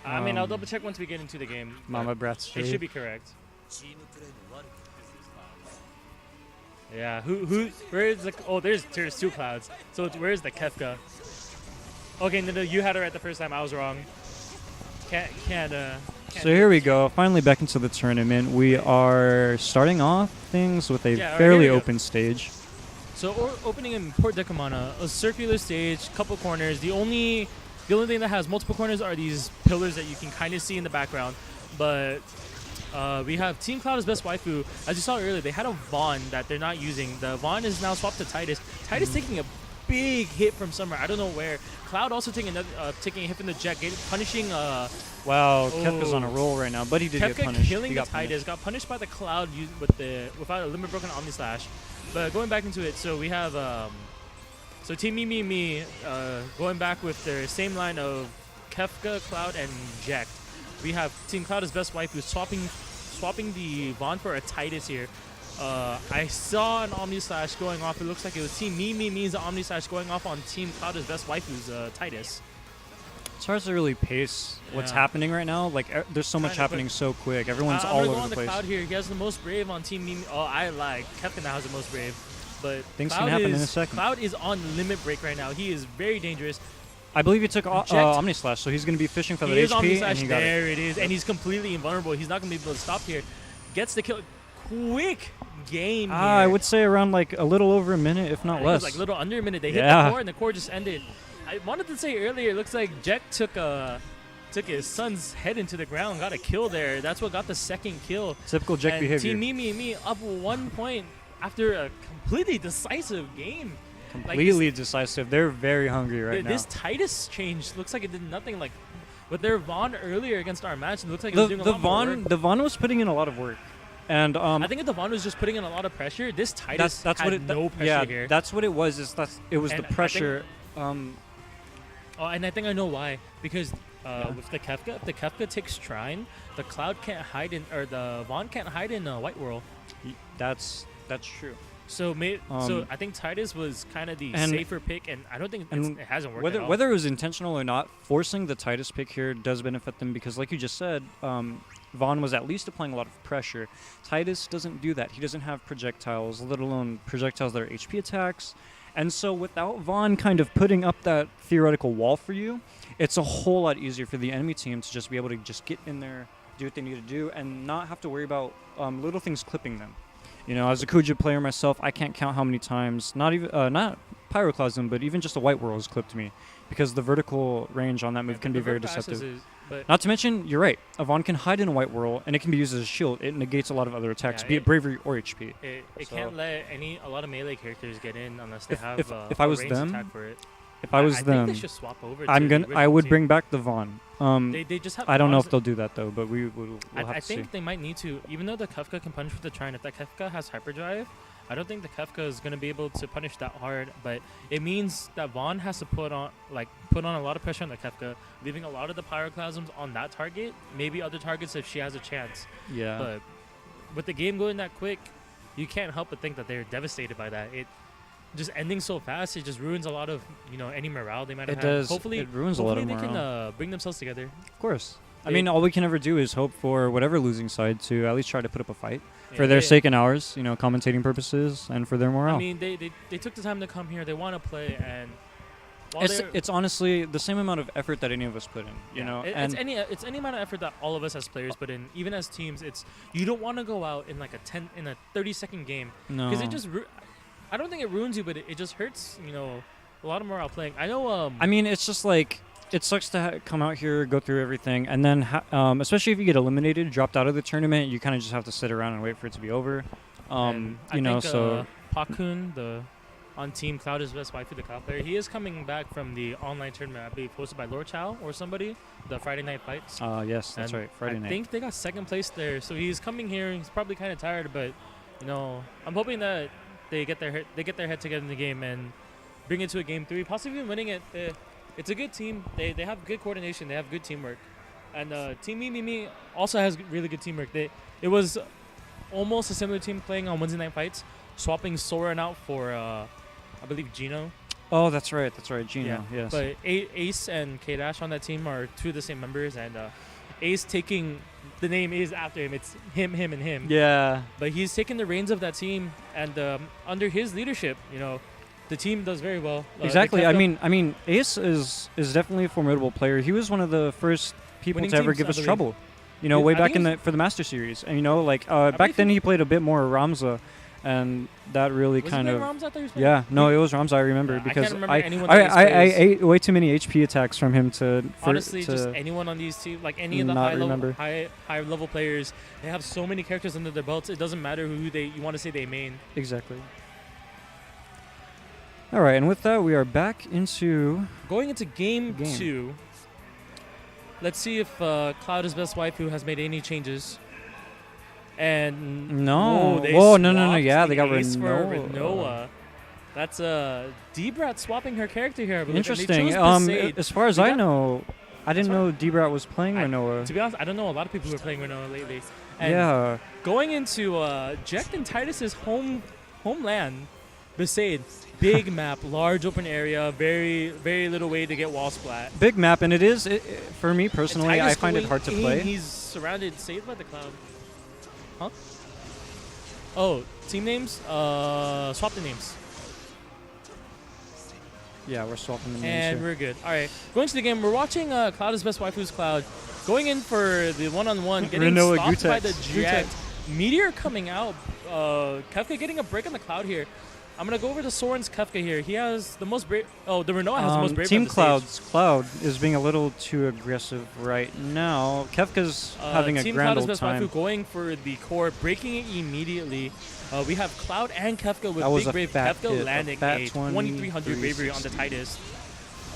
I mean, I'll double check once we get into the game. but Mama Brat's It should be correct. Yeah. Who? Where is the? Oh, there's 2 Clouds. So where's the Kefka? Okay, no, you had it right the first time. I was wrong. Can't. So here we go. Finally back into the tournament. We are starting off things with a Yeah, all right, fairly here we go. open stage. So opening in Port Decamana, a circular stage, couple corners. The only The only thing that has multiple corners are these pillars that you can kind of see in the background. But we have Team Cloud as best waifu. As you saw earlier, they had a Vaughn that they're not using. The Vaughn is now swapped to Titus. Titus taking a big hit from somewhere. I don't know where. Cloud also taking taking a hit from the Jet, punishing. Wow, Kefka's on a roll right now, but he did get Kefka punished. killing He the got Titus, punished. got punished by the Cloud without a limit broken Omni Slash. But going back into it, so we have so Team Me, going back with their same line of Kefka, Cloud, and Jack. We have Team Cloud as best waifu swapping the Vaughn for a Titus here. I saw an Omni Slash going off. It looks like it was Team Me's Omni Slash going off on Team Cloud as best waifu's Titus. It's hard to really pace what's Yeah. happening right now. Like, there's so much Kinda happening quick. so quick. Everyone's I'm all gonna go over on the the place. Cloud here. He has the most brave on Team Meme. Oh, I like Kefka now has the most brave. But Things Cloud can happen in is- a second. Cloud is on limit break right now. He is very dangerous. I believe he took Reject. Omni Slash, so he's going to be fishing for He that is Omni HP, Slash. and he got it. There it is. And he's completely invulnerable. He's not going to be able to stop here. Gets the kill. Quick game here. I would say around like a little over a minute, if I not think it was less. like a little under a minute. They hit Yeah. the core, and the core just ended. I wanted to say earlier, it looks like Jack took his son's head into the ground, got a kill there. That's what got the second kill. Typical Jack And behavior. Team Me up 1 point after a completely decisive game. Completely decisive. They're very hungry right now. This Titus change looks like it did nothing. Like with their Vaughn earlier against our match, it looks like it was doing a lot more work. The Vaughn was putting in a lot of work, and I think if the Vaughn was just putting in a lot of pressure, this Titus that's had what it. no pressure yeah, here. that's what it was. It was And the I think- pressure. Oh, and I think I know why. Because with the Kefka, if the Kefka takes Shrine, the Cloud can't hide in, or the Vaughn can't hide in White World. That's true. So Um, I think Titus was kind of the and- safer pick, and I don't think and it hasn't worked at all. Whether it was intentional or not, forcing the Titus pick here does benefit them because, like you just said, Vaughn was at least applying a lot of pressure. Titus doesn't do that. He doesn't have projectiles, let alone projectiles that are HP attacks. And so without Vaughn kind of putting up that theoretical wall for you, it's a whole lot easier for the enemy team to just be able to just get in there, do what they need to do, and not have to worry about little things clipping them. You know, as a Kuja player myself, I can't count how many times, not Pyroclasm, but even just a White World has clipped me, because the vertical range on that move can be very deceptive. But Not to mention, you're right, a Vaughn can hide in a White World, and it can be used as a shield. It negates a lot of other attacks, Yeah, be it Bravery or HP. it So- can't let a lot of melee characters get in unless they have if I was a ranged them, attack for it. If I was I them, think they should swap over. I to the would original team. bring back the Vaughn. They just have. I don't know if Vaughns- they'll do that though, but we'll have I to see. think they might need to, even though the Kefka can punish with the Trine. If that Kefka has hyperdrive, I don't think the Kefka is going to be able to punish that hard. But it means that Vaughn has to put on a lot of pressure on the Kefka, leaving a lot of the pyroclasms on that target. Maybe other targets if she has a chance. Yeah. But with the game going that quick, you can't help but think that they're devastated by that. It just ending so fast, it just ruins a lot of any morale they might have. It does. Hopefully, It ruins a lot of they morale. can bring themselves together. Of course. I They- mean, all we can ever do is hope for whatever losing side to at least try to put up a fight for Yeah, their they- sake and ours, commentating purposes and for their morale. I mean, they took the time to come here. They want to play, and while they're- it's honestly the same amount of effort that any of us put in, you know. it's any amount of effort that all of us as players put in, even as teams. You don't want to go out in like a 30-second game no. because it just. I don't think it ruins you, but it just hurts. A lot of morale playing. I know. I mean, it's just like it sucks to come out here, go through everything, and then especially if you get eliminated, dropped out of the tournament, you kind of just have to sit around and wait for it to be over. and I You know, think, so Pahkkun, on Team Cloud is best waifu, the Cloud player. He is coming back from the online tournament, I believe, hosted by Lord Chow or somebody, the Friday Night Fights. yes, that's And right, Friday night. I think they got second place there, so he's coming here. He's probably kind of tired, but I'm hoping that they get their head together in the game and bring it to a game 3, possibly even winning it. It's a good team. They have good coordination. They have good teamwork, and Team Me also has really good teamwork. It was almost a similar team playing on Wednesday Night Fights, swapping Soren out for I believe Gino. Oh, that's right, Gino. Yes. But Ace and kdash on that team are two of the same members, and Ace taking the name is after him. It's him, and him. yeah. But he's taken the reins of that team, and under his leadership, the team does very well. Exactly. they I kept mean, Ace is definitely a formidable player. He was one of the first people Winning to ever teams, give I us believe. trouble. Yeah, way I back think for the Master Series, and back believe then he played a bit more Ramza, and that really Was kind it of Rams I thought he was playing? yeah. No, it was Rams. I remember Yeah, I because can't remember anyone that he's I faced. ate way too many HP attacks from him to Honestly, to just anyone on these teams, like any of the not high level, remember. high level players, they have so many characters under their belts. It doesn't matter who you want to say they main. exactly. All right, and with that, we are back into Going into game Game. 2, let's see if Cloud's best waifu has made any changes. And No. they Whoa, no. swapped Yeah, they the got ace for Renoa. Renoa. That's D-Brat swapping her character here, I believe. And they Interesting. chose Besaid. As far as We I got- know, I didn't That's know D-Brat was playing I- Renoa. To be honest, I don't know a lot of people who are playing Renoa lately. And Yeah. going into Jekt and Titus's homeland, Besaid, big map, large open area, very little way to get wall splat. Big map, and it is for me personally. And I Titus find it going hard to in, play. He's surrounded, saved by the cloud. Huh? Oh, team names? Swap the names. Yeah, we're swapping the names And here. we're good. All right, going to the game. We're watching Cloud's best waifu's Cloud going in for the one-on-one, getting Renoa stopped by the Gutex. Jekt. Meteor coming out. Kefka getting a break on the Cloud here. I'm gonna go over to Soren's Kefka here. He has the most brave. Oh, the Renoa has the most brave. Team on the stage. Cloud's Cloud is being a little too aggressive right now. Kefka's having a Team grand Cloud is old best time. waifu going for the core, breaking it immediately. We have Cloud and Kefka with That was big a brave. fat Kefka hit, a landing fat a 2300 bravery on the 2360.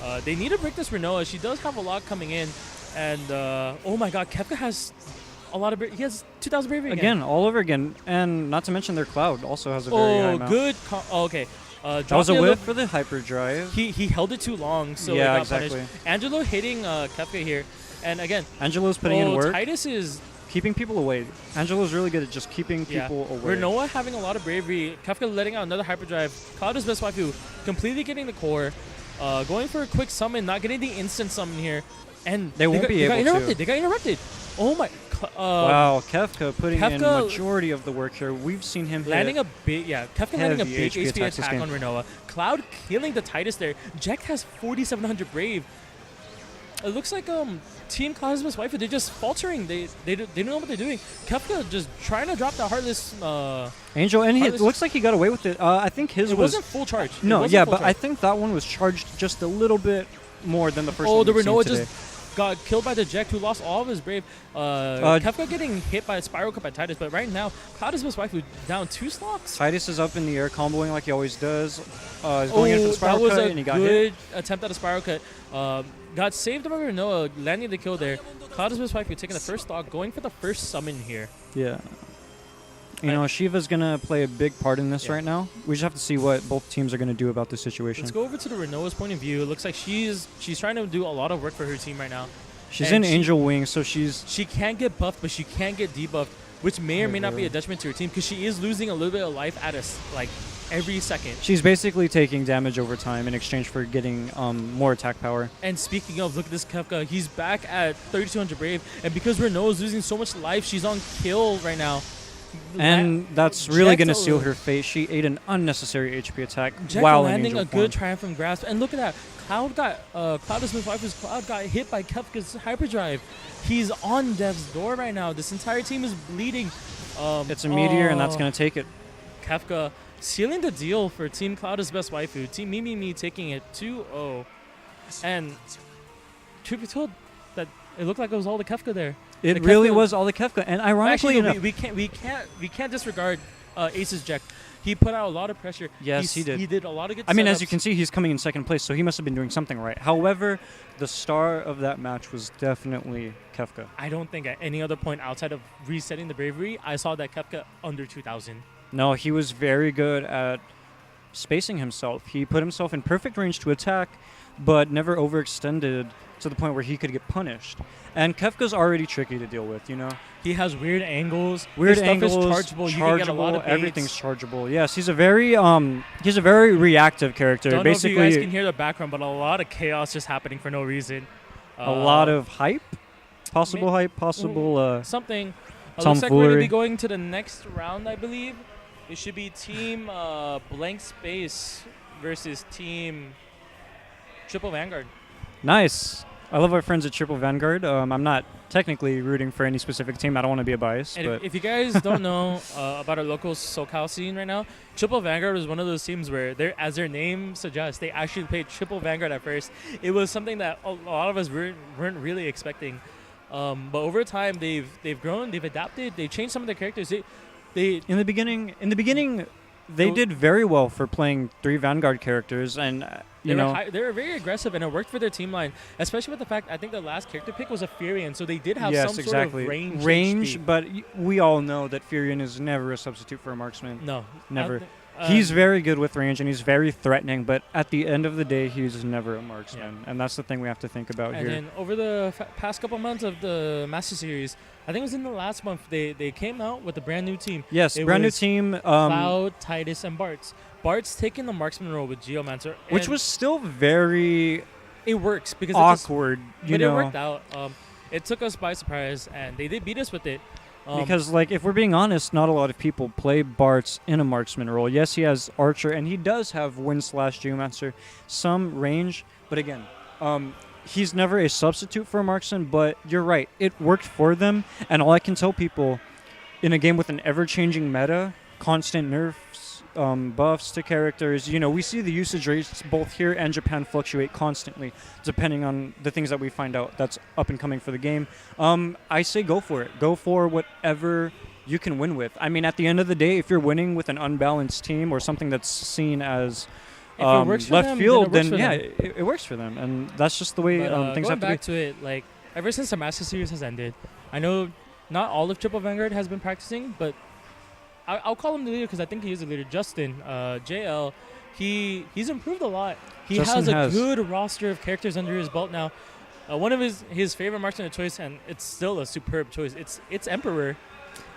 Titus. They need to break this Renoa. She does have a lot coming in, and oh my God, Kefka has a lot of. He has 2000 bravery Again, all over again, and not to mention their Cloud also has a very high Oh, amount. good. Okay. That was a dropping whiff little- for the hyperdrive. He held it too long, so Yeah, it got exactly. punished. Angelo hitting Kefka here, and again, Angelo's putting in work, Titus is keeping people away. Angelo's really good at just keeping yeah. people away. Renoa having a lot of bravery. Kefka letting out another hyperdrive. Cloud's best waifu completely getting the core, going for a quick summon, not getting the instant summon here, and They won't got, be they got able to. interrupted. They got interrupted. Oh my! Wow, Kefka putting in Kefka majority of the work here. We've seen him Landing hit. a big, Kefka landing a heavy big HP HP attacks this attack game. on Renoa. Cloud killing the Titus there. Jekt has 4700 brave. It looks like Team Cloud's best waifu, they're just faltering. They don't know what they're doing. Kefka just trying to drop the Heartless. Angel, and it Heartless- looks like he got away with it. I think his It was wasn't full charge. It no, wasn't yeah, full but charge. I think that one was charged just a little bit more than the first Oh, one the we've seen Renoa today. just got killed by the Jekt, who lost all of his brave. Kefka getting hit by a spiral cut by Titus, but right now, Cloud's best waifu down 2 stocks. Titus is up in the air, comboing like he always does. He's going in for the that spiral was cut, a and he got hit. good attempt at a spiral cut. Got saved by Renoa, landing the kill there. Cloud's best waifu taking the first stock, going for the first summon here. Yeah. You know, Shiva's going to play a big part in this Yeah. right now. We just have to see what both teams are going to do about this situation. Let's go over to the Renoa's point of view. It looks like she's trying to do a lot of work for her team right now. She's and in she- Angel Wing, so she's... She can't get buffed, but she can't get debuffed, which may or may not be a detriment to her team because she is losing a little bit of life at every second. She's basically taking damage over time in exchange for getting more attack power. And speaking of, look at this Kefka. He's back at 3200 brave, and because Renoa's losing so much life, she's on kill right now. And that's really Jekt's going to a- seal her fate. She ate an unnecessary HP attack Jekt while in landing Angel a form. good triumphant grasp, and look at that. Cloud's Cloud got hit by Kefka's hyperdrive. He's on death's door right now. This entire team is bleeding. It's a meteor, and that's going to take it. Kefka sealing the deal for Team Cloud's best waifu. Team Me taking it 2-0. And truth be told, that it looked like it was all the Kefka there. It The really Kefka- was all the Kefka, and ironically Actually, no, enough, we can't disregard Ace's Jekt. He put out a lot of pressure. Yes, he did. He did a lot of good. I mean, as you setups. can see, he's coming in second place, so he must have been doing something right. However, the star of that match was definitely Kefka. I don't think at any other point outside of resetting the bravery, I saw that Kefka under 2000. No, he was very good at spacing himself. He put himself in perfect range to attack, but never overextended to the point where he could get punished. And Kefka's already tricky to deal with, you know? He has weird angles. Weird His stuff angles, is chargeable. You can get a lot of baits. everything's chargeable. Yes, he's a very reactive character. Don't Basically, know if you guys can hear the background, but a lot of chaos just happening for no reason. a lot of hype, possible hype, possible. Something. Looks like we're going to tomfoolery. be going to the next round, I believe. It should be Team Blank Space versus Team Triple Vanguard. Nice. I love our friends at Triple Vanguard. I'm not technically rooting for any specific team. I don't want to be a bias, And but if you guys don't know about our local SoCal scene right now, Triple Vanguard is one of those teams where, as their name suggests, they actually played Triple Vanguard at first. It was something that a lot of us weren't really expecting. But over time, they've grown, they've adapted, they've changed some of their characters. They in the beginning, they did very well for playing 3 Vanguard characters, and they were very aggressive, and it worked for their team line, especially with the fact I think the last character pick was a Furion, so they did have yes, some exactly. sort of range. HP. But we all know that Furion is never a substitute for a marksman. No, Never. He's very good with range, and he's very threatening, but at the end of the day, he's never a marksman, and that's the thing we have to think about and here. then over the past couple months of the Master Series, I think it was in the last month, they came out with a brand new team. Yes, It brand new was team. Cloud, Titus, and Bart's. Bart's taking the marksman role with Geomancer. Which and was still very it works because awkward, it worked out. It took us by surprise, and they did beat us with it. Because, like, if we're being honest, not a lot of people play Bart's in a marksman role. Yes, he has Archer, and he does have Wind/Geomancer, some range. But again, he's never a substitute for a marksman, but you're right. It worked for them, and all I can tell people, in a game with an ever-changing meta, constant nerfs, buffs to characters, we see the usage rates both here and Japan fluctuate constantly, depending on the things that we find out that's up and coming for the game. I say go for it. Go for whatever you can win with. I mean, at the end of the day, if you're winning with an unbalanced team or something that's seen as left field, then yeah, it works for them, and that's just the way things have to be. Going back to it, like, ever since the Master Series has ended, I know not all of Triple Vanguard has been practicing, but I'll call him the leader because I think he is a leader. Justin, Jei L, he's improved a lot. Justin has a has. good roster of characters under his belt now. One of his favorite marksman of choice, and it's still a superb choice. It's Emperor.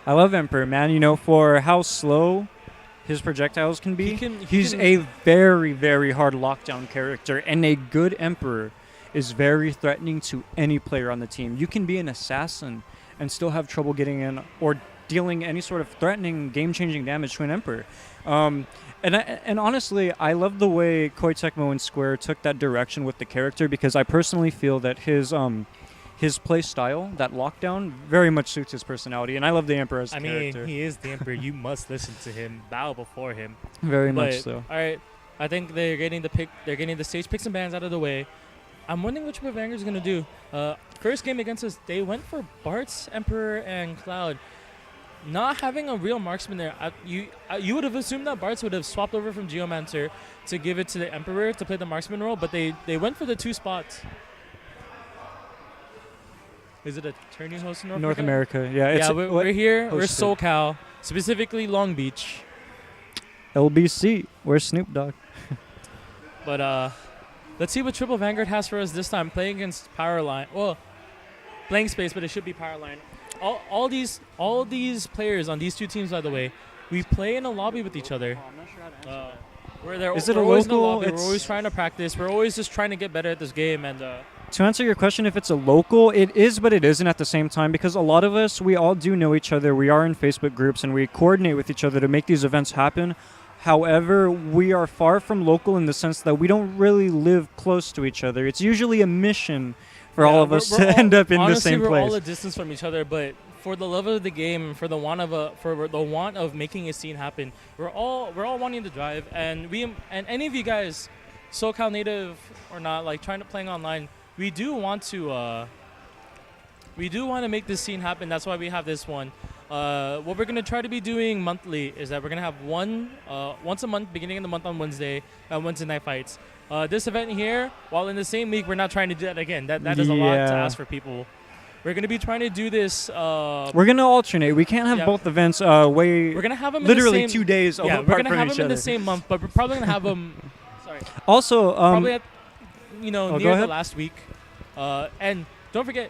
I love Emperor, man. For how slow his projectiles can be, he's a very, very hard lockdown character, and a good Emperor is very threatening to any player on the team. You can be an assassin and still have trouble getting in or dealing any sort of threatening, game-changing damage to an Emperor. And honestly, I love the way Koei Tecmo and Square took that direction with the character, because I personally feel that his play style, that lockdown, very much suits his personality, and I love the Emperor as a character. He is the Emperor. You must listen to him, bow before him. Very much so. All right, I think they're getting the stage picks and bans out of the way. I'm wondering what Triple Vanguard is going to do. First game against us, they went for Bart's, Emperor, and Cloud. Not having a real marksman there, you would have assumed that Bart's would have swapped over from Geomancer to give it to the Emperor to play the marksman role, but they went for the 2 spots. Is it a tourney host in North America? Yeah, we're here. We're hosted. SoCal, specifically Long Beach. LBC. Where's Snoop Dogg? But let's see what Triple Vanguard has for us this time. Playing against Powerline. Well, Blank Space, but it should be Powerline. All these players on these 2 teams, by the way, we play in a lobby with each other. We're there. Is it we're a always in the local? lobby. We're always trying to practice. We're always just trying to get better at this game. And to answer your question, if it's a local, it is, but it isn't at the same time, because a lot of us, we all do know each other. We are in Facebook groups, and we coordinate with each other to make these events happen. However, we are far from local in the sense that we don't really live close to each other. It's usually a mission for all of us to end up in the same we're place. all a distance from each other, but for the love of the game, for the want of making a scene happen, we're all wanting to drive, and any of you guys, SoCal native or not, like trying to playing online, we do want to make this scene happen. That's why we have this one. What we're gonna try to be doing monthly is that we're gonna have once a month, beginning of the month on Wednesday night fights. This event here, while in the same week, we're not trying to do that again. That is a lot to ask for people. We're going to be trying to do this. We're going to alternate. We can't have both events we're going to have them literally in the same, 2 days apart from each other. We're going to have them in the same month, but we're probably going to have them. Sorry. Also, probably at, near the ahead. last week. And don't forget,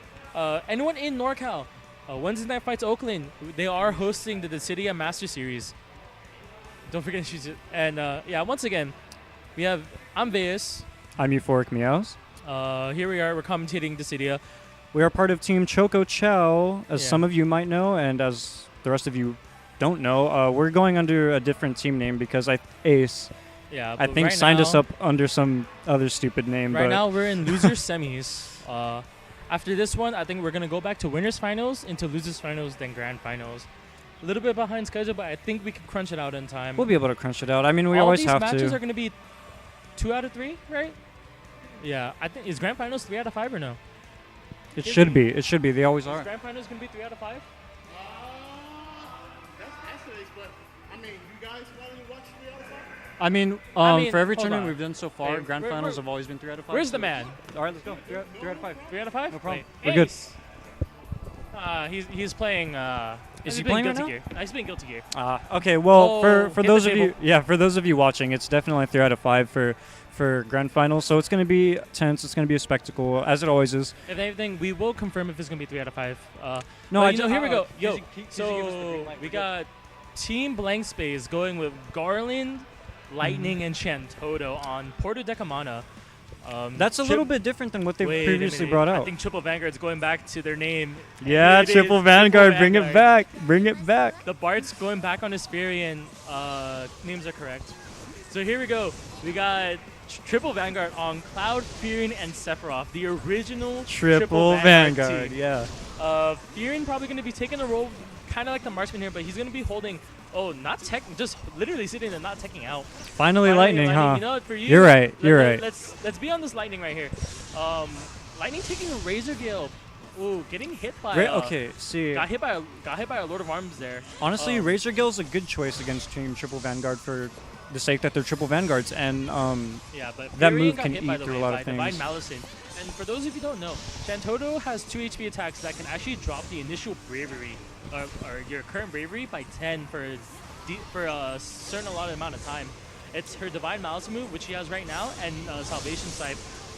anyone in NorCal, Wednesday Night Fights Oakland, they are hosting the Dissidia Master Series. Don't forget, once again, I'm Veus. I'm Euphoric Meows. Here we are. We're commentating Dissidia. We are part of Team Choco Chow, as some of you might know, and as the rest of you don't know. We're going under a different team name because Ace, I think, signed us up under some other stupid name. Right now, we're in loser semis. After this one, I think we're gonna go back to winners finals, into losers finals, then grand finals. A little bit behind schedule, but I think we can crunch it out in time. We'll be able to crunch it out. I mean, we All always these have matches to. are gonna be 2 out of 3, right? Yeah, I think is grand finals 3 out of 5 or no? It should be. It should be. They always Is are. grand finals gonna be 3 out of 5? That's AcidAce, but I mean, you guys want to watch 3 out of 5? I mean, mean, for every hold tournament on. we've done so far, Hey, grand where- finals where- have always been 3 out of 5. Where's so- the man? All right, let's go. 3 out of 5. 3 out of 5? No problem. Wait, We're good. Ace. He's playing. Is he playing playing right Guilty now? Gear. He's playing Guilty Gear. Okay. Well, Oh, for hit those the of you, table. for those of you watching, it's definitely 3 out of 5 for grand finals. So it's going to be tense. It's going to be a spectacle, as it always is. If anything, we will confirm if it's gonna be 3 out of 5. No, but, I you know, ju- here we go. Yo, Kizzie gave us the so green light. we We're good. got Team Blank Space going with Garland, Lightning, and Shantoto on Porto Decamana. That's a little bit different than what they Wait a previously minute. brought I out. think Triple Vanguard's going back to their name. Yeah, Here it is, triple Vanguard, bring it Vanguard. back, bring it back. The Bart's going back on Hesperian. Names are correct. So here we go. We got Triple Vanguard on Cloud, Furion, and Sephiroth, the original Triple Vanguard, team. yeah. Furion probably going to be taking the role kind of like the marksman here, but he's going to be holding. Oh, not tech, just literally sitting and not teching out. Finally, lightning, huh? You know what, for you, You're right, you're right. Let's be on this lightning right here. Lightning taking a Razor Gale. Ooh, getting hit by. Okay, see, Got hit by a Lord of Arms there. honestly, um, Razor Gill's a good choice against Team Triple Vanguard for the sake that they're Triple Vanguards, and Yeah, but that Furion move got can hit, by eat the through a way, lot by of Divine things. Malison. And for those of you who don't know, Shantoto has 2 HP attacks that can actually drop the initial bravery, or your current bravery by 10 for a certain allotted amount of time. It's her Divine Malison move, which she has right now, and Salvation Sight.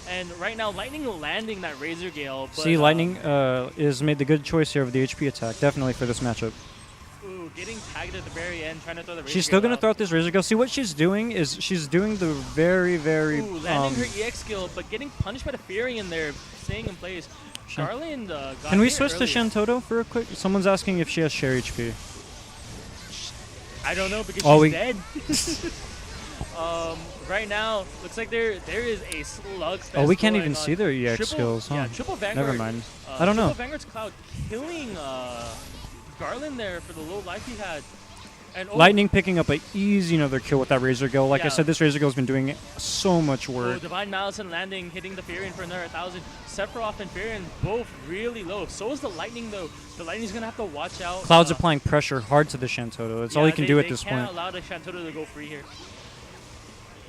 And right now, Lightning landing that Razor Gale. But, see, Lightning is made the good choice here of the HP attack, definitely for this matchup. Ooh, getting tagged at the very end, trying to throw the Razor She's still Gale gonna out. throw out this Razor Gill. See, what she's doing is she's doing the very, very. Ooh, landing her EX skill, but getting punished by the Furion there, staying in place. Garland got Can we hit switch to early. Shantoto for a quick? Someone's asking if she has share HP. I don't know because Oh, she's we- dead. Right now, looks like there is a slugfest. Oh, we can't going even on. see their EX Triple- skills, huh? Yeah, Triple Vanguard. Never mind. I don't know. Triple Vanguard's Cloud killing Garland there for the low life he had. And Lightning picking up an easy another kill with that Razor Gill. Like I Yeah. said, this Razor Gill's been doing so much Oh, work. Divine Malison landing, hitting the Furion for another 1,000. Sephiroth and Furion both really low. So is the Lightning though. The Lightning's gonna have to watch out. Cloud's applying pressure hard to the Shantoto. That's all he can do at this They can't point. allow the Shantoto to go free here.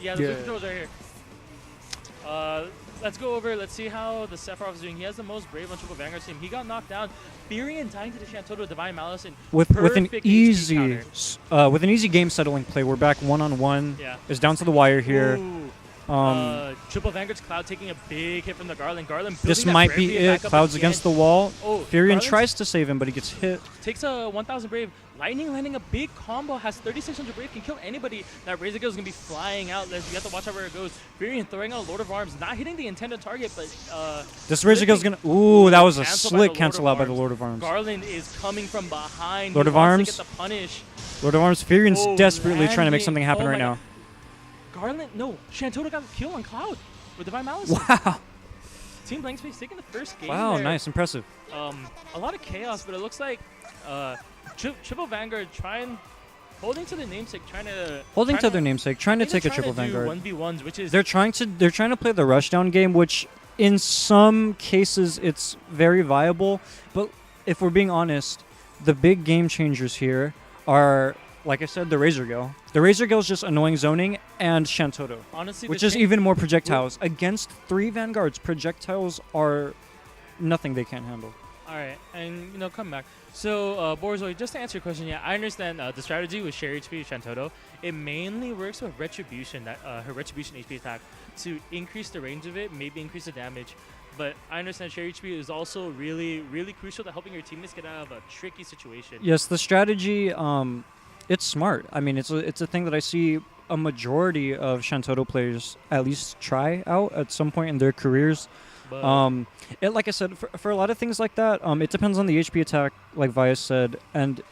Yeah, the Yeah. blue controls right here. Let's go over. Let's see how the Sephiroth is doing. He has the most brave on Triple Vanguard's team. He got knocked down. Furion dying to the Shantoto Divine Malison. With an Perfect HP counter. with an easy game settling play, we're back 1-on-1. Yeah. It's down to the wire here. Ooh. Um, Triple Vanguard's Cloud taking a big hit from the Garland. Garland this building that might be bravery it. back up Cloud's again. against the wall. Oh, Furion Garland's- tries to save him, but he gets hit. Takes a 1,000 brave. Lightning landing a big combo. Has 3,600 brave. Can kill anybody. That Razor Gill is going to be flying out. You have to watch out where it goes. Furion throwing out Lord of Arms. Not hitting the intended target, but This Razor Gill's gonna. Ooh, that was a slick cancel out by the Lord of Arms. Garland is coming from behind. Lord He of wants Arms. To get the punish. Lord of Arms, Furion's Oh, desperately trying to make landing. something happen Oh right my now. Garland, no. Shantoto got a kill on Cloud with Divine Malison. Wow. Team Blank Space taking the first game. Wow, there. nice, impressive. A lot of chaos, but it looks like Triple Vanguard holding to the namesake, Holding to their namesake, trying to they're take a trying Triple to do Vanguard. 1v1s, which is They're trying to play the rushdown game, which in some cases it's very viable. But if we're being honest, the big game changers here are, like I said, the Razor Gill. The Razor Gill is just annoying zoning, and Shantoto, honestly which the is change- even more projectiles. Against 3 Vanguards, projectiles are nothing they can't handle. All right, and come back. So, Borzoi, just to answer your question, yeah, I understand the strategy with share HP Shantoto. It mainly works with Retribution, that her Retribution HP attack, to increase the range of it, maybe increase the damage. But I understand share HP is also really, really crucial to helping your teammates get out of a tricky situation. Yes, the strategy, it's smart. I mean, it's a thing that I see a majority of Shantoto players at least try out at some point in their careers. But Like I said, for a lot of things like that, it depends on the HP attack, like Vias said, and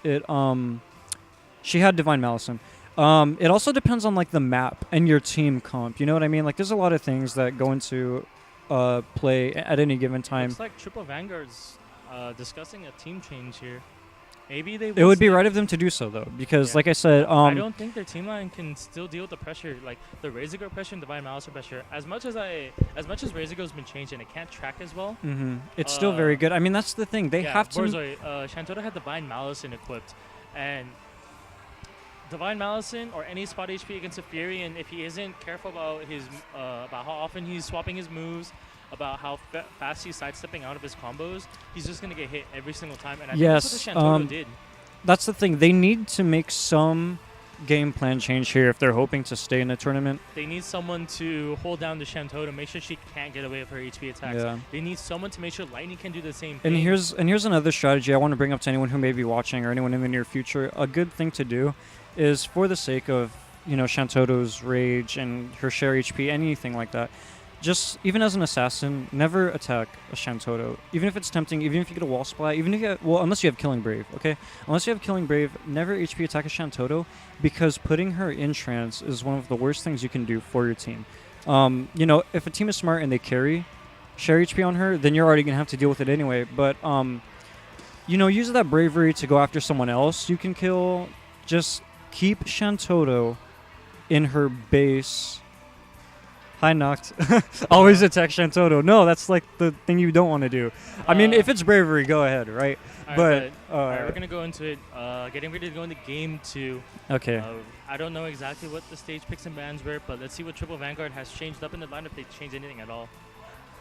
she had Divine Malison. It also depends on like the map and your team comp. You know what I mean? Like, there's a lot of things that go into play at any given time. Looks like Triple Vanguard's discussing a team change here. Maybe they. It would be right of them to do so though, because like I said, I don't think their team line can still deal with the pressure, like the Razorgo pressure and Divine Malice pressure. As much as Razorgo's been changed and it can't track as well. It's still very good. I mean, that's the thing. They have to. Borzoi, Shantota had Divine Malice equipped, and Divine Malice or any spot HP against a Fury, and if he isn't careful about his about how often he's swapping his moves, about how fast he's sidestepping out of his combos, he's just gonna get hit every single time. And I think that's what the Shantota did. That's the thing. They need to make some game plan change here if they're hoping to stay in the tournament. They need someone to hold down the Shantota, make sure she can't get away with her HP attacks. Yeah. They need someone to make sure Lightning can do the same And thing. here's another strategy I want to bring up to anyone who may be watching or anyone in the near future. A good thing to do is, for the sake of Shantoto's rage and her share HP, anything like that, just even as an assassin, never attack a Shantoto. Even if it's tempting, even if you get a wall splat, even if you unless you have Killing Brave, okay? Unless you have Killing Brave, never HP attack a Shantoto, because putting her in trance is one of the worst things you can do for your team. If a team is smart and they carry share HP on her, then you're already gonna have to deal with it anyway. But use that bravery to go after someone else you can kill. Just keep Shantoto in her base. Hi, Noct. Always attack Shantoto. No, that's like the thing you don't want to do. I mean, if it's bravery, go ahead, right? All but right, we're gonna go into it. Getting ready to go into game 2. Okay. I don't know exactly what the stage picks and bans were, but let's see what Triple Vanguard has changed up in the lineup. If they changed anything at all.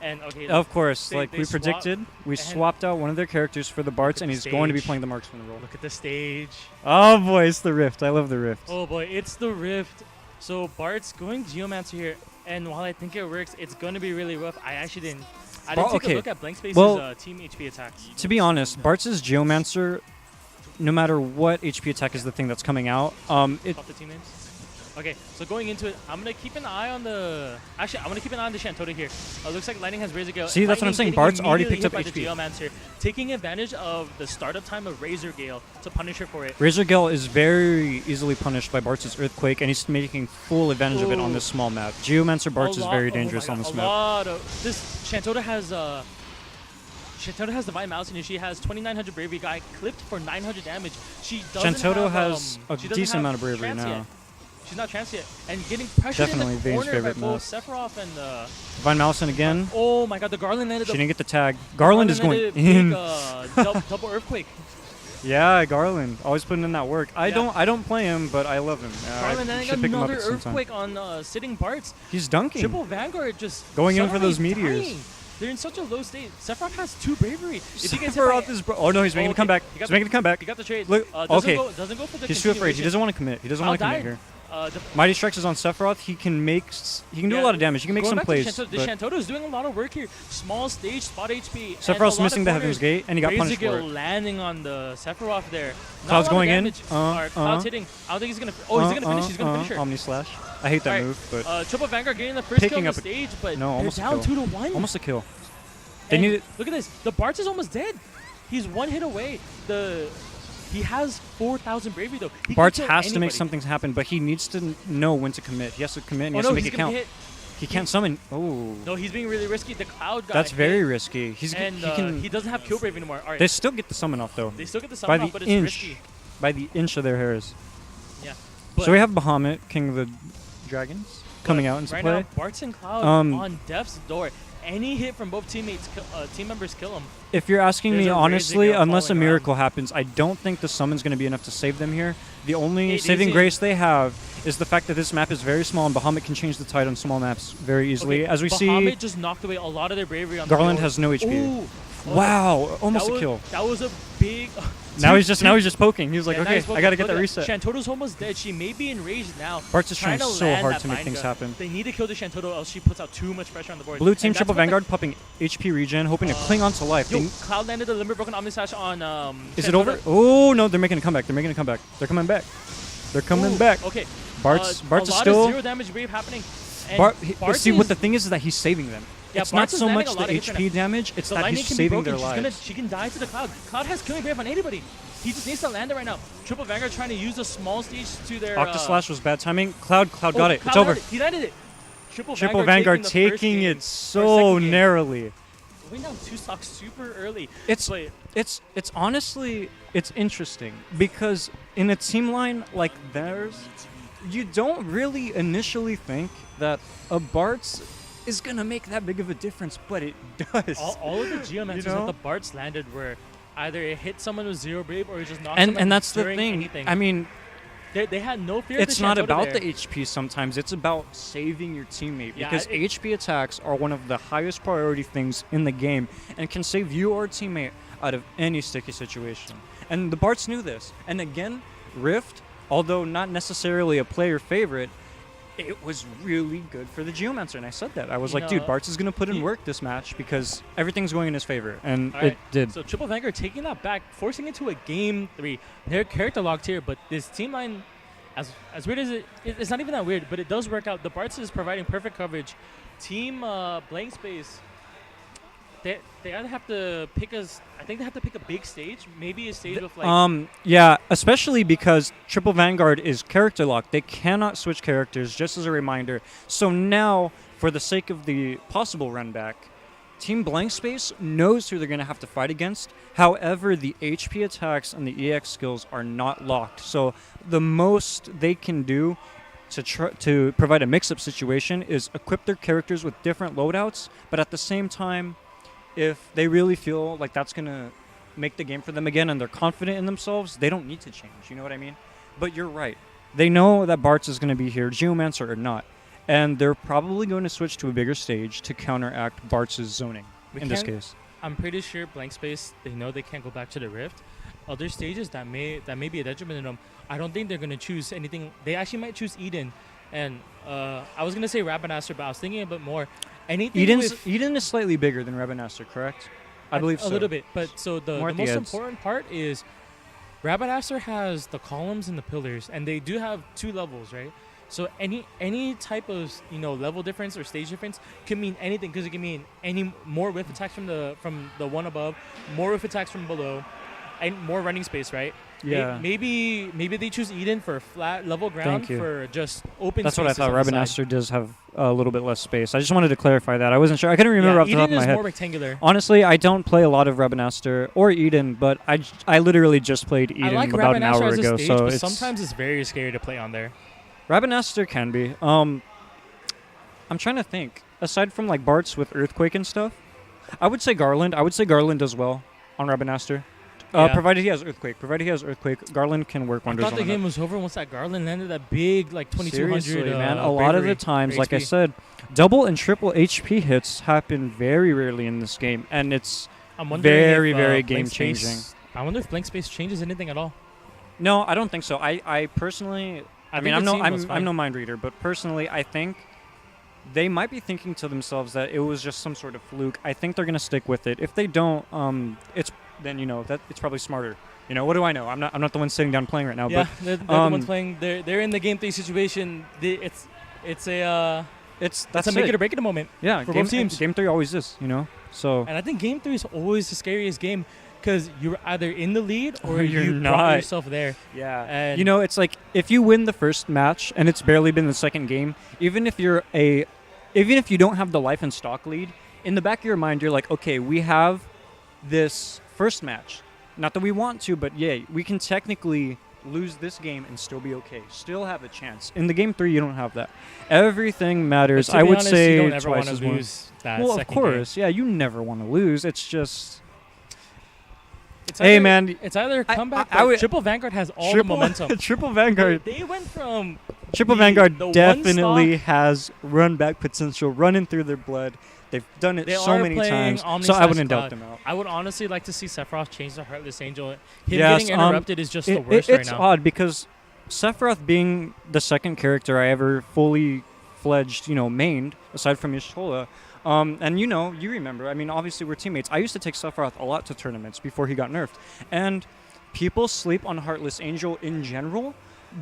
And okay. Of course, they we predicted, we swapped out one of their characters for the Barts, and he's going to be playing the Marksman role. Look at the stage. Oh boy, it's the Rift. I love the Rift. Oh boy, it's the Rift. So Bart's going Geomancer here, and while I think it works, it's going to be really rough. I didn't take a look at Blank Space's team HP attacks. To be honest, Bart's Geomancer, no matter what HP attack is the thing that's coming out, Off the team names? Okay, so going into it, I'm going to keep an eye on the... Actually, I'm going to keep an eye on the Shantota here. Looks like Lightning has Razor Gale. See, that's what I'm saying. Bart's already picked up by HP. The Geomancer, taking advantage of the startup time of Razor Gale to punish her for it. Razor Gale is very easily punished by Bart's Earthquake, and he's making full advantage of it on this small map. Geomancer Bart's is very dangerous on this map. This Shantota has... Shantota has Divine Mouse, and she has 2,900 Bravery Guy clipped for 900 damage. She doesn't Shantota have, has a decent amount of bravery now. Yet. She's not trans yet. And getting pressured Definitely in the corner by favorite both Sephiroth and... Divine Malison again. Oh my god, the Garland landed... She didn't get the tag. Garland is going in. Double Earthquake. Yeah, Garland. Always putting in that work. I don't play him, but I love him. Garland landing another Earthquake on sitting Barts. He's dunking. Triple Vanguard just... Going in for those meteors. They're in such a low state. Sephiroth has 2 bravery. Sephiroth is... Oh no, he's making a comeback. He's making a comeback. He got the trade. Look, okay. Doesn't go for the He's too afraid. He doesn't want to commit. He doesn't want to commit here. Mighty Strikes is on Sephiroth. He can do a lot of damage. He can make some plays. The Shantota is doing a lot of work here. Small stage, spot HP. Sephiroth's missing the Heaven's Gate, and he got punished for it. Landing on the Sephiroth there. Cloud's going in. Cloud's hitting. I don't think he's going to... Oh, he's going to finish. He's going to finish her. Omni Slash. I hate that move, but... Triple Vanguard getting the first kill on the stage, but they're down 2-1. Almost a kill. Look at this. The Bartz is almost dead. He's 1 hit away. He has 4,000 bravery though. Bartz has to make something happen, but he needs to know when to commit. He has to commit and he has to make it count. He can't summon. Oh. No, he's being really risky. The Cloud guy. That's very risky. He doesn't have kill brave anymore. All right. They still get the summon off though. They still get the summon off, but it's risky. By the inch of their hairs. Yeah. So we have Bahamut, King of the Dragons, coming out into play. Right now, Bartz and Cloud on death's door. Any hit from both team members kill him. If you're asking me honestly, unless a miracle happens, I don't think the summon's going to be enough to save them here. The only saving grace they have is the fact that this map is very small and Bahamut can change the tide on small maps very easily. As we see, Bahamut just knocked away a lot of their bravery on Garland has no HP. Ooh. Wow, almost a kill. That was a big... Now he's just poking. He was like, okay, I gotta get that reset. Shantoto's almost dead. She may be enraged now. Bartz is trying so hard to make things happen. They need to kill the Shantoto, else she puts out too much pressure on the board. Blue team Triple Vanguard popping HP regen, hoping to cling on to life. Cloud landed the Limber Broken Omni Slash on. Is it over? Oh no, they're making a comeback. They're coming back. They're coming back. Okay. Bartz is still. A lot of 0 damage brave happening. See, what the thing is that he's saving them. Yeah, it's not so much the HP damage, it's that he's saving their lives. She can die to the Cloud. Cloud has killing brave on anybody. He just needs to land it right now. Triple Vanguard trying to use the small stage to their... Octa Slash was bad timing. Cloud got it. It's over. He landed it. Triple Vanguard taking it so narrowly. Going down 2 stocks super early. It's honestly it's interesting because in a team line like theirs, you don't really initially think that a Bart's is gonna make that big of a difference, but it does. All of the geomancers that the Barts landed were either it hit someone with 0 brave or it just knocked and someone that's the during thing. anything. I mean, they had no fear. it's not about the the HP sometimes. It's about saving your teammate Yeah, because HP attacks are one of the highest priority things in the game and can save you or teammate out of any sticky situation. And the Barts knew this. And again, Rift, although not necessarily a player favorite, it was really good for the Geomancer, and I said that. I was like, dude, Bart's is going to put in work this match because everything's going in his favor, and it did. So Triple Vanguard taking that back, forcing it to a game 3. They're character locked here, but this team line, as weird as it's not even that weird, but it does work out. The Barts is providing perfect coverage. Team Blank Space, they either have to pick I think they have to pick a big stage, maybe a stage with like. Yeah, especially because Triple Vanguard is character locked. They cannot switch characters. Just as a reminder. So now, for the sake of the possible run back, Team Blank Space knows who they're going to have to fight against. However, the HP attacks and the EX skills are not locked. So the most they can do to provide a mix-up situation is equip their characters with different loadouts, but at the same time, if they really feel like that's going to make the game for them again and they're confident in themselves, they don't need to change. You know what I mean? But you're right. They know that Bart's is going to be here, Geomancer or not. And they're probably going to switch to a bigger stage to counteract Bart's zoning in this case. I'm pretty sure Blank Space, they know they can't go back to the Rift. Other stages that may be a detriment to them, I don't think they're going to choose anything. They actually might choose Eden. And I was going to say Rabanaster, but I was thinking a bit more. Eden is slightly bigger than Rabanaster, correct? I believe so. A little bit. But so the most important part is Rabanaster has the columns and the pillars, and they do have 2 levels, right? So any type of level difference or stage difference can mean anything, because it can mean any more whiff attacks from the one above, more whiff attacks from below, and more running space, right? Yeah. Maybe they choose Eden for flat level ground for just open. That's what I thought. Rabanaster does have a little bit less space. I just wanted to clarify that. I wasn't sure. I couldn't remember off the top of my head. Eden is more rectangular. Honestly, I don't play a lot of Rabanaster or Eden, but I literally just played Eden about an hour ago. Stage, so but sometimes it's very scary to play on there. Rabanaster can be. I'm trying to think. Aside from like Bart's with Earthquake and stuff, I would say Garland. I would say Garland as well on Rabanaster. Provided he has Earthquake, Garland can work wonders. I thought the game was over once that Garland landed that big, like 2200. Seriously, man. A lot of the times, like I said, double and triple HP hits happen very rarely in this game, and it's very game changing. I wonder if Blank Space changes anything at all. No, I don't think so. I personally, I'm no mind reader, but personally, I think they might be thinking to themselves that it was just some sort of fluke. I think they're gonna stick with it. If they don't, then that it's probably smarter. What do I know? I'm not the one sitting down playing right now. Yeah, but they're the ones playing. They're in the game 3 situation. It's a make it or break it moment. Yeah, for both teams. Game 3 always is. So. And I think game 3 is always the scariest game because you're either in the lead or you're you not. brought yourself there. Yeah. And it's like if you win the first match and it's barely been the second game, even if you don't have the life and stock lead, in the back of your mind you're like, okay, we have this first match. Not that we want to, but yeah, we can technically lose this game and still be okay. Still have a chance. In the game 3, you don't have that. Everything matters. I would say you don't ever want to lose that well, second of course. game. Yeah, you never want to lose. It's just... man. It's either a comeback or Triple Vanguard has all the momentum. Triple Vanguard. They went from... Triple Vanguard definitely has run back potential running through their blood. They've done it so many times, so I wouldn't doubt them out. I would honestly like to see Sephiroth change the Heartless Angel. Him getting interrupted is just the worst right now. It's odd because Sephiroth being the second character I ever fully fledged, mained, aside from Y'shtola, and you remember, obviously we're teammates. I used to take Sephiroth a lot to tournaments before he got nerfed, and people sleep on Heartless Angel in general,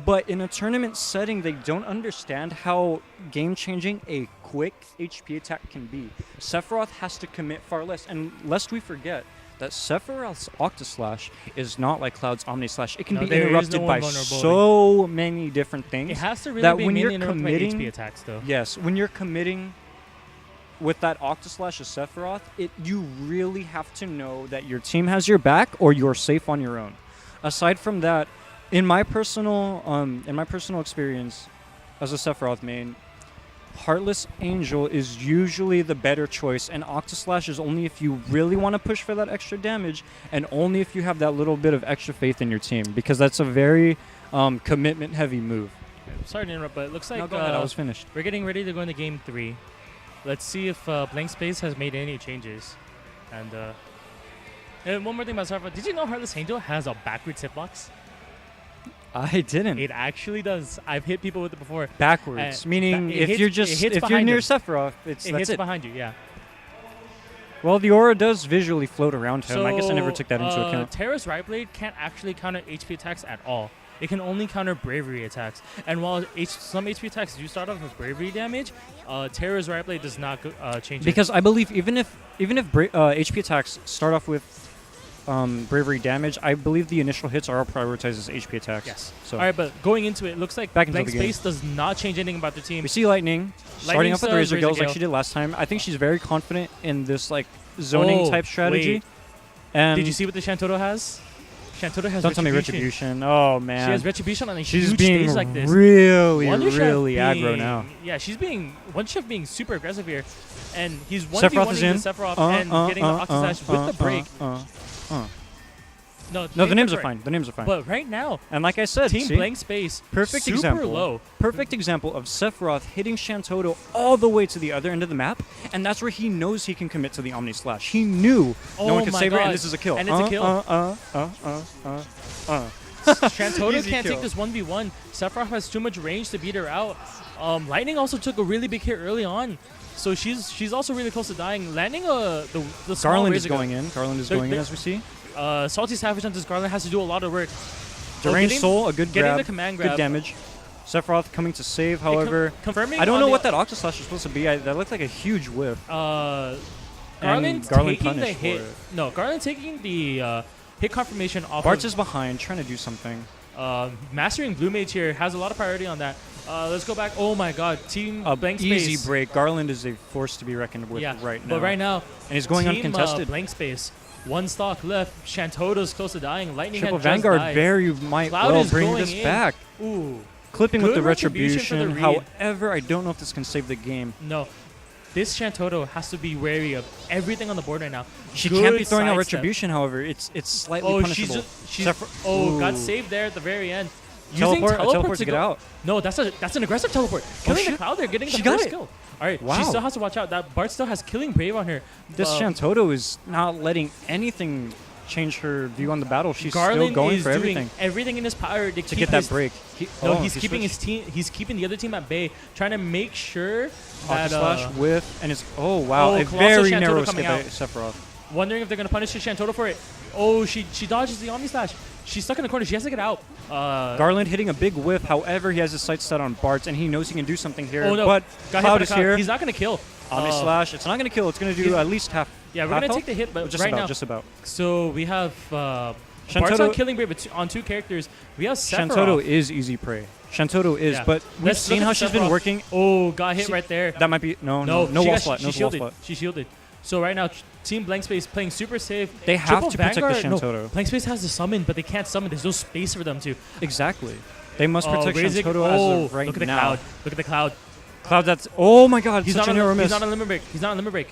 but in a tournament setting, they don't understand how game-changing a quick HP attack can be. Sephiroth has to commit far less, and lest we forget, that Sephiroth's Octaslash is not like Cloud's Omni Slash. It can No, be there is interrupted no by invulnerability. so many different things. It has to really that be when mainly you're interrupted by committing- HP attacks, though. Yes, when you're committing with that Octaslash of Sephiroth, you really have to know that your team has your back or you're safe on your own. Aside from that, in my personal experience as a Sephiroth main, Heartless Angel is usually the better choice, and Octaslash is only if you really want to push for that extra damage, and only if you have that little bit of extra faith in your team, because that's a very commitment-heavy move. Sorry to interrupt, but it looks like No, go ahead. I was finished. we're getting ready to go into Game 3. Let's see if Blank Space has made any changes. And one more thing about Sephiroth. Did you know Heartless Angel has a backwards hitbox? I didn't. It actually does. I've hit people with it before. Backwards, meaning it if hits- you're it just hits if you're behind near him. Sephiroth, It that's hits it. behind you, yeah. Well, the aura does visually float around him. I guess I never took that into account. Terra's Right Blade can't actually counter HP attacks at all. It can only counter bravery attacks. And while some HP attacks do start off with bravery damage, Terra's Right Blade does not change it. Because I believe even if HP attacks start off with bravery damage, I believe the initial hits are all prioritized as HP attacks. Yes. So All right, but going into it, looks like Back into Blank the game. Space does not change anything about the team. we see Lightning starting Lightning off with does Razor Razor Gills like Gale. she did last time. I think she's very confident in this like zoning type strategy. Wait. And Did you see what the Shantoto has? Shantoto has don't tell me Retribution. Oh man, She has Retribution on a she's huge being stage like this. really, Wonder Chef really aggro being- now. Yeah, she's being Wonder Chef being super aggressive here, and he's Sephiroth is 1v1ing in. the Sephiroth and getting the Octaslash with the break. No, the names are fine. The names are fine. But right now, And like I said, Team see? Blank Space Perfect super example. low. Perfect example of Sephiroth hitting Shantoto all the way to the other end of the map, and that's where he knows he can commit to the Omni Slash. He knew no one could my save her, God. and this is a kill. And it's a kill. Shantoto Easy can't kill. take this 1v1. Sephiroth has too much range to beat her out. Lightning also took a really big hit early on, so she's also really close to dying. Landing the small Garland is Razor Gun. going in. Garland is They're- going in they're- as we see. SaltySavage on this Garland has to do a lot of work. Deranged getting- Soul, a good getting grab, the command grab. good damage. Sephiroth coming to save, however. Confirming I don't on know the- what that Octaslash is supposed to be. That looked like a huge whiff. Garland Garland taking the punished for hit. it. No, Garland taking the hit confirmation off Bartz of is behind, trying to do something. mastering Blue Mage here has a lot of priority on that. Let's go back. Oh my God, Team Blank Easy Space. break. Garland is a force to be reckoned with Yeah, right now. but right now, and he's going Team uncontested. Blank Space. One stock left. Shantoto's close to dying. Lightning Triple had just Vanguard died. very might Cloud well is bring going this in. back. Ooh, Clipping with Good the retribution for the retribution. read. However, I don't know if this can save the game. no. This Shantoto has to be wary of everything on the board right now. She Good can't be throwing out sidestep. retribution. However, it's slightly Oh, punishable. she's Sephiroth- got Ooh. saved there at the very end. Teleport, Using a teleport to get go- out. No, that's an aggressive teleport. Killing the shit. Cloud there, getting the She got first it. kill. All right, she Wow. still has to watch out. That Bart still has Killing Brave on her. This Shantoto is not letting anything change her view on the battle. She's Garland still going is for doing everything in his power to to keep get that his, break. No, Oh, he's he keeping switched. his team. He's keeping the other team at bay, trying to make sure that. Slash with, and it's wow, Oh, a Colossal very Shantoto narrow coming escape by out. Sephiroth. Wondering if they're gonna punish Shantoto for it. Oh, she dodges the Omni Slash. She's stuck in the corner. She has to get out. Garland hitting a big whiff. However, he has his sights set on Bartz, and he knows he can do something here. Oh no! But Got hit by Cloud the is Cloud. here. He's not gonna kill. Omni Slash. It's not going to kill. It's going to do at least half. Yeah, we're half gonna health? take the hit, but just right about, now, just about. So we have Bart's Shantoto- on Killing Brave on two characters. We have Sephiroth. Shantoto is easy prey. Shantoto is, Yeah. but we've Let's seen look how at she's been Sephiroth. working. Oh, got hit She- right there. That might be no she wall got- splat. she No wall shielded. splat. She shielded. So right now, Team Blank Space playing super safe. They have Triple to protect the Vanguard- Shantoto. No, Blank Space has to summon, but they can't summon. There's no space for them to. Exactly. They must protect Razik- Shantoto as of right look at the now. Cloud. Look at the Cloud. Cloud, that's oh my god, He's such not a narrow on. miss. He's not on limit break. He's not on limit break.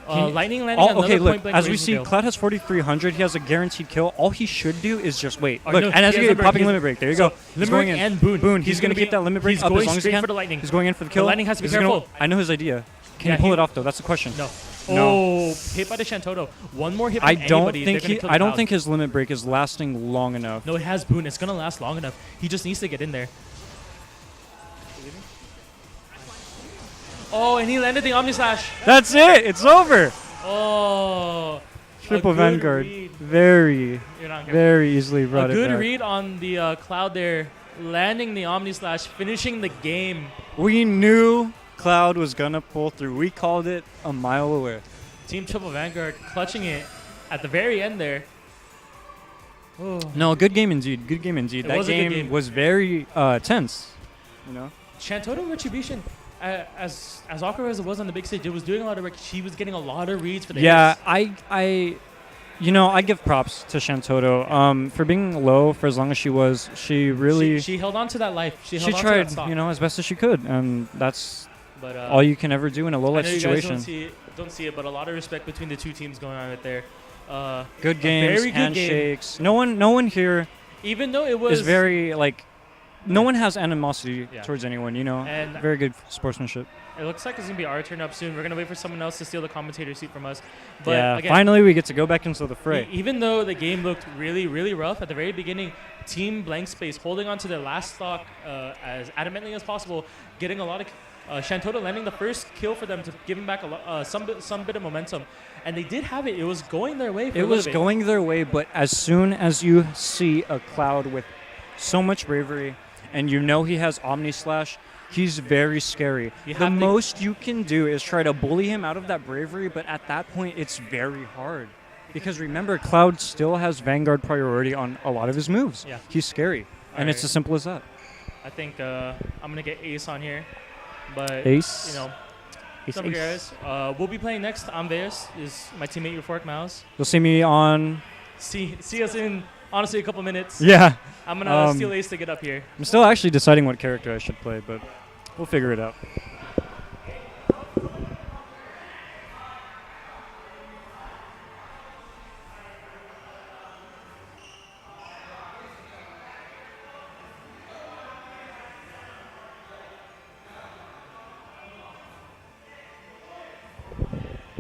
He- Lightning landing. Oh, okay, another look. point blank As we Razor see, Gale. Cloud has 4,300. He has a guaranteed kill. All he should do is just wait. Oh, Look, no, and as he you has get popping limit limit break, there you So, go. He's limit going break in. and Boon. Boon. He's going to be- get that limit break he's up going as long as he straight can. for the Lightning. He's going in for the The kill. Lightning has to be Is he gonna- careful. I know his idea. Can Yeah, he pull he- it off though? That's the question. No. No. Oh, hit by the Shantoto. One more hit. From I don't anybody, think they're gonna kill the I don't Cloud. think his limit break is lasting long enough. No, it has Boon. It's gonna last long enough. He just needs to get in there. Oh, and he landed the Omni Slash. That's it. It's over. Oh. Triple a good Vanguard. read. Very, You're not gonna- very easily A brought it good back. read on the Cloud there, landing the Omni Slash, finishing the game. We knew Cloud was gonna pull through. We called it a mile away. Team Triple Vanguard clutching it. at the very end there. Oh. No, good game indeed. Good game indeed. It That was a good game game. was very tense. You know. Shantoto Retribution, as awkward as it was on the big stage, it was doing a lot of work. She was getting a lot of reads for the Yeah, hits. I give props to Shantoto for being low for as long as she was. She really She held on to that life. She held she on tried, to that stock. as best as she could, and that's But all you can ever do in a low I life know you guys situation. don't see it, but a lot of respect between the two teams going on right there. Good games, very good game. handshakes. No one here Even though it was is very no one has animosity Yeah. towards anyone. And Very good sportsmanship. it looks like it's gonna be our turn up soon. We're gonna wait for someone else to steal the commentator seat from us. But Yeah, again, finally we get to go back into the fray. even though the game looked really, really rough at the very beginning, Team Blank Space holding on to their last stock as adamantly as possible, getting a lot of Shantoto landing the first kill for them to give him back some bit of momentum, and they did have it. It was going their way. For a It little was bit. going their way, but as soon as you see a Cloud with so much bravery, and he has Omni Slash, he's very scary. You The have to- most you can do is try to bully him out of that bravery, but at that point, it's very hard. Because remember, Cloud still has Vanguard priority on a lot of his moves. Yeah. He's scary, and it's Alright. as simple as that. I think I'm gonna get Ace on here, but Ace. Some of you guys. We'll be playing next. I'm Veus. Is my teammate Euphoric Mouse. You'll see me on. See us in honestly a couple minutes. Yeah. I'm gonna steal Ace to get up here. I'm still actually deciding what character I should play, but we'll figure it out.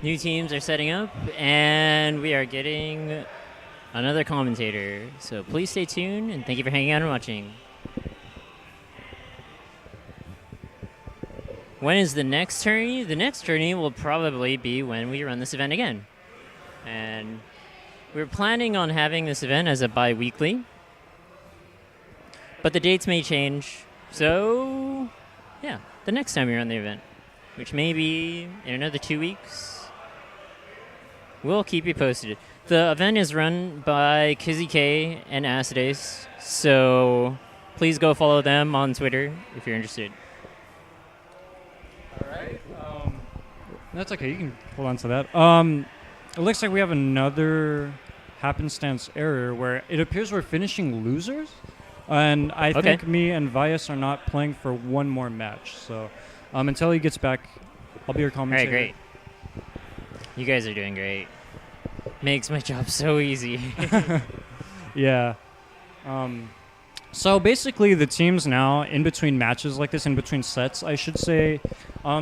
New teams are setting up, and we are getting another commentator. So please stay tuned, and thank you for hanging out and watching. When is the next tourney? The next tourney will probably be when we run this event again. And we're planning on having this event as a bi-weekly, but the dates may change. So, yeah, the next time we run the event, which may be in another 2 weeks. We'll keep you posted. The event is run by Kizzie K and AcidAce, so please go follow them on Twitter if you're interested. All right. That's okay. You can hold on to that. It looks like we have another happenstance error where it appears we're finishing losers, and I think me and Vias are not playing for one more match. So until he gets back, I'll be your All commentator. right, great. You guys are doing great. Makes my job so easy. Yeah. So basically, the teams now, in between matches like this, in between sets, I should say,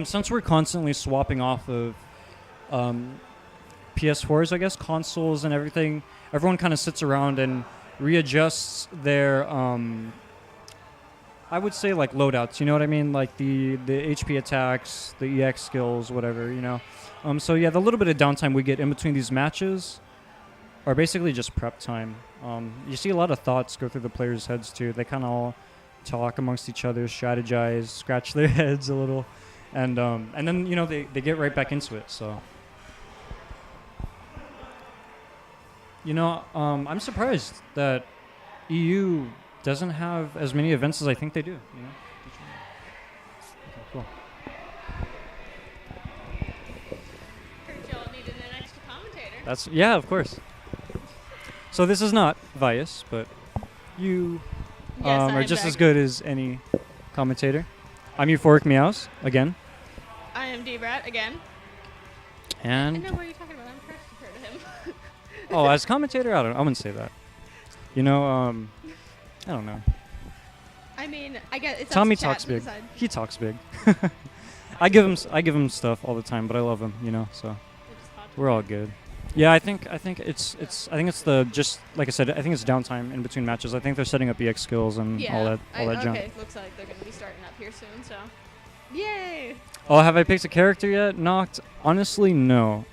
since we're constantly swapping off of PS4s, I guess, consoles and everything, everyone kind of sits around and readjusts their, I would say, like, loadouts, you know what I mean? Like the HP attacks, the EX skills, whatever, So, yeah, the little bit of downtime we get in between these matches are basically just prep time. You see a lot of thoughts go through the players' heads, too. They kind of all talk amongst each other, strategize, scratch their heads a little, and then, they get right back into it, so. I'm surprised that EU doesn't have as many events as I think they do, Cool. Heard y'all needed an extra commentator. Yeah, of course. So this is not Vias, but you Yes, I are am just back. as good as any commentator. I'm Euphoric Meows, again. I am D-Brat again. I And, know what you're talking about. I'm fresh compared to him. as commentator, I wouldn't say that. I don't know. I mean, I guess it's Tommy up to chat talks to big. decide. He talks big. I give him stuff all the time, but I love him, so It's just hot to we're all good. Yeah, I think it's the, just like I said, I think it's downtime in between matches. I think they're setting up EX skills and Yeah. all that junk. Okay, looks like they're going to be starting up here soon, so. Yay! Oh, have I picked a character yet? Knocked? Honestly, no.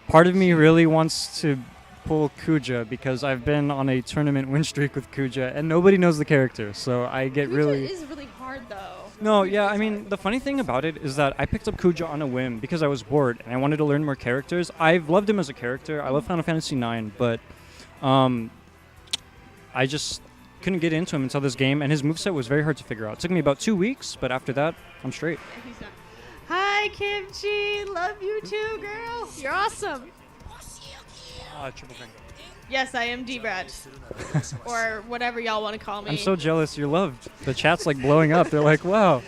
Part of me really wants to pull Kuja because I've been on a tournament win streak with Kuja, and nobody knows the character, so I get Kuja really. is really hard, though. No, yeah, I mean, the funny thing about it is that I picked up Kuja on a whim because I was bored and I wanted to learn more characters. I've loved him as a character. I love Final Fantasy IX, but I just couldn't get into him until this game, and his moveset was very hard to figure out. It took me about 2 weeks, but after that, I'm straight. Hi, Kimchi. Love you too, girl. You're awesome. Triple Vanguard. Yes, I am D-Brad. Or whatever y'all want to call me. I'm so jealous you're loved. The chat's like blowing up. They're like, wow,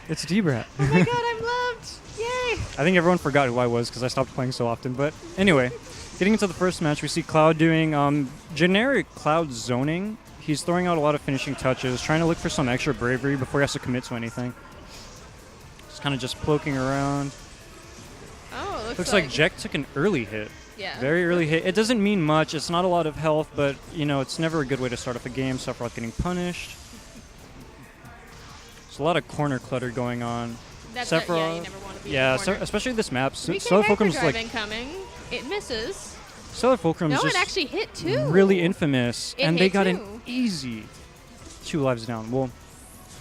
it's D-Brat. Oh my god, I'm loved. Yay. I think everyone forgot who I was because I stopped playing so often. But anyway, getting into the first match, we see Cloud doing generic Cloud zoning. He's throwing out a lot of finishing touches, trying to look for some extra bravery before he has to commit to anything. Just kind of just poking around. Oh, it Looks like Jek took an early hit. Yeah. Very early hit. It doesn't mean much. It's not a lot of health, but, you know, it's never a good way to start off a game. Sephiroth getting punished. There's a lot of corner clutter going on. That's Sephiroth. Yeah, you never want to be in the corner. Especially this map. Solar Solar Fulcrum's like incoming. It misses. Solar Fulcrum's No, just it actually hit too. really infamous, It and they hit got too. an easy 2 lives down. Well,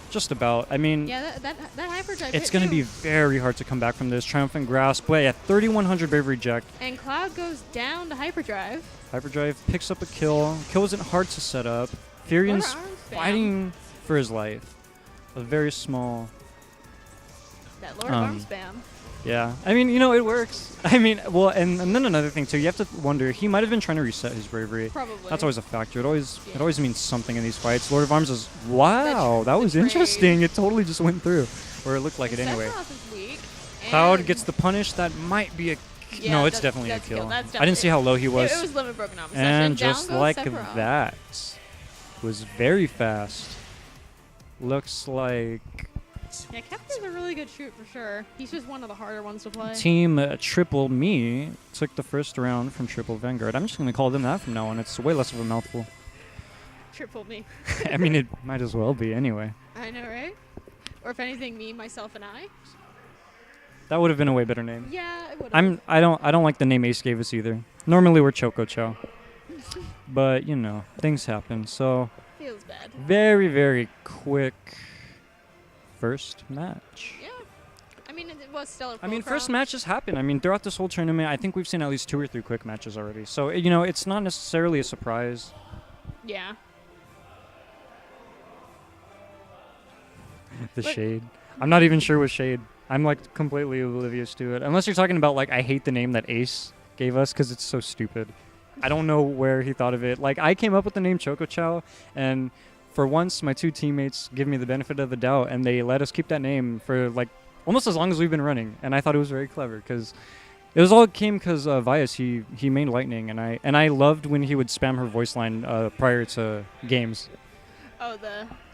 just about. I mean, Yeah, that hyperdrive it's hit going to too. be very hard to come back from this. Triumphant Grasp. But yeah, 3,100 bravery Jek. And Cloud goes down to hyperdrive. Hyperdrive picks up a kill. Kill isn't hard to set up. Furion's Lord of Arms spam. fighting for his life. A very small. That Lord of Arms spam. Yeah, I mean, you know, it works. I mean, well, and then another thing too, you have to wonder, he might have been trying to reset his bravery. Probably. That's always a factor. It always means something in these fights. Lord of Arms is, wow, that was trade. interesting. It totally just went through, or it looked like it anyway. Sephiroth is weak. Cloud and- no, it's punish. That might be a. Yeah, no, it's that's- definitely a that's kill. That's I didn't see how low he was. It was limit broken opposition. And Down just goes like Sephiroth. that, was very fast. Looks like Yeah, Kepler's a really good shoot for sure. He's just one of the harder ones to play. Team Triple Me took the first round from Triple Vanguard. I'm just going to call them that from now on. It's way less of a mouthful. Triple me. I mean, it might as well be anyway. I know, right? Or if anything, me, myself, and I. That would have been a way better name. Yeah, it would. I don't like the name Ace gave us either. Normally we're Choco Chow. But, you know, things happen. So, Feels bad. very, very quick first match. Yeah. I mean, it was stellar. I mean, Fulcrum. first matches happen. I mean, throughout this whole tournament, I think we've seen at least 2 or 3 quick matches already. So, you know, it's not necessarily a surprise. Yeah. The But- shade. I'm not even sure what shade. I'm, like, completely oblivious to it. Unless you're talking about, like, I hate the name that Ace gave us because it's so stupid. I don't know where he thought of it. Like, I came up with the name Choco Chow, and for once, my 2 teammates give me the benefit of the doubt, and they let us keep that name for, like, almost as long as we've been running. And I thought it was very clever because it was all came because Vias, he mained Lightning, and I loved when he would spam her voice line prior to games. Oh,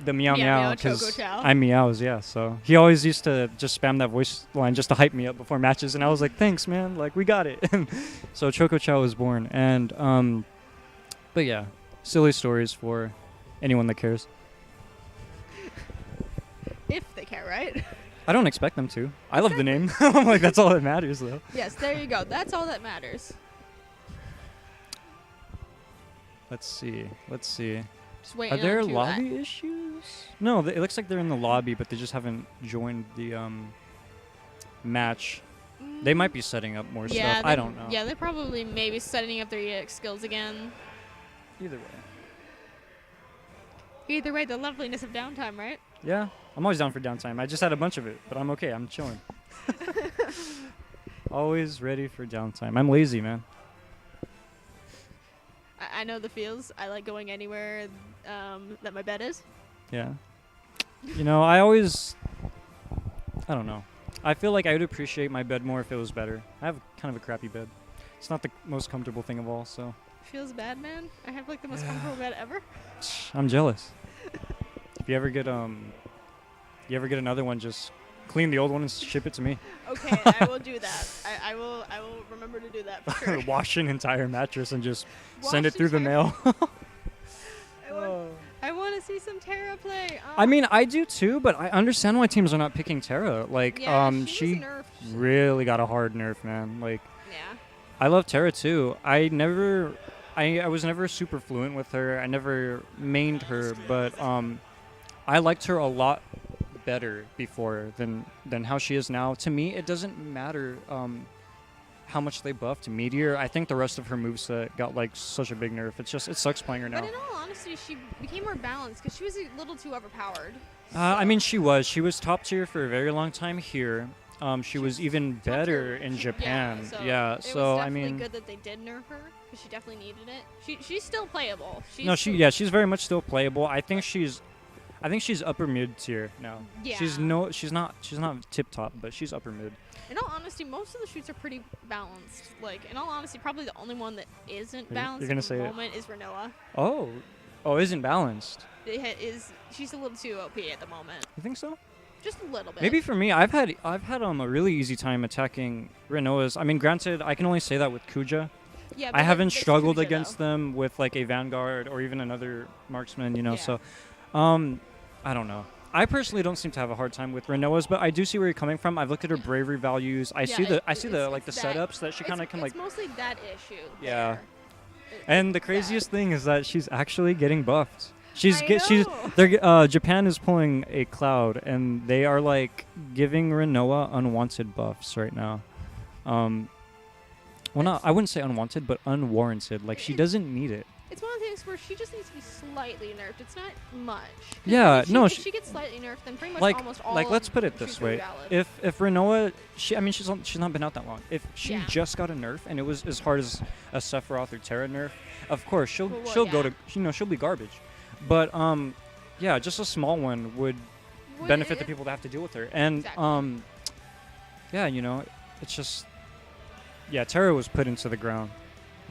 The meow Meow meow, Choco because Chow. I'm meows, yeah. So he always used to just spam that voice line just to hype me up before matches, and I was like, thanks, man, like, we got it. So Choco Chow was born, and but yeah, silly stories for anyone that cares. if they care, right? I don't expect them to. I love the name. I'm like, that's all that matters, though. Yes, there you go. That's all that matters. Let's see. Just waiting Are there on to lobby issues? No, it looks like they're in the lobby, but they just haven't joined the match. They might be setting up more Yeah, stuff. I don't know. Yeah, they're probably maybe setting up their EX skills again. Either way. Either way, the loveliness of downtime, right? Yeah, I'm always down for downtime. I just had a bunch of it, but I'm okay. I'm chilling. Always ready for downtime. I'm lazy, man. I know the feels. I like going anywhere that my bed is. Yeah. You know, I don't know. I feel like I would appreciate my bed more if it was better. I have kind of a crappy bed. It's not the most comfortable thing of all, so Feels bad, man. I have like the most comfortable bed ever. I'm jealous. If you ever get another one, just clean the old one and ship it to me. Okay, I will do that. I will remember to do that for sure. Wash an entire mattress and just send Wash it through the entire- mail. I want to see some Terra play. I mean, I do too, but I understand why teams are not picking Terra. Like, yeah, she was nerfed. really got a hard nerf, man. Like, Yeah. I love Terra too. I was never super fluent with her. I never mained her, but I liked her a lot better before than how she is now. To me, it doesn't matter how much they buffed Meteor. I think the rest of her moveset got like such a big nerf. It sucks playing her now. But in all honesty, she became more balanced because she was a little too overpowered. I mean, she was top tier for a very long time here. She was even better in Japan. Yeah, So, it was I definitely mean, good that they did nerf her because she definitely needed it. She's still playable. she's very much still playable. I think she's upper mid tier now. Yeah. She's not tip top, but she's upper mid. In all honesty, most of the shoots are pretty balanced. Like, in all honesty, probably the only one that isn't balanced You're gonna at say the it. moment is Renoa. Oh, isn't balanced. She's a little too OP at the moment. You think so? Just a little bit. Maybe for me, I've had a really easy time attacking Renoas. I mean, granted, I can only say that with Kuja. Yeah, I haven't there's struggled Kuja, against though. them with like a Vanguard or even another marksman, Yeah. So, I don't know. I personally don't seem to have a hard time with Renoas, but I do see where you're coming from. I've looked at her bravery values. I see the setups that she kind of can like. It's mostly that issue. Yeah. there. And the It's craziest that. thing is that she's actually getting buffed. know. Japan is pulling a Cloud, and they are like giving Renoa unwanted buffs right now. I wouldn't say unwanted, but unwarranted. Like she doesn't need it. It's one of the things where she just needs to be slightly nerfed. It's not much. 'Cause Yeah, if no, If she- she gets slightly nerfed, then pretty much Like almost all. let's of put it the this shoots are way: valid. if Renoa, she's not been out that long. If she Yeah. just got a nerf and it was as hard as a Sephiroth or Terra nerf, of course she'll Well, go yeah. to she'll be garbage. But yeah, just a small one would benefit the people that have to deal with her. And Exactly. yeah, it's just Terra was put into the ground.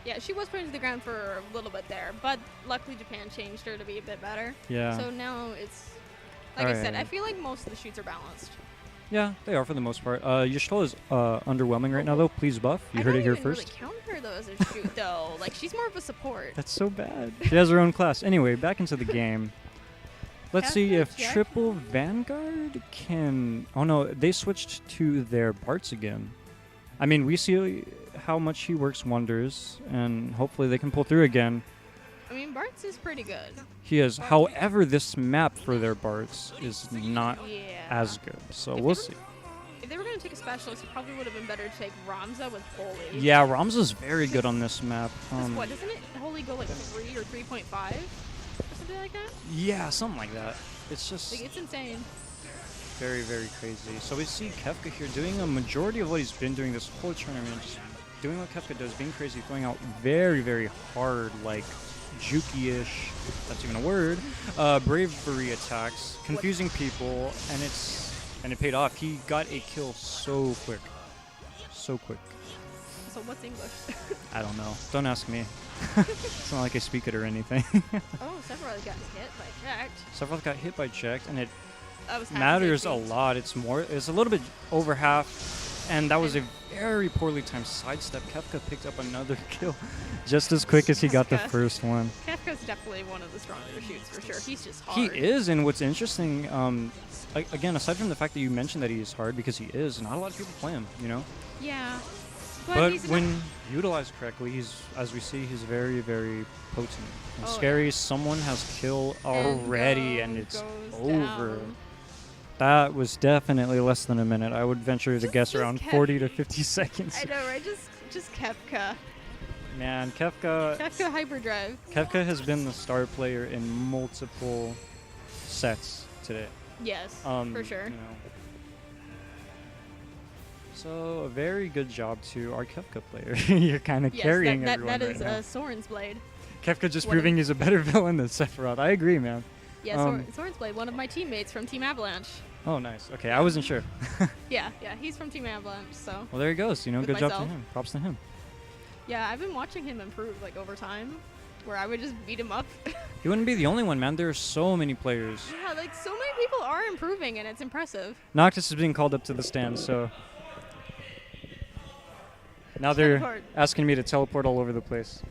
Yeah, she was put into the ground for a little bit there, but luckily Japan changed her to be a bit better. Yeah. So now it's, like I Alright. said, I feel like most of the shoots are balanced. Yeah, they are for the most part. Yashtola is underwhelming right now, though. Please buff. You heard it here first. I don't even really count her though as a shoot though. Like she's more of a support. That's so bad. She has her own class. Anyway, back into the game. Let's see if Jack. Triple Vanguard can... Oh no, they switched to their Barts again. I mean, we see how much he works wonders, and hopefully they can pull through again. I mean, Bart's is pretty good. He is. However, this map for their Barts is not Yeah. as good, so If we'll they were- see. If they were going to take a specialist, it probably would have been better to take Ramza with Holy. Yeah, Ramza's very good on this map. 'Cause what, doesn't it Holy go like 3 or 3.5? Or something like that? Yeah, something like that. It's just... Like, it's insane. Very, very crazy. So we see Kefka here doing a majority of what he's been doing this whole tournament, just doing what Kefka does, being crazy, throwing out very, very hard, like, jukey-ish, that's even a word, bravery attacks, confusing people, and it paid off. He got a kill so quick. So quick. So what's English? I don't know. Don't ask me. It's not like I speak it or anything. Oh, Sephiroth got hit by Jacked. Sephiroth got hit by checked, and it That was half matters a safety. lot. It's a little bit over half, and that was a very poorly timed sidestep. Kefka picked up another kill just as quick as he got the Kefka. first one. Kefka's definitely one of the stronger shoots for sure. He's just He hard. is, and what's interesting, again, aside from the fact that you mentioned that he is hard, because he is, not a lot of people play him, Yeah. But he's when utilized correctly, as we see, he's very, very potent and Oh, scary. yeah. Someone has kill And already, and it's goes over. down. That was definitely less than a minute. I would venture to guess just around Kef- 40 to 50 seconds. I know, right? Just Kefka. Man, Kefka Hyperdrive. has been the star player in multiple sets today. Yes, for sure. So a very good job to our Kefka player. You're kind of Yes, carrying that everyone that right is now. Soren's blade. Kefka just one of- proving he's a better villain than Sephiroth. I agree, man. Yeah, Soren's blade, one of my teammates from Team Avalanche. Oh, nice. Okay, I wasn't sure. Yeah, he's from Team Avalanche, so. Well, there he goes. With Good job myself. to him. Props to him. Yeah, I've been watching him improve, like, over time, where I would just beat him up. He wouldn't be the only one, man. There are so many players. Yeah, like, so many people are improving, and it's impressive. Noctis is being called up to the stand, so... Now they're Teleport. asking me to teleport all over the place.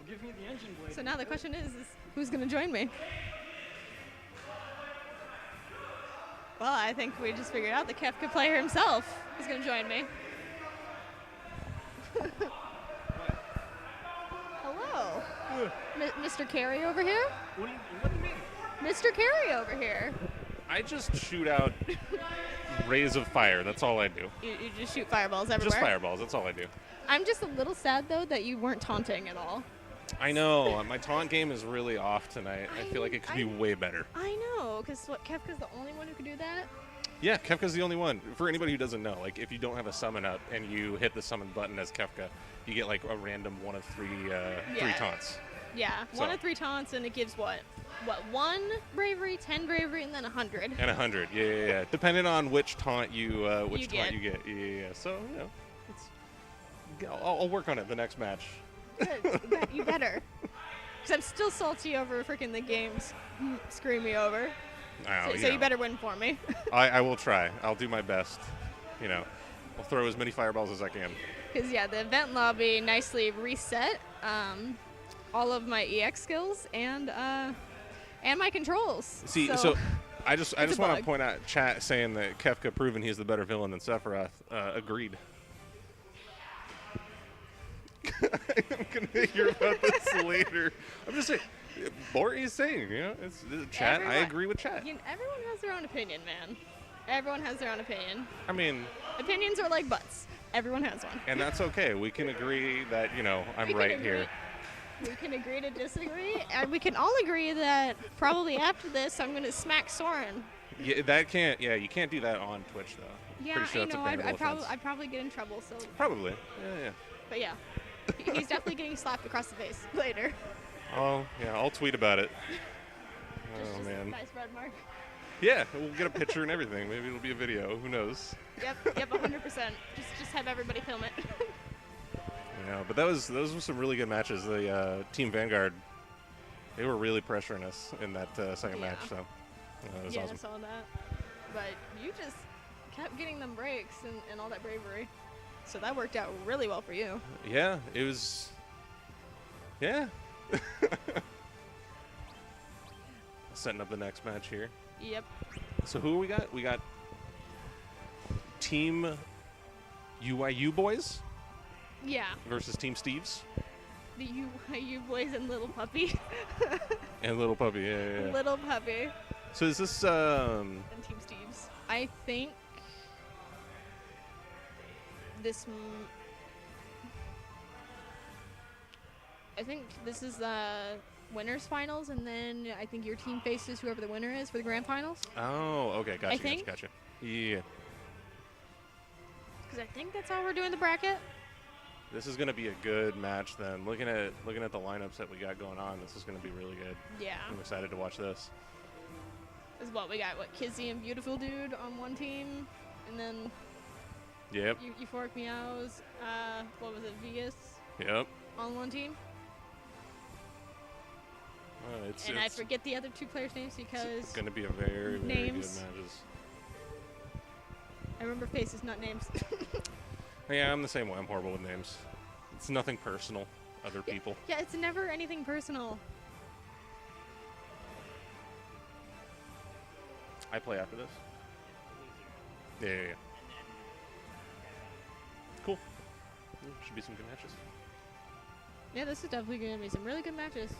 Give me the engine blade. So now the question is who's going to join me? Well, I think we just figured out the Kefka player himself is going to join me. Hello. Mr. Carey over here? What do you mean? Mr. Carey over here. I just shoot out rays of fire. That's all I do. You just shoot fireballs everywhere? Just fireballs. That's all I do. I'm just a little sad, though, that you weren't taunting at all. I know. My taunt game is really off tonight. I feel like it could be way better. I know, because Kefka's the only one who could do that? Yeah, Kefka's the only one. For anybody who doesn't know, like if you don't have a summon up and you hit the summon button as Kefka, you get like a random one of three taunts. Yeah, So- 1 of 3 taunts, and it gives what? 1 bravery, 10 bravery, and then 100. And 100, yeah. Depending on which taunt you get. Yeah. So I'll work on it the next match. Good. You better. Because I'm still salty over freaking the games screwing me over. So you better win for me. I will try. I'll do my best. I'll throw as many fireballs as I can. Because, yeah, the event lobby nicely reset all of my EX skills and my controls. See, so I just It's a want to bug. point out chat saying that Kefka proven he's the better villain than Sephiroth. Agreed. I'm gonna hear about this later. I'm just saying. Bort is saying, it's chat. I agree with chat. Everyone has their own opinion, man. Everyone has their own opinion. I mean, Opinions are like butts. Everyone has one. and that's okay. We can agree that I'm We can right agree- here. We can agree to disagree, and we can all agree that probably after this, I'm going to smack Soren. Yeah, that can't. Yeah, you can't do that on Twitch though. Yeah, Pretty sure I that's know. a bannable offense. I'd probably get in trouble. So, Probably. Yeah. but yeah, he's definitely getting slapped across the face later. Oh, yeah. I'll tweet about it. Just Man. nice red mark. Yeah, we'll get a picture and everything. Maybe it'll be a video. Who knows? Yep, 100%. Just have everybody film it. Yeah, but those were some really good matches. The Team Vanguard, they were really pressuring us in that second Yeah. match. So that was yeah, awesome. I saw that. But you just kept getting them breaks and all that bravery. So that worked out really well for you. Yeah, it was. Yeah. Setting up the next match here. Yep. So who we got? We got Team UIU boys Yeah. versus Team Steves The you boys and little puppy. and Little Puppy. Yeah. Little puppy So is this and Team Steve's. I think this is winners finals, and then I think your team faces whoever the winner is for the grand finals. Oh, okay, gotcha, think- gotcha. Yeah. Because I think that's how we're doing the bracket. This is gonna be a good match then. Looking at the lineups that we got going on, this is gonna be really good. Yeah. I'm excited to watch this. Is what we got. Kizzie and Beautiful Dude on one team, and then Yep. Euphoric Meows. What was it? Vegas Yep. on one team. It's I forget the other 2 players' names because it's gonna be a very, very names. good matches. I remember faces, not names. Yeah, I'm the same way. I'm horrible with names. It's nothing personal. Other people. Yeah, it's never anything personal. I play after this. Yeah. Cool. Should be some good matches. Yeah, this is definitely going to be some really good matches.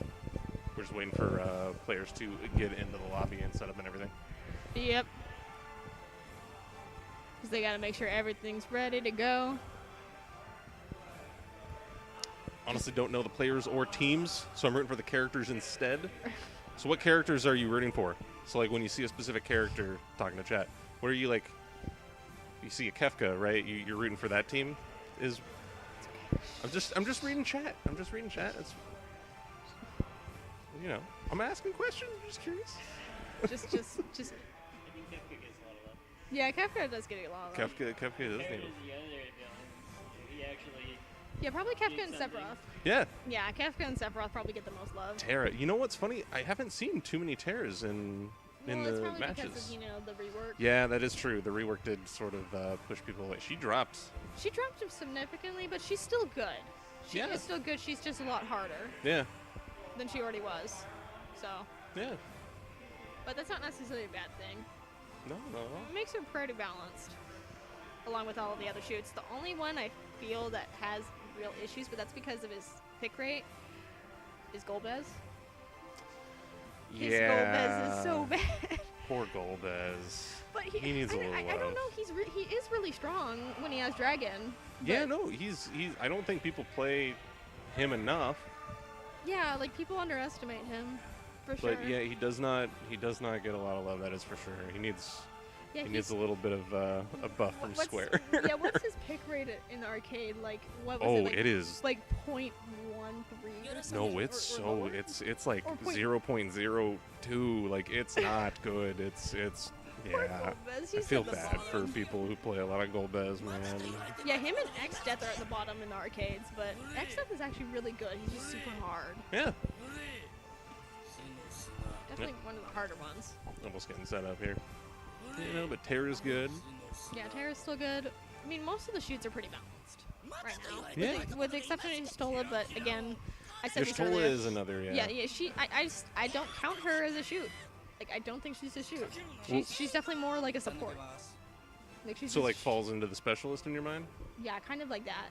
We're just waiting for players to get into the lobby and set up and everything. Yep. Because they got to make sure everything's ready to go. Honestly, don't know the players or teams, so I'm rooting for the characters instead. So what characters are you rooting for? So like when you see a specific character, talking to chat, what are you like? You see a Kefka, right? You're rooting for that team. I'm just reading chat. It's I'm asking questions. I'm just curious. just. Yeah, Kefka does get a lot of love. Kefka does need it. Yeah, probably Kefka and Sephiroth. Yeah, Yeah, Kefka and Sephiroth probably get the most love. Terra. You know what's funny? I haven't seen too many Terras in Well, it's the probably matches. because of, the rework. Yeah, that is true. The rework did sort of push people away. She dropped. She dropped him significantly, but she's still good. She Yeah. is still good. She's just a lot harder Yeah. than she already was. So, Yeah. but that's not necessarily a bad thing. No. It makes her pretty balanced, along with all of the other shoots. The only one I feel that has real issues, but that's because of his pick rate. is Golbez. His Yeah. Golbez is so bad. Poor Golbez. But He needs a little I don't love. know. He is really strong when he has Dragon. Yeah, but- no, he's. I don't think people play him enough. Yeah, like people underestimate him, for sure. But yeah, he does not get a lot of love. That is for sure. He needs Yeah, he he's- needs a little bit of a buff from what's- Square. Yeah, what's his pick rate in the arcade? Like, what was Oh, it? Like, it is. like 0.13. or something, No, it's or so lower? it's like Or point- 0.02. Like it's not good. It's Poor yeah. Golbez, I he's feel at the bad for bottom. people who play a lot of Golbez, man. Yeah, him and X Death are at the bottom in the arcades, but X Death is actually really good. He's just super hard. Yeah. Definitely one of the harder ones. Almost getting set up here. You know, but Terra's good. Yeah, Terra's still good. I mean, most of the shoots are pretty balanced right now. Yeah. With the exception of Stola, but again, I said this Stola earlier. is another, yeah. Yeah, I don't count her as a shoot. Like, I don't think she's a shoot. Well- She's definitely more like a support. Like she's So just- like falls into the specialist in your mind? yeah, kind of like that.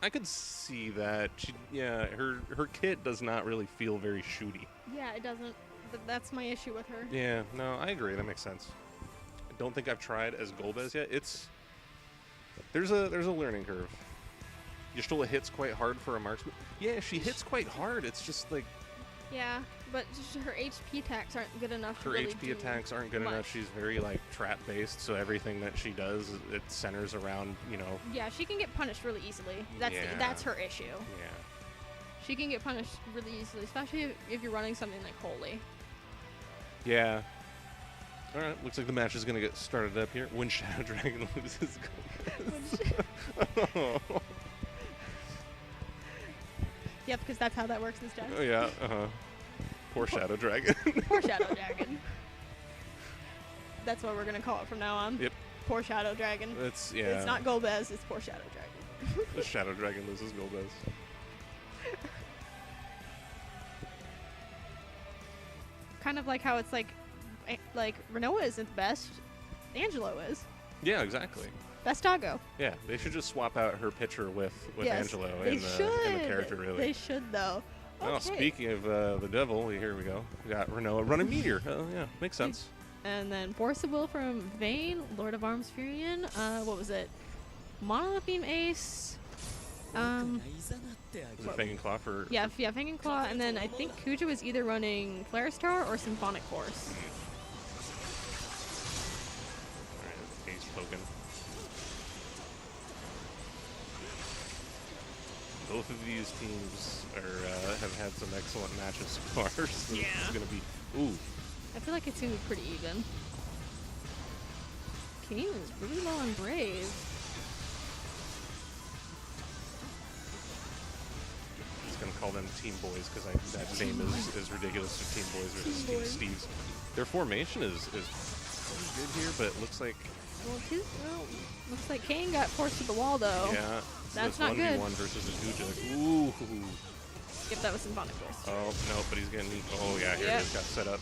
I could see that. Her kit does not really feel very shooty. Yeah, it doesn't. That's my issue with her. Yeah, no, I agree. That makes sense. I don't think I've tried as Golbez yet. There's a learning curve. Stola hits quite hard for a marksman. Yeah, she hits quite hard. It's just like Yeah, but just her HP attacks aren't good enough. her to really HP do attacks aren't good much. enough. She's very like trap based, so everything that she does, it centers around, Yeah, she can get punished really easily. That's Yeah. that's her issue. yeah. She can get punished really easily, especially if you're running something like Holy. Yeah. All right, looks like the match is going to get started up here. When Shadow Dragon loses Golbez. Yep, because that's how that works this time. Oh, yeah, Poor Shadow Dragon. Poor Shadow Dragon. That's what we're gonna call it from now on. Yep. Poor Shadow Dragon. It's, yeah. It's not Golbez, it's poor Shadow Dragon. The Shadow Dragon loses Golbez. Kind of like how it's like Renoa isn't the best, Angelo is. Yeah, exactly. Best doggo. Yeah, they should just swap out her picture with Yes, Angelo they in the character, really. They should though. Oh, Okay. speaking of the devil, here we go. We got Renoa run a meteor. Oh, yeah, makes sense. And then Forcible from Vayne, Lord of Arms Furion. What was it? Monolith Beam Ace. Is it Fang and Claw for... Yeah, Fang and Claw, and then I think Kuja was either running Flare Star or Symphonic Force. Alright, Ace poking. Both of these teams have had some excellent matches so far. So This is going to be... Ooh. I feel like it's going to be pretty even. Kane is really low on Brave. I'm just going to call them Team Boys because that name is ridiculous for Team Boys versus Team Boys. Steves. Their formation is pretty good here, but it looks like... Looks like Kane got forced to the wall though. Yeah. That's so not it's 1v1 good. versus a Kuja. Ooh. If that was Symphonic Force. Oh, no, but he's getting... Oh, yeah, here Yep. it is. Got set up.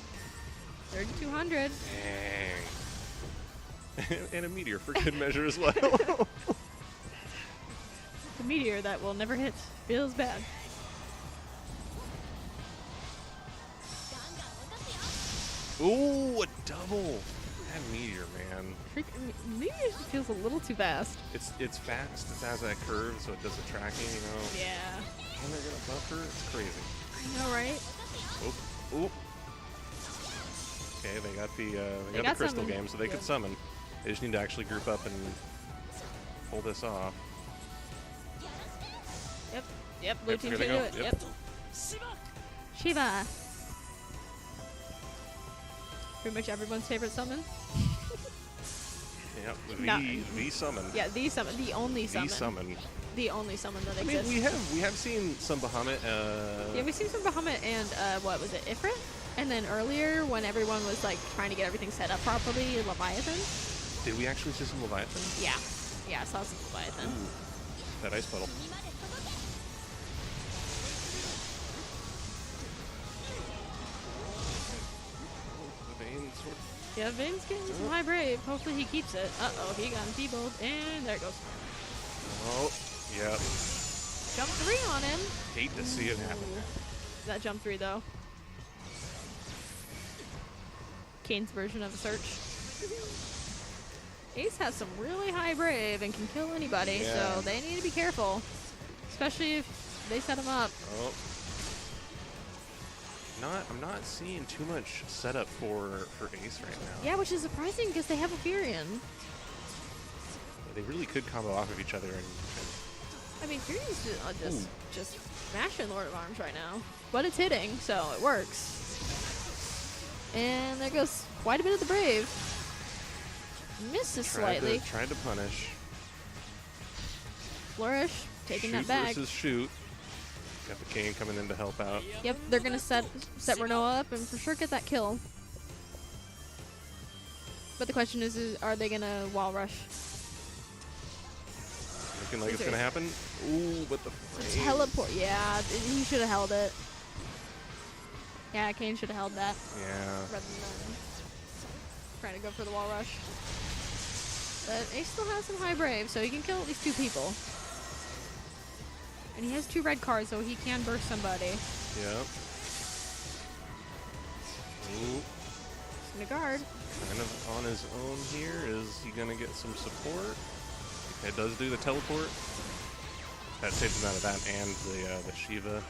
3200. Dang. And a meteor for good measure as well. The meteor that will never hit. Feels bad. Ooh, a double. That meteor, man. Meteor just feels a little too fast. It's fast. It has that curve, so it does the tracking, Yeah. And they're gonna buffer. It's crazy. I know, right? Oop, oop. Okay, they got the They got crystal summon. game, so they could summon. They just need to actually group up and pull this off. Yep, blue Yep, team here should they do go. it. Yep. Shiva. Pretty much everyone's favorite summon. Yep, No. the summon. Yeah, the summon. The only summon. The summon. The only summon that I mean, exists. we have seen some Bahamut. Yeah, we've seen some Bahamut and what was it, Ifrit? And then earlier, when everyone was like trying to get everything set up properly, Leviathan. Did we actually see some Leviathan? Yeah, I saw some Leviathan. Ooh, that ice puddle. The Vayne sword. Yeah, Vayne's getting some high brave. Hopefully he keeps it. Uh-oh, he got enfeebled, and there it goes. Oh, yeah. Jump 3 on him. Hate to see it happen. that jump 3 though. Kane's version of a search. Ace has some really high brave and can kill anybody, so they need to be careful. Especially if they set him up. Oh. I'm not seeing too much setup for Ace right now. Yeah, which is surprising because they have a Furion. They really could combo off of each other. I mean, Furion's just smashing Lord of Arms right now. But it's hitting, so it works. And there goes quite a bit of the brave. Misses slightly. Tried to punish. Flourish, taking Shoot that back. versus shoot. Got the Kane coming in to help out. Yep, they're gonna set Renoa up and for sure get that kill. But the question is are they gonna wall rush? Looking like it's gonna happen. Ooh, but the frame. Teleport. Yeah, he should have held it. Yeah, Kane should have held that. Yeah. Rather than trying to go for the wall rush. But Ace still has some high brave, so he can kill at least 2 people. And he has 2 red cards, so he can burst somebody. Yeah. Ooh. In a guard. Kind of on his own here. Is he going to get some support? It does do the teleport. That saves him out of that and the Shiva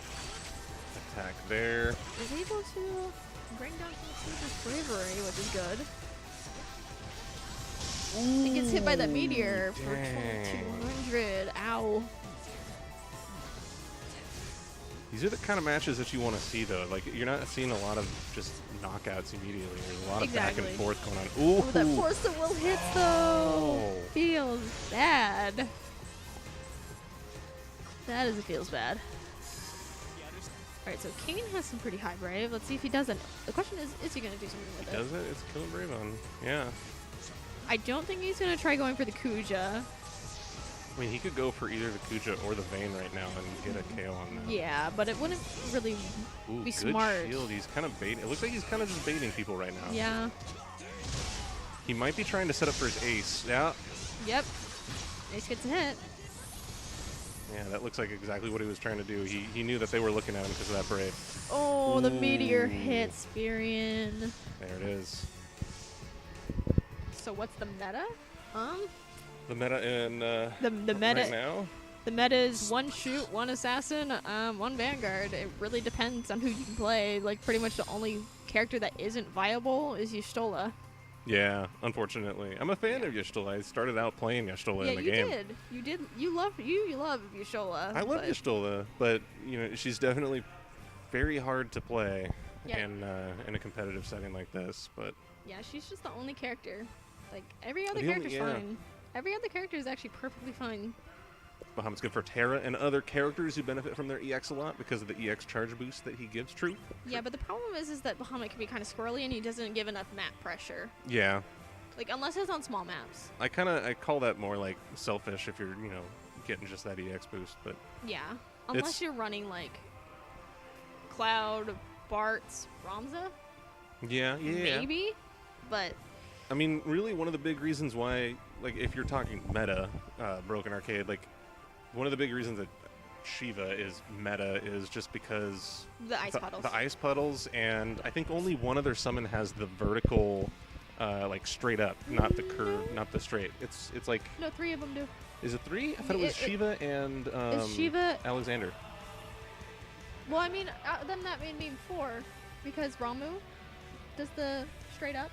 attack there. Is able to bring down some Shiva's bravery, which is good. He gets hit by that meteor for 2200. Ow. These are the kind of matches that you want to see, though. Like, you're not seeing a lot of just knockouts immediately. There's a lot of back and forth going on. Ooh, oh, that force to will hits, though. Feels bad. That is, it feels bad. Alright, so Kane has some pretty high brave. Let's see if he doesn't. The question is he going to do something with it? Does it? It's killing brave on. Yeah. I don't think he's going to try going for the Kuja. I mean, he could go for either the Kuja or the Vayne right now and get a KO on that. Yeah, but it wouldn't really Ooh, be good smart. shield. He's kind of baiting. It looks like he's kind of just baiting people right now. Yeah. He might be trying to set up for his ace. Yeah. Yep. Ace gets a hit. Yeah, that looks like exactly what he was trying to do. He knew that they were looking at him because of that brave. Oh, the meteor hits Furion. There it is. So what's the meta? The meta in the meta right now? The meta is 1 shoot, 1 assassin, 1 Vanguard. It really depends on who you can play. Like, pretty much the only character that isn't viable is Y'shtola. Yeah, unfortunately. I'm a fan of Y'shtola. I started out playing Y'shtola in the game. Yeah, you did. You love Y'shtola. I love Y'shtola, but you know, she's definitely very hard to play in a competitive setting like this. But yeah, she's just the only character. Like, every other character's fine. Every other character is actually perfectly fine. Bahamut's good for Terra and other characters who benefit from their EX a lot because of the EX charge boost that he gives True. Yeah, but the problem is that Bahamut can be kind of squirrely and he doesn't give enough map pressure. Yeah. Like, unless it's on small maps. I call that more like selfish if you're, getting just that EX boost, but yeah. Unless you're running like Cloud, Bartz, Ramza. Yeah. Maybe, but I mean, really, one of the big reasons why, like, if you're talking meta, Broken Arcade, like, one of the big reasons that Shiva is meta is just because the ice puddles. The ice puddles, and I think only one other summon has the vertical, like, straight up, not the curve, not the straight. It's like no, 3 of them do. Is it 3? I thought it was Shiva and Shiva Alexander. Well, I mean, then that made me 4 because Ramu does the straight up.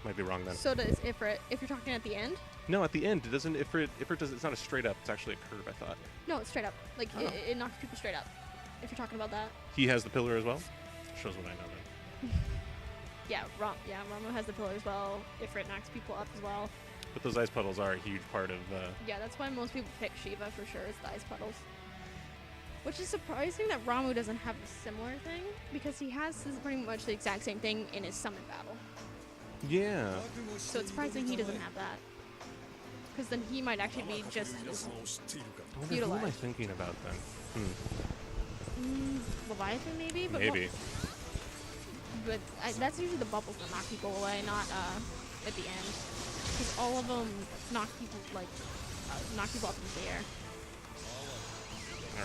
Might be wrong then. So does Ifrit. If you're talking at the end. No, at the end it doesn't. Ifrit does. It's not a straight up. It's actually a curve. I thought. No, it's straight up. Like it knocks people straight up. If you're talking about that. He has the pillar as well. Shows what I know then. Yeah, Ramu has the pillar as well. Ifrit knocks people up as well. But those ice puddles are a huge part of. Yeah, that's why most people pick Shiva for sure. It's the ice puddles. Which is surprising that Ramu doesn't have a similar thing, because he has pretty much the exact same thing in his summon battle. Yeah. So it's surprising he doesn't have that. Because then he might actually be just utilized. Who am I thinking about then? Leviathan maybe? But maybe. But that's usually the bubbles that knock people away, not at the end. Because all of them knock people, knock people up into the air.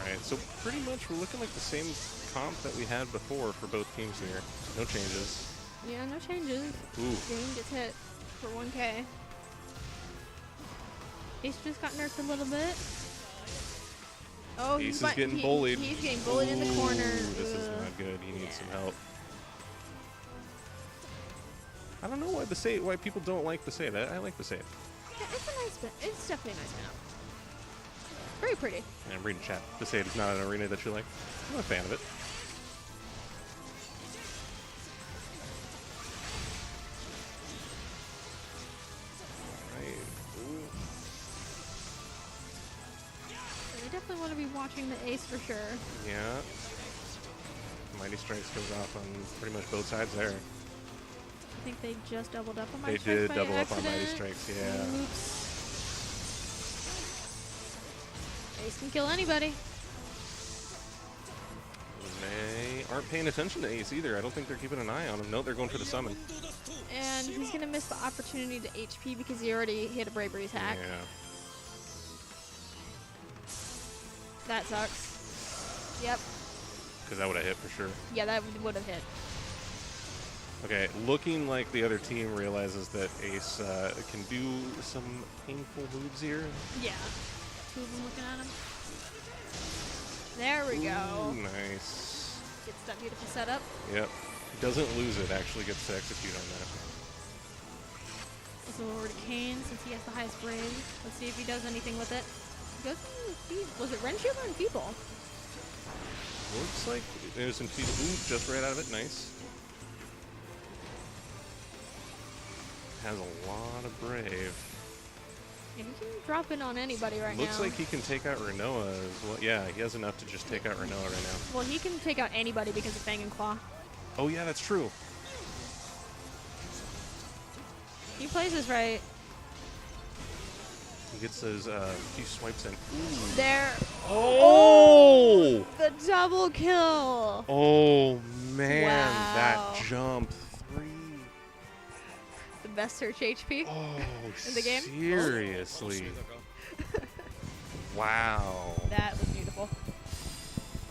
Alright, so pretty much we're looking like the same comp that we had before for both teams here. No changes. Yeah, no changes. Ooh. Game gets hit for 1K. Ace just got nerfed a little bit. Oh, Ace is getting bullied. He's getting bullied in the corner. This is not good. He needs some help. I don't know why people don't like Besaid. I like Besaid. Yeah, it's a nice bit. It's definitely a nice map. Very pretty. And I'm reading chat. Besaid is not an arena that you like. I'm a fan of it. They definitely want to be watching the Ace for sure. Yeah. Mighty Strikes goes off on pretty much both sides there. I think they just doubled up on Mighty They Strikes did by double up on accident. Mighty Strikes, yeah. Oops. Ace can kill anybody. They aren't paying attention to Ace either. I don't think they're keeping an eye on him. No, they're going for the summon. And he's going to miss the opportunity to HP because he already hit a Bravery attack. Yeah. That sucks. Yep. Because that would have hit for sure. Yeah, that would have hit. Okay, looking like the other team realizes that Ace can do some painful moves here. Yeah. Two of them looking at him. There we go. Ooh, nice. Gets that beautiful setup. Yep. Doesn't lose it, actually gets to execute on that. Let's go over to Kane since he has the highest brave. Let's see if he does anything with it. Was it Ren Shield or Enfeeble? Looks like there's some feet. Ooh, just right out of it. Nice. Has a lot of brave. Yeah, he can drop in on anybody right Looks now. like he can take out Renoa as well. Yeah, he has enough to just take out Renoa right now. Well, he can take out anybody because of Fang and Claw. Oh yeah, that's true. He plays this right. He gets those few swipes in. Ooh. There. Oh! The double kill. Oh man, Wow. that jump 3. The best search HP Oh, in the game. seriously. Wow. That was beautiful.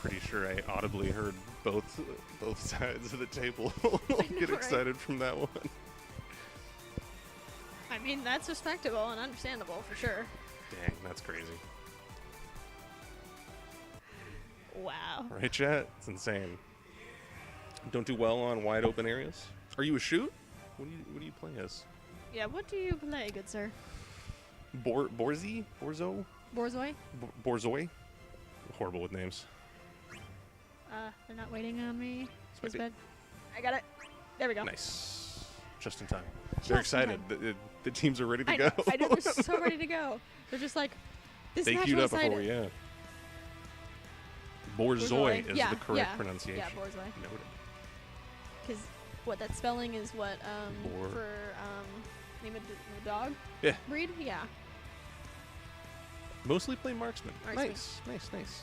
Pretty sure I audibly heard both sides of the table get Right. excited from that one. I mean, that's respectable and understandable for sure. Dang, that's crazy. Wow. Right, chat? It's insane. Don't do well on wide open areas. Are you a shoot? What do you play as? Yeah, what do you play, good sir? Borzi? Borzo? Borzoi? Borzoi? Horrible with names. They're not waiting on me. His Sweet. bed. I got it. There we go. Nice. Just in time. Just They're in excited. time. The teams are ready to I go. know, I know, they're so ready to go. They're just like, this They match queued will up decide before, it. yeah. Borzoi is Yeah, the correct yeah. pronunciation. Yeah, Borzoi. Noted. Because what that spelling is what Bor- for name of the dog Yeah. breed. Yeah, Mostly play marksman. Marksman. Nice.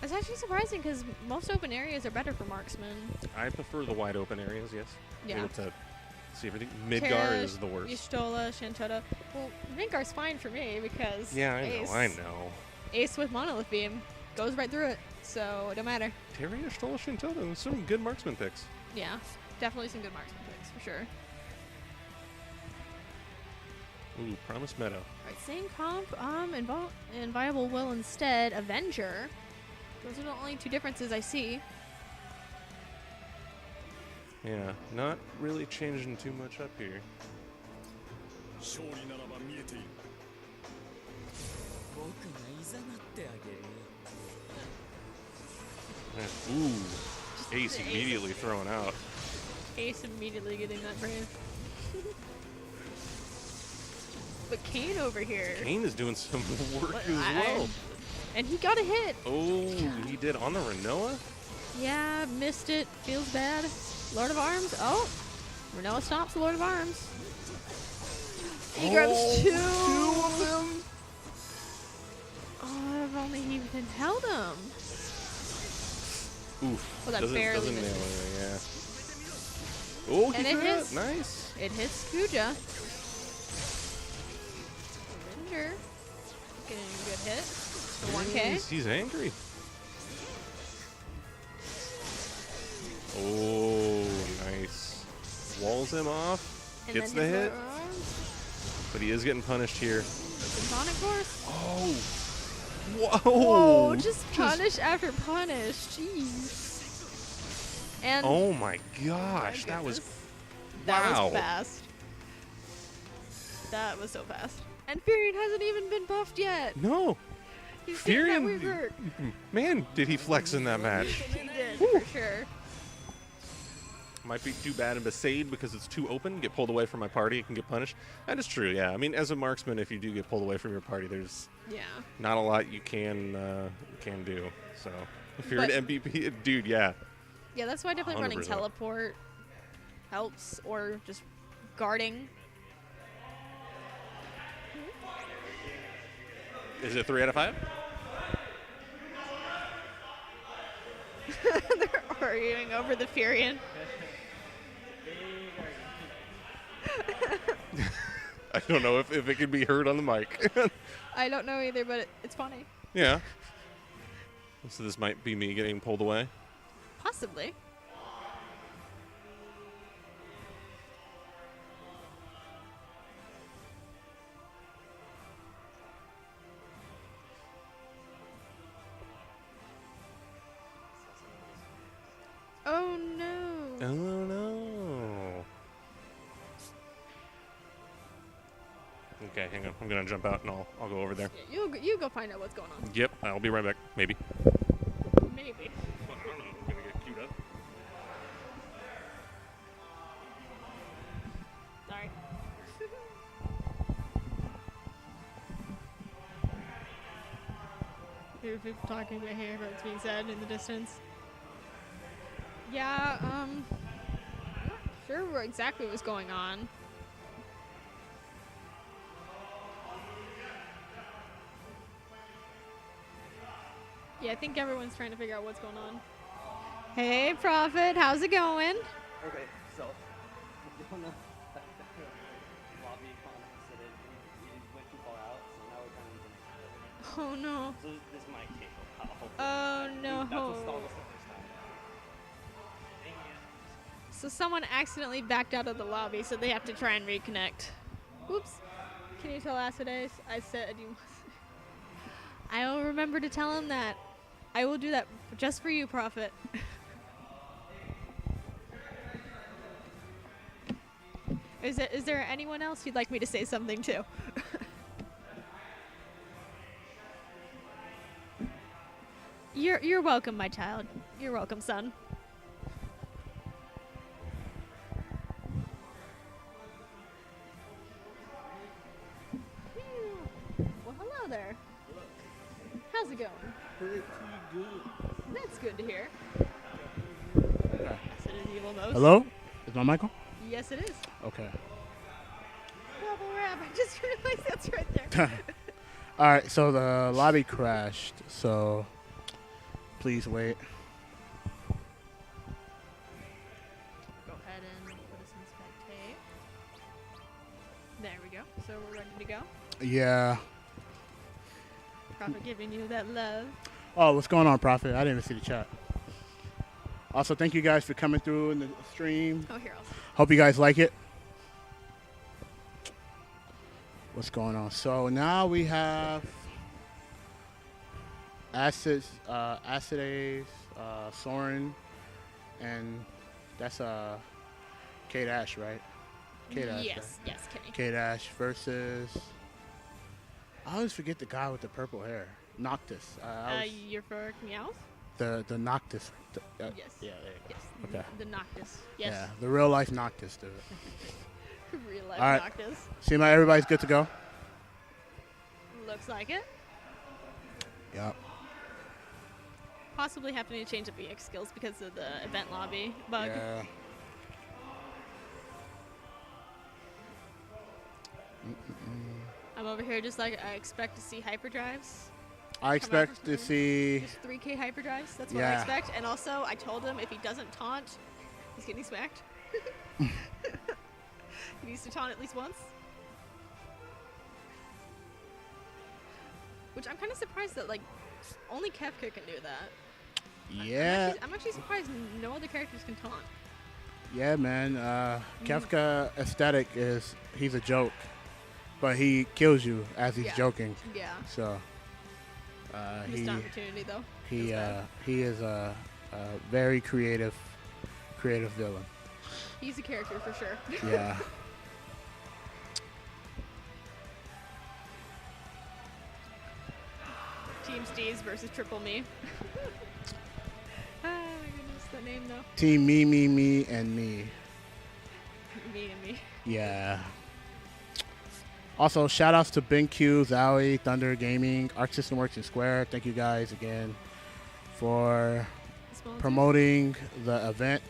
it's actually surprising because most open areas are better for marksman. I prefer the wide open areas, yes. Yeah. Able to see everything. Midgar Terra, is the worst. Y'shtola, Shantota. Well, Vanguard's fine for me because Yeah, I Ace, know. Ace with Monolith Beam goes right through it, so it don't matter. Terry Stola Shintoto, some good marksman picks. Yeah, definitely some good marksman picks for sure. Ooh, Promise Meadow. Alright, same comp, and Viable Will instead, Avenger. Those are the only two differences I see. Yeah, not really changing too much up here. Ooh, Ace immediately thrown out. Ace immediately getting that brave. But Kane over here. Kane is doing some work What- as well. And he got a hit. Oh, he did on the Renoa? Yeah, missed it. Feels bad. Lord of Arms. Oh, Renoa stops the Lord of Arms. He grabs two. Two of them? Oh, if only he had held him. Oof. Well, that doesn't barely nail missed. anything, yeah. Oh, he And it threw hits. Nice. It hits Kuja. Avenger getting a good hit for 1K. He's angry. pulls him off, And gets then the his hit, lower arms. but he is getting punished here. Sonic Force. Oh! Whoa! Whoa, just punish after punish. Jeez. And Oh my gosh, that was that wow. was fast. That was so fast. And Furion hasn't even been buffed yet. No. He's getting that Furion, revert. man, did he flex in that match? He did, for sure. Might be too bad in Besaid because it's too open. Get pulled away from my party, it can get punished. That is true, yeah. I mean, as a marksman, if you do get pulled away from your party, there's Yeah. not a lot you can do. So if you're But- an MVP, dude, yeah. Yeah, that's why definitely running 100%. teleport helps, or just guarding. Is it 3 out of 5? They're arguing over the Furion. I don't know if it can be heard on the mic. I don't know either, but it's funny. Yeah. So this might be me getting pulled away. Possibly. Oh no. Oh no. Okay, hang on. I'm gonna jump out and I'll go over there. Yeah, you go find out what's going on. Yep, I'll be right back. Maybe. Maybe. I don't know. I'm gonna get queued up. Sorry. Hear people talking about here, but it's being said in the distance. Yeah, I'm not sure exactly what's going on. Yeah, I think everyone's trying to figure out what's going on. Hey, Prophet, how's it going? Okay, so Jona lobby comments that it went too far out, so now we're trying to Oh no. So this might take a while. hopefully. Oh no. That's what stalled us the first time. So someone accidentally backed out of the lobby, so they have to try and reconnect. Whoops. Can you tell AcidAce? I said you must. I'll remember to tell him that. I will do that just for you, Prophet. Is there anyone else you'd like me to say something to? You're welcome, my child. You're welcome, son. Well, hello there. How's it going? Pretty good. That's good to hear. Okay. Acid is evil most. Hello? Is my mic on? Yes, it is. Okay. Bubble wrap. I just realized that's right there. All right, so the lobby crashed, so please wait. Go ahead and put us in spectate. There we go. So we're ready to go. Yeah. Prophet giving you that love. Oh, what's going on, Prophet? I didn't even see the chat. Also, thank you guys for coming through in the stream. Oh, here, Hope you guys like it. What's going on? So now we have AcidAce, Soren, and that's kdash, right? Kdash. Yes, yes, Kenny. Kdash versus. I always forget the guy with the purple hair. Noctis. You're for Meowth? The Noctis. Yes. Yeah, there you go. Yes. Okay. The Noctis. Yes. Yeah, the real life Noctis, dude. Real life All right. Noctis. Seems like everybody's good to go. Looks like it. Yep. Possibly having to change up EX skills because of the event lobby bug. Yeah. I'm over here just like I expect to see hyperdrives. I expect to see. Just 3K hyperdrives. That's what I Yeah. expect. And also, I told him if he doesn't taunt, he's getting smacked. He needs to taunt at least once. Which I'm kind of surprised that like only Kefka can do that. Yeah. I'm actually surprised no other characters can taunt. Yeah, man. Kefka aesthetic is he's a joke, but he kills you as he's Yeah. joking. Yeah. So Missed opportunity though. he Feels bad. he is a very creative villain. He's a character for sure. Yeah. Team Steez versus Triple Me. Ah, my goodness, that name though. Team me, and me. Me and me. Yeah. Also, shout outs to BenQ, Zowie, Thunder Gaming, Arc System Works, and Square. Thank you guys again for Sponsors? promoting the event.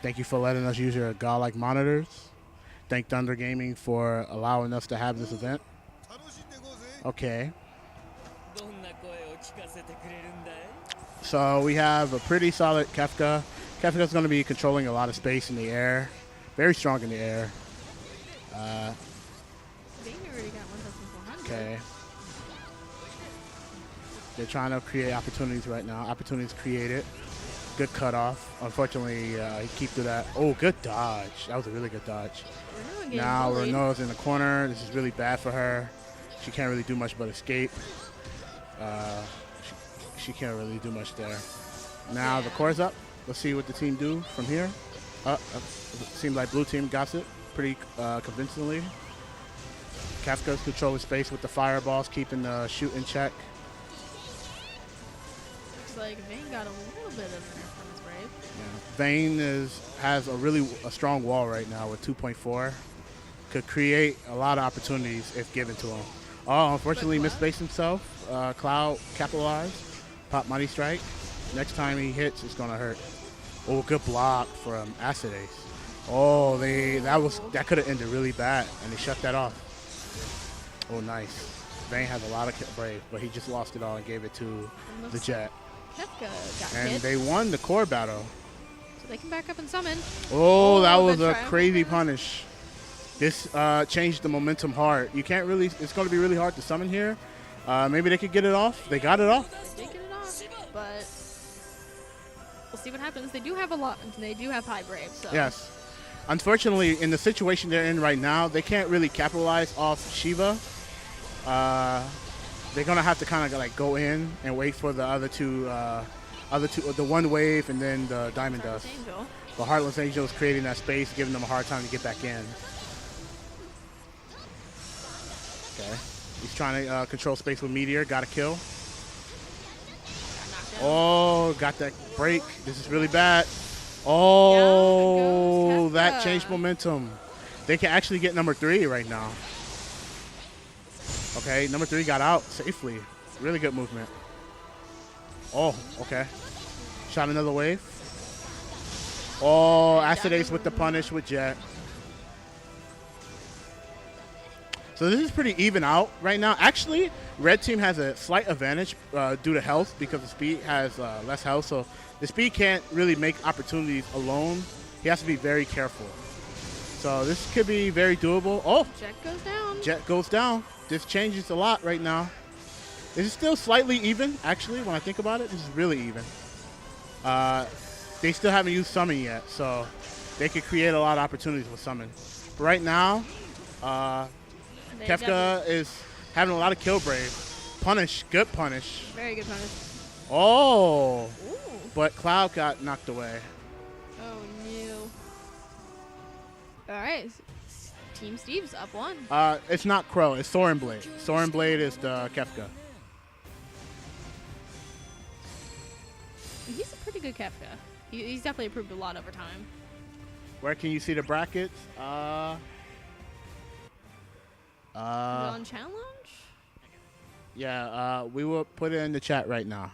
Thank you for letting us use your godlike monitors. Thank Thunder Gaming for allowing us to have this event. Okay. So we have a pretty solid Kefka. Kefka's going to be controlling a lot of space in the air. Very strong in the air. They already got 1,400. Okay. They're trying to create opportunities right now. Opportunities created. Good cutoff. Unfortunately, he keep through that. Oh, good dodge. That was a really good dodge. Now Renault's in the corner. This is really bad for her. She can't really do much but escape. She can't really do much there. Now the core's up. Let's see what the team do from here. Seems like blue team got it pretty convincingly. Kefka's controlling space with the fireballs, keeping the shoot in check. Looks like Vayne got a little bit of nerf from his Brave. Yeah. Vayne has a strong wall right now with 2.4. Could create a lot of opportunities if given to him. Oh, unfortunately misspaced himself. Cloud capitalized. Pop Mighty Strike. Next time he hits, it's gonna hurt. Oh, good block from AcidAce. Oh, that could have ended really bad, and they shut that off. Oh, nice. Vayne has a lot of Brave, but he just lost it all and gave it to the Jet. Kefka got And hit. they won the core battle. So they can back up and summon. Oh, that was the a triumph crazy pass. punish. This changed the momentum hard. You can't really, it's going to be really hard to summon here. Maybe they could get it off. They got it off. They did get it off, but we'll see what happens. They do have a lot. They do have high Brave, so. Yes. Unfortunately, in the situation they're in right now, they can't really capitalize off Shiva. They're going to have to kind of like go in and wait for the other two, the one wave and then the Diamond Dust. Angel. But Heartless Angel is creating that space, giving them a hard time to get back in. Okay. He's trying to control space with Meteor. Got a kill. Oh, got that break. This is really bad. Oh, that changed momentum. They can actually get number 3 right now. Okay, number 3 got out safely. Really good movement. Oh, okay. Shot another wave. Oh, AcidAce with the punish with Jet. So this is pretty even out right now. Actually, red team has a slight advantage due to health because the speed has less health. So the speed can't really make opportunities alone. He has to be very careful. So this could be very doable. Oh, Jet goes down. Jet goes down. This changes a lot right now. This is still slightly even, actually, when I think about it. This is really even. They still haven't used Summon yet, so they could create a lot of opportunities with Summon. But right now, Kefka is having a lot of kill Brave. Punish, good punish. Very good punish. Oh, Ooh. but Cloud got knocked away. Oh, no. All right. Team Steve's up 1. It's not Crow, it's Soren Blade. Soren Blade is the Kefka. He's a pretty good Kefka. He's definitely improved a lot over time. Where can you see the brackets? On challenge? Yeah, we will put it in the chat right now.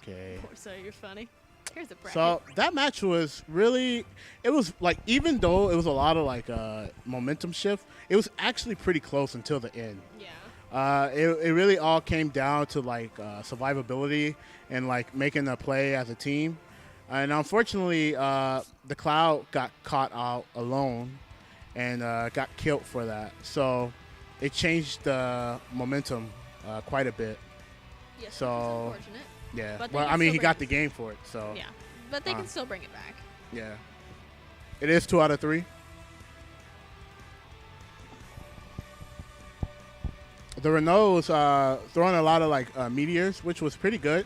Okay. Poor so you're funny. Here's a bracket. So that match was really, it was like, even though it was a lot of like momentum shift, it was actually pretty close until the end. Yeah. It really all came down to like survivability and like making a play as a team. And unfortunately, the Cloud got caught out alone and got killed for that. So it changed the momentum quite a bit. Yes, So, which is unfortunate. yeah. But they Well, can I mean, still he bring got it- the game for it, so. Yeah, but they can still bring it back. Yeah. It is 2 out of 3. The Renault was throwing a lot of like meteors, which was pretty good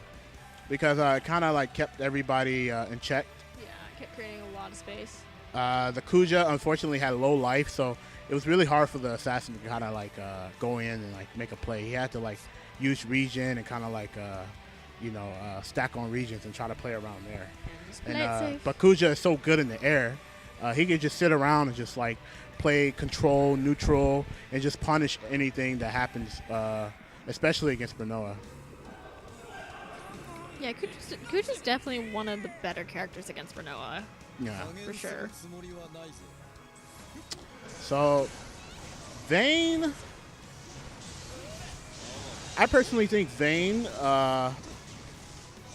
because it kind of like kept everybody in check. Yeah, it kept creating a lot of space. The Kuja unfortunately had low life, so it was really hard for the assassin to kind of like go in and like make a play. He had to like use regen and kind of like stack on regions and try to play around there. Just play it safe. But Kuja is so good in the air, he could just sit around and just like play control, neutral, and just punish anything that happens, especially against Bernoa. Yeah, Kuja's definitely one of the better characters against Bernoa, Yeah. for sure. So, Vayne, I personally think Vayne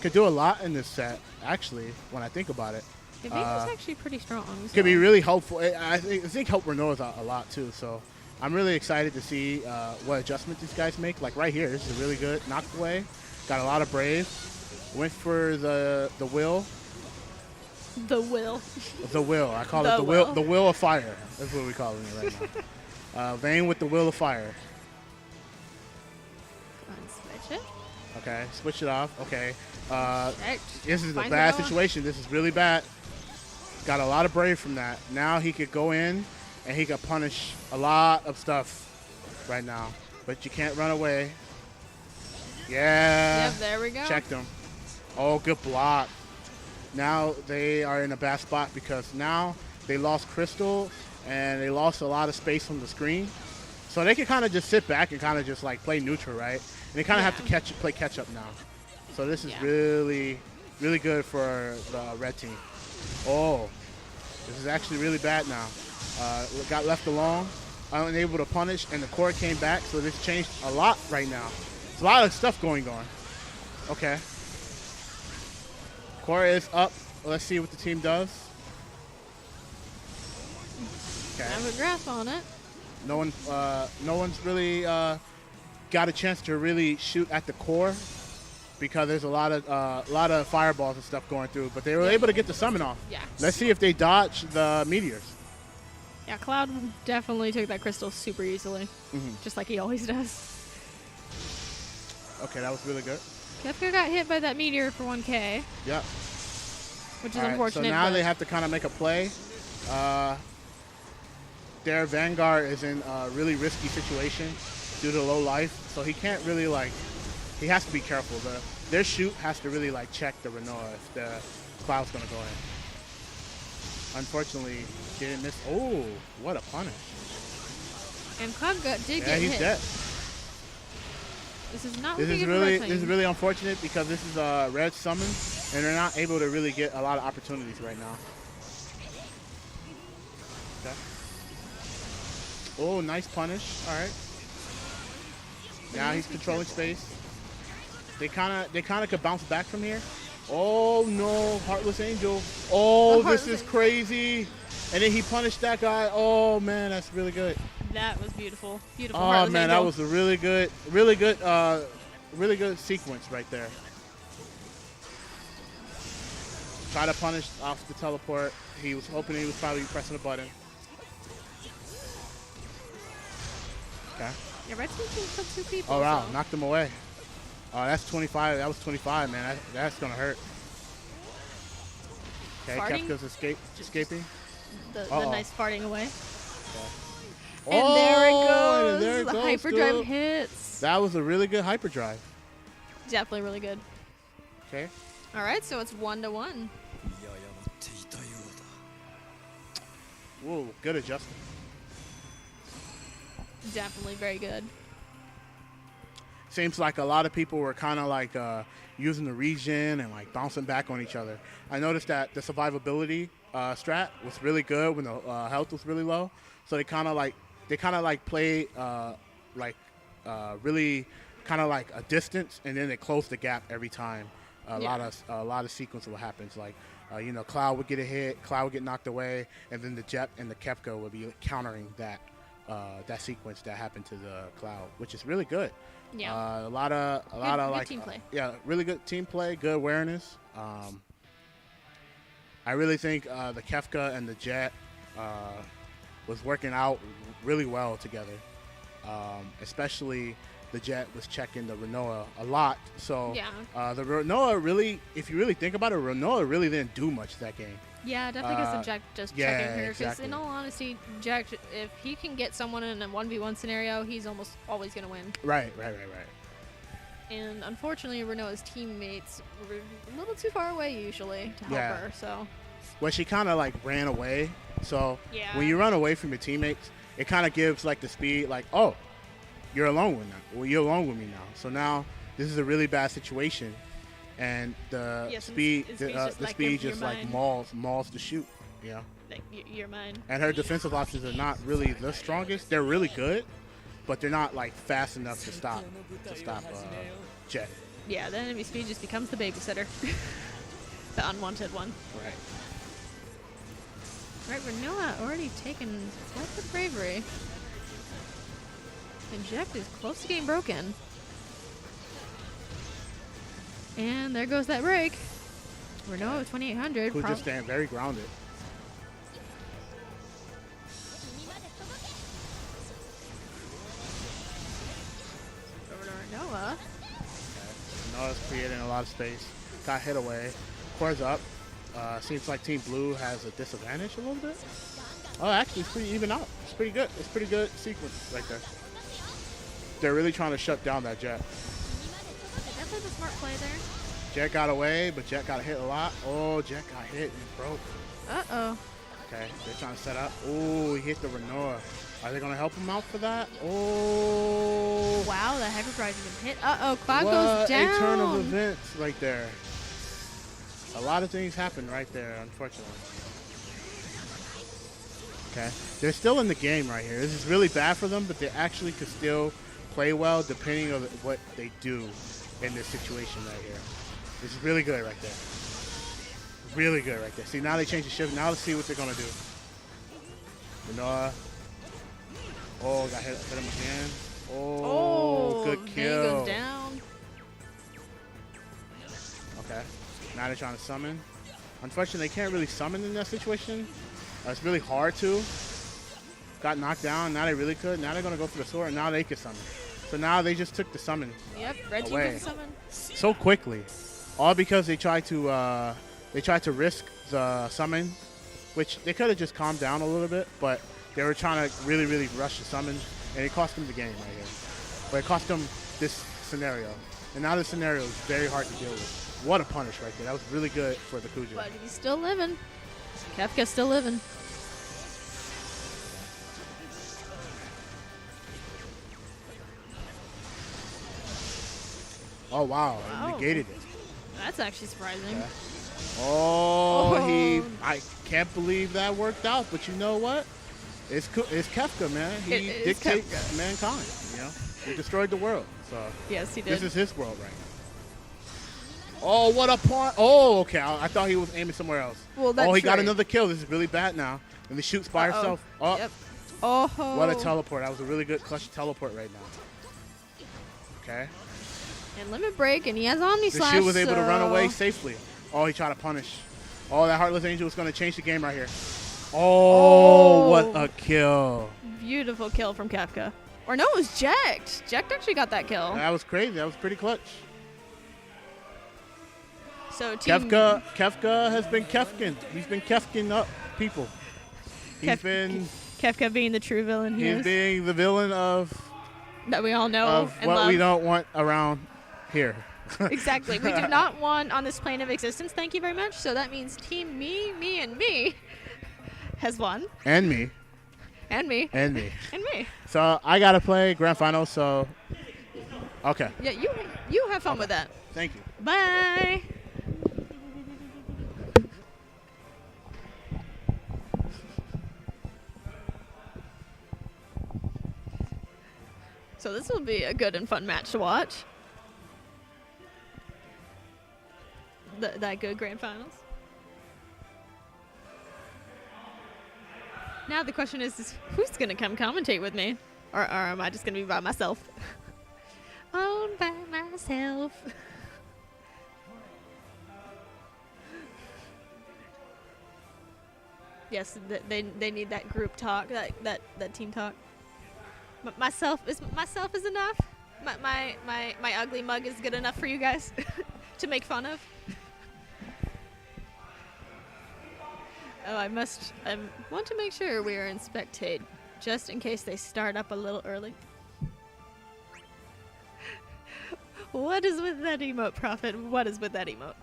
could do a lot in this set, actually, when I think about it. Yeah, Vayne is actually pretty strong. Could be really helpful. I think help Renault a lot, too. So, I'm really excited to see what adjustment these guys make. Like right here, this is really good. Knocked away. Got a lot of Brave. Went for the will. The will. The will. I call it the will. The will of fire. That's what we call it right now. Vayne with the will of fire. Go ahead and switch it. Okay, switch it off. Okay. Right. This is a Finds bad Bernoa. situation. This is really bad. Got a lot of Brave from that. Now he could go in and he could punish a lot of stuff right now. But you can't run away. Yeah. Yep, there we go. Checked him. Oh, good block. Now they are in a bad spot because now they lost Crystal and they lost a lot of space on the screen. So they can kind of just sit back and kind of just like play neutral, right? And they kind of have to play catch up now. So this is really, really good for the red team. Oh, this is actually really bad now. Got left alone, unable to punish, and the core came back. So this changed a lot right now. There's a lot of stuff going on. Okay. Core is up. Let's see what the team does. Okay. I have a grasp on it. No one's really got a chance to really shoot at the core because there's a lot of fireballs and stuff going through. But they were able to get the summon off. Yeah. Let's see if they dodge the meteors. Yeah, Cloud definitely took that crystal super easily, just like he always does. Okay, that was really good. Kefka got hit by that meteor for 1K, Yeah. which is All right, unfortunate. so now but they have to kind of make a play. Their Vanguard is in a really risky situation due to low life, so he can't really he has to be careful. Their shoot has to really check the Renault if the Cloud's gonna go in. Unfortunately, didn't miss. Oh, what a punish! And Cloud did Yeah, get he's hit. dead. This is not This looking is good for Red really Team. this is really unfortunate because this is a red summon, and they're not able to really get a lot of opportunities right now. Okay. Oh, nice punish. All right. Now he's controlling space. They kind of could bounce back from here. Oh no, Heartless Angel. Oh, this is crazy. And then he punished that guy. Oh man, that's really good. That was beautiful. Beautiful. Oh Heartless man, Angel. that was a really good sequence right there. Try to punish off the teleport. He was hoping he was probably pressing a button. Okay. Yeah, Red Team can kill 2 people. Oh wow, so. knocked him away. Oh, that's 25. That was 25, man. That's gonna hurt. Okay, Farting? Kefka's escaping. The Uh-oh. nice farting away. Okay. And there it Oh, goes. and there it the goes, hyperdrive dude. hits. That was a really good hyperdrive. Definitely really good. Okay. All right, so it's 1-1. Whoa, good adjustment. Definitely very good. Seems like a lot of people were kind of using the regen and bouncing back on each other. I noticed that the survivability strat was really good when the health was really low. So they kind of play really kind of a distance, and then they close the gap every time. A lot of sequence will happen. Cloud would get a hit, Cloud would get knocked away, and then the Jet and the Kefka would be countering that that sequence that happened to the Cloud, which is really good. Yeah. A lot of good like team play. yeah, really good team play, good awareness. I really think the Kefka and the Jet was working out really well together. Especially the Jet was checking the Renoa a lot. So Yeah. the Renoa really, if you really think about it, Renoa really didn't do much that game. Yeah, definitely because of Jack just yeah, checking her. Because exactly. in all honesty, Jack, if he can get someone in a 1v1 scenario, he's almost always going to win. Right. And unfortunately, Renoa's teammates were a little too far away usually to help Yeah. her. So Well, she kind of like ran away. So Yeah. when you run away from your teammates, it kind of gives like the speed, like, oh, you're alone with now. Well, you're alone with me now. So now this is a really bad situation, and the Yes, and speed, speed's the just like, speed you're just like mine. mauls the shoot. Yeah. like, you're mine. And her defensive options are not really the strongest. They're really good, but they're not like fast enough to stop Jet. Yeah, the enemy speed just becomes the babysitter. The unwanted one. Right. Right, Renoa already taken quite the bravery. Inject is close to getting broken. And there goes that break. Renoa with 2800. Who just stand very grounded. Over to Renoa. Noah's creating a lot of space. Got hit away. Core's up. Seems like Team Blue has a disadvantage a little bit. Oh, actually, it's pretty even out. It's pretty good. It's pretty good sequence right there. They're really trying to shut down that Jet. Definitely the smart play there. Jet got away, but Jet got hit a lot. Oh, Jet got hit and broke. Uh-oh. Okay, they're trying to set up. Oh, he hit the Renoa. Are they going to help him out for that? Oh. Wow, the hyperdrive even hit. Uh-oh, Cloud What goes down. a turn of events right there. A lot of things happen right there, unfortunately. Okay, they're still in the game right here. This is really bad for them, but they actually could still play well depending on what they do in this situation right here. This is really good right there. Really good right there. See, now they change the shift. Now let's see what they're going to do. Renoa. Oh, got hit him again. Oh, good Vayne kill. goes down. Okay. Now they're trying to summon. Unfortunately, they can't really summon in that situation. It's really hard to. Got knocked down. Now they really could. Now they're going to go for the sword. And now they can summon. So now they just took the summon Yep, red team away gets summon. so quickly. All because they tried to risk the summon, which they could have just calmed down a little bit, but they were trying to really, really rush the summon, and it cost them the game right here. But it cost them this scenario. And now this scenario is very hard to deal with. What a punish right there. That was really good for the Kuja. But he's still living. Kefka's still living. Oh, wow. Wow. He negated it. That's actually surprising. Okay. Oh, Oh. I can't believe that worked out, but you know what? It's Kefka, man. He It is dictates Kefka. mankind, you know? He destroyed the world, so Yes, he did. this is his world right now. Oh, what a point. Oh, okay. I thought he was aiming somewhere else. Well, that's oh, he got right. another kill. This is really bad now. And he shoots by Uh-oh. herself. Oh, Yep. Oh. what a teleport. That was a really good clutch teleport right now. Okay. And limit break, and he has Omni The Slash. shoe was able to run away so- safely. Oh, he tried to punish. Oh, that Heartless Angel was going to change the game right here. Oh, what a kill. Beautiful kill from Kefka. Or no, it was Jekt. Jekt actually got that kill. That was crazy. That was pretty clutch. So team Kefka has been Kefkin. He's been Kefkin up people. Kefka being the true villain he He's is. being the villain of That we all know of and what love. we don't want around here. Exactly. We do not want on this plane of existence. Thank you very much. So that means team me, and me has won. And me. And me. And me. And me. So I gotta play grand final. So okay. Yeah, you have fun with that. Thank you. Bye. So this will be a good and fun match to watch. That good grand finals. Now the question is who's gonna come commentate with me, or am I just gonna be by myself? All by myself. Yes, they need that group talk, that team talk. Myself is enough. My ugly mug is good enough for you guys to make fun of. Oh, I want to make sure we are in spectate, just in case they start up a little early. What is with that emote, Prophet? What is with that emote?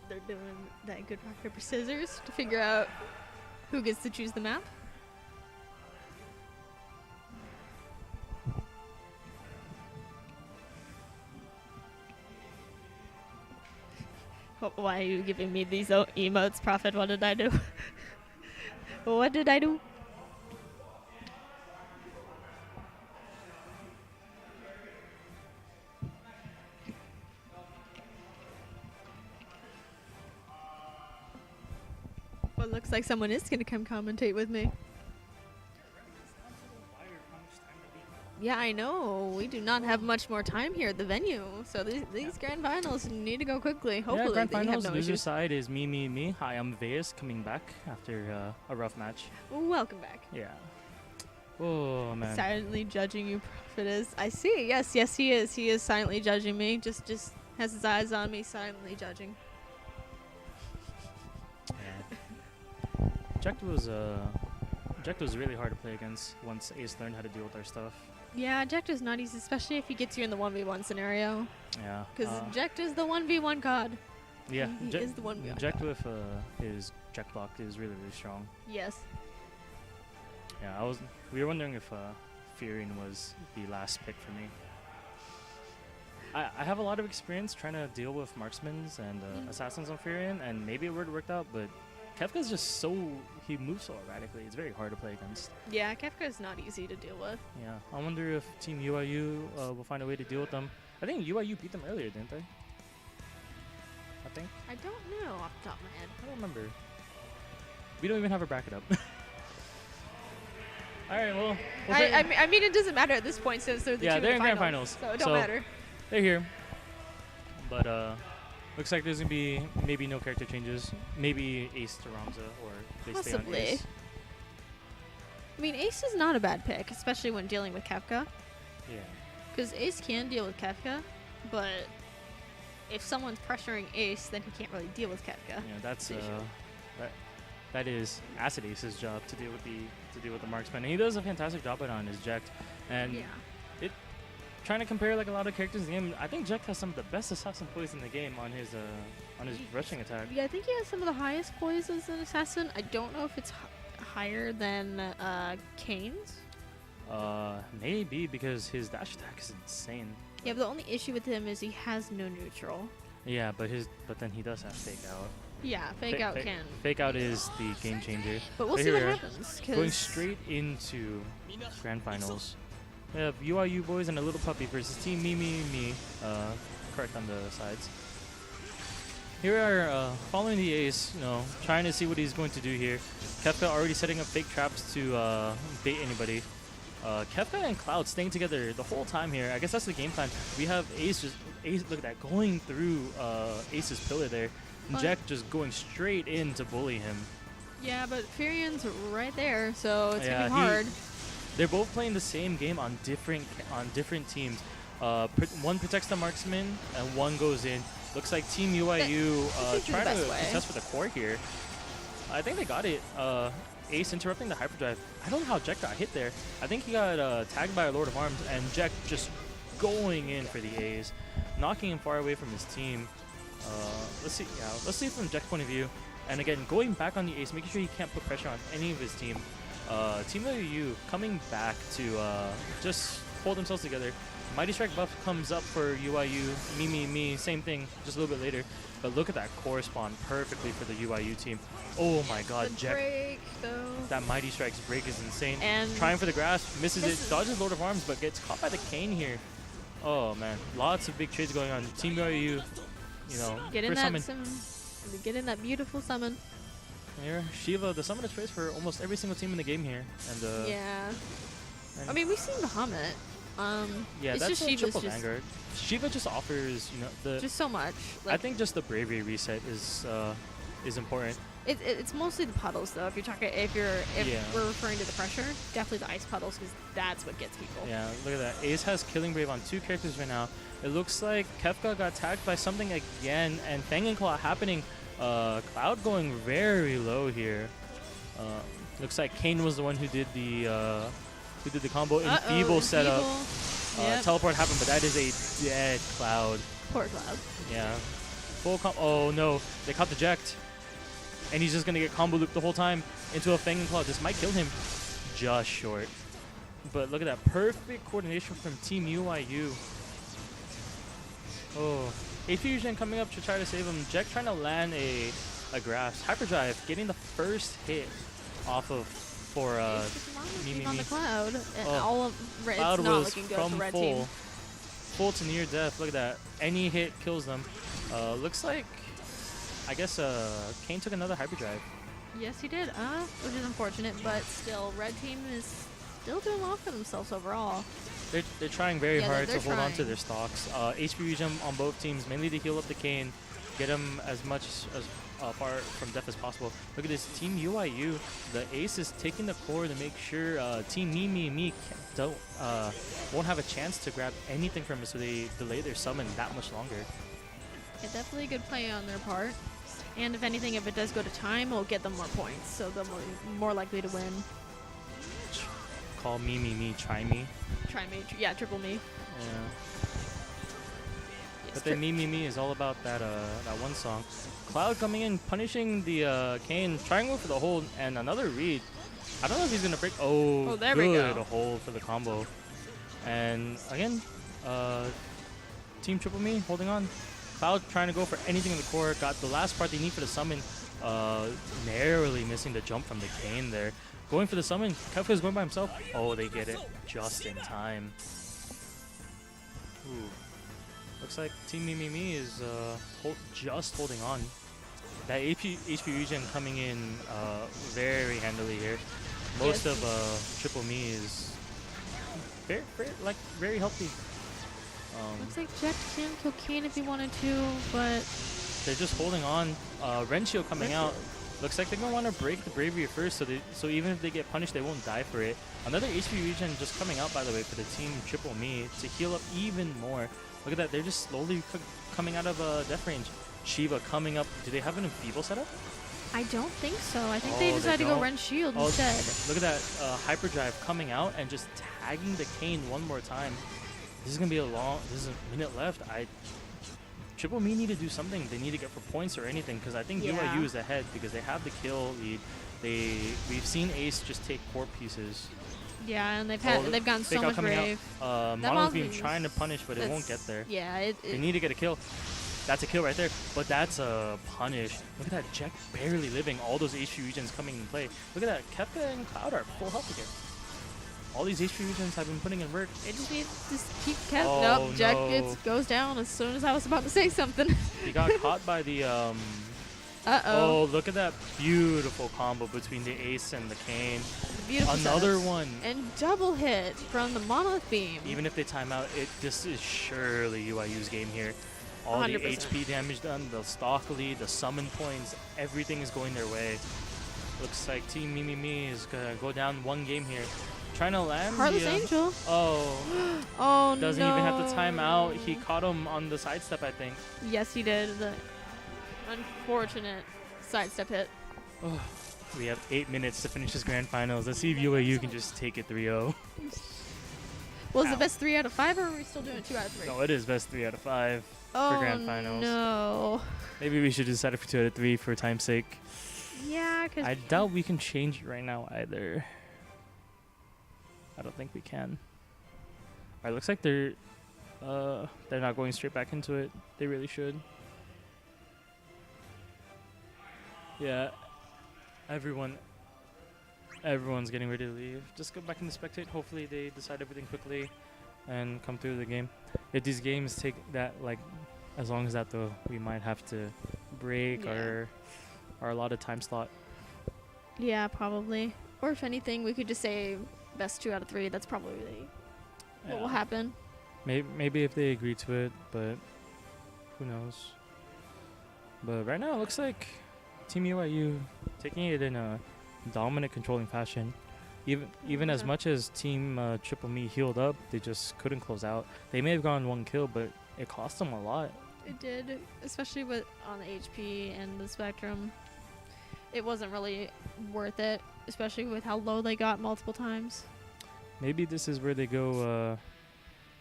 They're doing that good rock, paper, scissors to figure out who gets to choose the map. Why are you giving me these emotes, Prophet? What did I do? What did I do? Well, looks like someone is going to come commentate with me. Yeah, I know. We do not have much more time here at the venue, so these grand finals need to go quickly. Hopefully, yeah, grand they finals. have no Loser issues. side is me. Hi, I'm Veus coming back after a rough match. Welcome back. Yeah. Oh man. Silently judging you, Prophet is. I see. Yes, he is. He is silently judging me. Just has his eyes on me, silently judging. Yeah. Ject was really hard to play against once Ace learned how to deal with our stuff. Yeah, Ject is not easy, especially if he gets you in the 1v1 scenario. Yeah. Because Ject is the 1v1 god. Yeah. He is the 1v1 Ject god. with his Ject block is really strong. Yes. Yeah, we were wondering if Furion was the last pick for me. I have a lot of experience trying to deal with marksmen and assassins on Furion, and maybe it would have worked out, but Kefka's just he moves so erratically. It's very hard to play against. Yeah, Kefka is not easy to deal with. Yeah, I wonder if Team UIU will find a way to deal with them. I think UIU beat them earlier, didn't they? I think. I don't know off the top of my head. I don't remember. We don't even have a bracket up. All right, well. I mean, it doesn't matter at this point since they're the two they're in in the grand finals, finals. so it don't matter. They're here. But looks like there's gonna be maybe no character changes. Maybe Ace to Ramza, or they stay on Possibly. Ace. I mean, Ace is not a bad pick, especially when dealing with Kefka. Yeah. Because Ace can deal with Kefka, but if someone's pressuring Ace, then he can't really deal with Kefka. Yeah, that's that is AcidAce's job to deal with the marksman, and he does a fantastic job on his Ject. And trying to compare like a lot of characters in the game, I think Ject has some of the best assassin poise in the game on his rushing attack. Yeah, I think he has some of the highest poise as an assassin. I don't know if it's higher than Kane's. Maybe because his dash attack is insane. Yeah, but the only issue with him is he has no neutral. Yeah, but then he does have fake out. Yeah, fake out can. Fake out is the game changer. But we'll see what happens. Going straight into grand finals. We have UIU boys and a little puppy versus Team Me. Correct on the sides. Here we are following the Ace, trying to see what he's going to do here. Kefka already setting up fake traps to bait anybody. Kefka and Cloud staying together the whole time here. I guess that's the game plan. We have Ace, look at that, going through Ace's pillar there. And Jack just going straight in to bully him. Yeah, but Furion's right there, so it's gonna be hard. They're both playing the same game on different teams. One protects the marksman and one goes in. Looks like Team UIU trying to contest for the core here. I think they got it. Ace interrupting the hyperdrive. I don't know how Jack got hit there. I think he got tagged by a Lord of Arms, and Jack just going in for the A's, knocking him far away from his team. Let's see from Jack's point of view. And again, going back on the Ace, making sure he can't put pressure on any of his team. Team UIU coming back to just pull themselves together. Mighty Strike buff comes up for UIU. Me, same thing, just a little bit later. But look at that core spawn perfectly for the UIU team. Oh my god, The Jack. break, though. That Mighty Strike's break is insane. And Trying for the grasp, misses it, dodges Lord of Arms, but gets caught by the cane here. Oh man, lots of big trades going on. Team UIU, you know, Get in first that summon. Get in that beautiful summon. Here, Shiva, the summon is placed for almost every single team in the game here. And Yeah. and I mean, we've seen Bahamut. yeah, it's that's just a Shiva's triple just, Vanguard. Shiva just offers, you know, the. just so much. I Like, think just the bravery reset is important. it's mostly the puddles, though. If Yeah. we're referring to the pressure, definitely the ice puddles, because that's what gets people. Yeah, look at that. Ace has Killing Brave on 2 characters right now. It looks like Kefka got tagged by something again, and Fang and Claw happening. Cloud going very low here. Looks like Kane was the one who did the combo. Enfeeble setup. Yep. Teleport happened, but that is a dead Cloud. Poor Cloud. Yeah. Full oh no, they caught the Ject. And he's just gonna get combo looped the whole time into a Fang and Claw. This might kill him. Just short. But look at that perfect coordination from Team UIU. Oh. A Fusion coming up to try to save him. Jack trying to land a grasp. Hyperdrive getting the first hit off of for Team on the Cloud. And Oh. all of it's Cloud not was looking good from for red full. team. Full to near death. Look at that. Any hit kills them. Looks like I guess Kane took another hyperdrive. Yes, he did. Which is unfortunate, but still, red team is still doing well for themselves overall. They're trying very Yeah, hard they're to hold on to trying. their stocks. HP regen on both teams, mainly to heal up the Kane, get him as much as far from death as possible. Look at this Team UIU. The Ace is taking the core to make sure Team Me won't have a chance to grab anything from it, so they delay their summon that much longer. Yeah, definitely a good play on their part. And if anything, if it does go to time, it'll get them more points, so they'll be more likely to win. Call me, try me. Try me, yeah, triple me. Yeah. Yes, But then me is all about that one song. Cloud coming in, punishing the Kane, trying to go for the hold, and another read. I don't know if he's gonna break. Oh, there good we go. hold for the combo. And again, Team Triple Me holding on. Cloud trying to go for anything in the core. Got the last part they need for the summon. Narrowly missing the jump from the Kane there. Going for the summon. Kefka's going by himself. Oh, they get it just in time. Ooh. Looks like Team Me is just holding on. That HP regen coming in very handily here. Most Yes. of Triple Me is very healthy. Looks like Jack can kill Kane if he wanted to, but They're just holding on. Renshio coming out. Looks like they're gonna want to break the bravery first, so even if they get punished, they won't die for it. Another HP regen just coming out, by the way, for the Team Triple Me to heal up even more. Look at that, they're just slowly coming out of death range. Shiva coming up. Do they have an Enfeeble setup? I don't think so. I think Oh, they they decided to go don't? Ren Shield Oh, instead. Look at that hyperdrive coming out and just tagging the Kane one more time. This is gonna be this is a minute left. Triple Me need to do something. They need to get for points or anything, because I think Yeah. UIU is ahead because they have the kill lead. We've seen Ace just take core pieces. Yeah, and they've gotten Fake so out much coming brave. out. That Mono's been Mono's- trying to punish, but it won't get That's- there. Yeah, They need to get a kill. That's a kill right there, but that's a punish. Look at that, Jack barely living. All those HP regions coming in play. Look at that, Kefka and Cloud are full health again. All these HP regions have been putting in work. It just needs to keep kept. Oh, Nope, Jack no. goes down as soon as I was about to say something. He got caught by the Uh-oh. Oh, look at that beautiful combo between the Ace and the Kane. Beautiful Another setups. one. And double hit from the Monolith Beam. Even if they time out, this is surely UIU's game here. All the 100%. HP damage done, the stock lead, the summon points, everything is going their way. Looks like Team Me is gonna go down one game here. Trying to land Heartless the, Angel. Oh, Oh, doesn't no. even have to time out. He caught him on the sidestep, I think. Yes, he did. The unfortunate sidestep hit. We have 8 minutes to finish this grand finals. Let's see if UIU can just take it 3-0. Was Ow. it best 3 out of 5, or are we still doing 2 out of 3? No, it is best 3 out of 5 oh, for grand finals. no. Maybe we should decide for 2 out of 3 for time's sake. Yeah, because I doubt we can change it right now either. I don't think we can. Alright, looks like they're not going straight back into it. They really should. Yeah, everyone's getting ready to leave. Just go back and spectate. Hopefully they decide everything quickly and come through the game. If these games take that, like, as long as that though, we might have to break our allotted time slot. Yeah, probably. Or if anything, we could just say best 2 out of 3. That's probably what will happen. Maybe if they agree to it, but who knows. But right now it looks like Team UIU taking it in a dominant, controlling fashion. Even as much as Team Triple Me healed up, they just couldn't close out. They may have gotten 1 kill, but it cost them a lot. It did, especially with on the HP and the Spectrum. It wasn't really worth it, especially with how low they got multiple times. Maybe this is where they go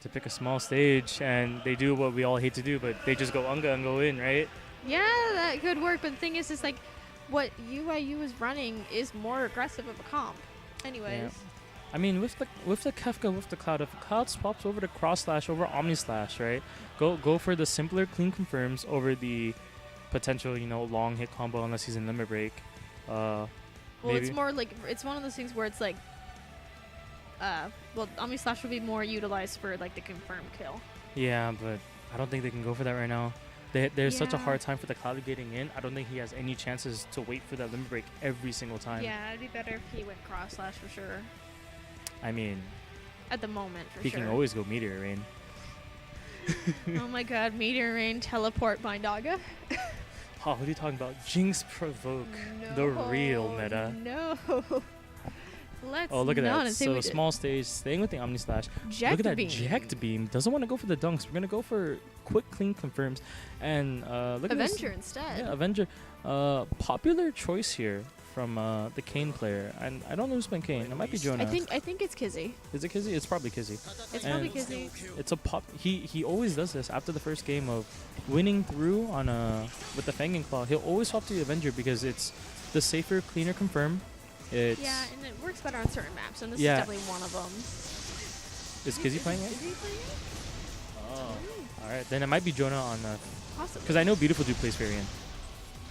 to pick a small stage, and they do what we all hate to do, but they just go Unga and go in, right? Yeah, that could work, but the thing is like, what UIU is running is more aggressive of a comp. Anyways. Yeah. I mean, with the Kefka, with the Cloud, if Cloud swaps over to Cross Slash over Omni Slash, right? Go for the simpler clean confirms over the potential, long hit combo unless he's in limit break. Well, maybe. it's more like, it's one of those things where it's like, well, Omni Slash would be more utilized for like the confirmed kill. Yeah, but I don't think they can go for that right now. There's such a hard time for the Cloud getting in. I don't think he has any chances to wait for that limit break every single time. Yeah, it'd be better if he went Cross Slash for sure. I mean, at the moment, for he sure. can always go Meteor Rain. Oh my god, Meteor Rain, teleport Bindaga. Oh, what are you talking about? Jinx Provoke, the real meta. No. Let's look at that. Say So small stage, staying with the Omni Slash. Look at that Ject Beam. Doesn't want to go for the dunks. We're going to go for quick clean confirms. And look at this. Avenger instead. Yeah, Avenger. Popular choice here from the Kane player. And I don't know who's playing Kane. It might be Jona. I think it's Kizzie. Is it Kizzie? It's probably Kizzie. It's probably Kizzie. It's a pop. He always does this after the first game of winning through on with the Fanging Claw. He'll always swap to the Avenger because it's the safer, cleaner confirm. Yeah, and it works better on certain maps, and this is definitely one of them. Is Kizzie playing it? Is he playing it? Oh, all right. Then it might be Jona on Possibly. because I know Beautiful Dude plays Varian.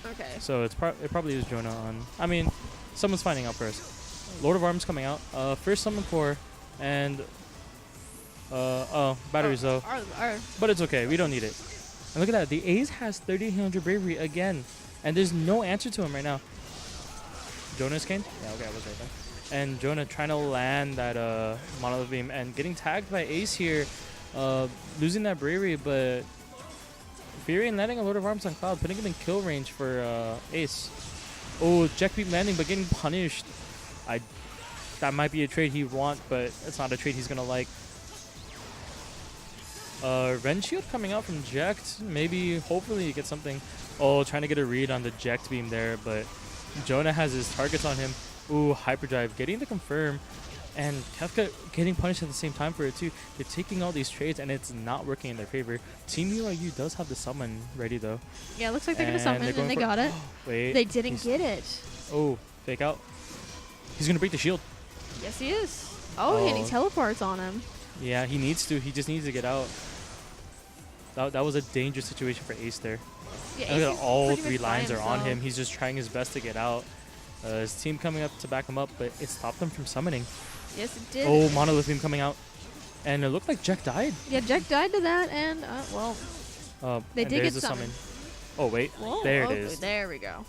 Okay. So it probably is Jona on. I mean, someone's finding out first. Lord of Arms coming out. First summon core, and batteries though. But it's okay. We don't need it. And look at that. The Ace has 3800 bravery again, and there's no answer to him right now. Jona's Kane? Yeah, okay, I was right there. And Jona trying to land that Monolith Beam and getting tagged by Ace here, losing that bravery, but Varian landing a Lord of Arms on Cloud, putting him in kill range for Ace. Oh, Jack Beam landing, but getting punished. That might be a trade he'd want, but it's not a trade he's gonna like. Ren Shield coming out from Jekt. Maybe, hopefully, you get something. Oh, trying to get a read on the Jekt Beam there, but Jona has his targets on him. Ooh, Hyperdrive getting the confirm. And Kefka getting punished at the same time for it too. They're taking all these trades and it's not working in their favor. Team UIU does have the summon ready though. Yeah, it looks like they're going to summon and they got it. Wait. They didn't get it. Oh, fake out. He's going to break the shield. Yes, he is. Oh, and he teleports on him. Yeah, he needs to. He just needs to get out. That was a dangerous situation for Ace there. Yeah, Look at all 3 lines are on himself. him. He's just trying his best to get out. His team coming up to back him up, but it stopped them from summoning. Yes, it did. Oh, Monolith Beam coming out. And it looked like Jack died. Yeah, Jack died to that, and, well, they did get the summoned. Oh, wait. Whoa, there okay, it is. There we go.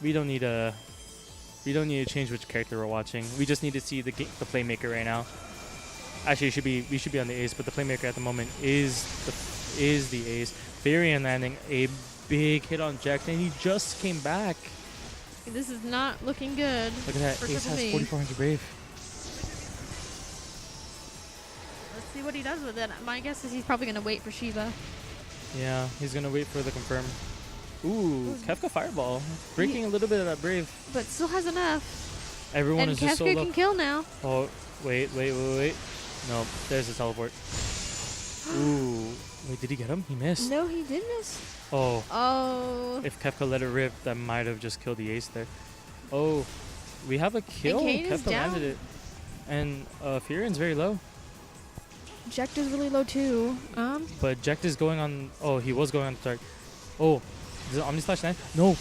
We don't need to change which character we're watching. We just need to see the playmaker right now. Actually, we should be on the Ace, but the playmaker at the moment is the Ace. Varian landing a big hit on Jack, and he just came back. This is not looking good. Look at that. Ace has 4,400 brave. Let's see what he does with it. My guess is he's probably going to wait for Shiva. Yeah, he's going to wait for the confirm. Ooh, Kefka Fireball. Breaking a little bit of that brave. But still has enough. Everyone and is just so low. And Kefka can kill now. Oh, wait. No, there's the teleport. Ooh. Wait, did he get him? He missed. No, he did miss. Oh. Oh. If Kefka let it rip, that might have just killed the Ace there. Oh. We have a kill. Kane is Kefka down. landed it. And Furian's very low. Jekt is really low too. But Jekt is going on. Oh, he was going on the dark. Oh, is it Omni Slash 9? No.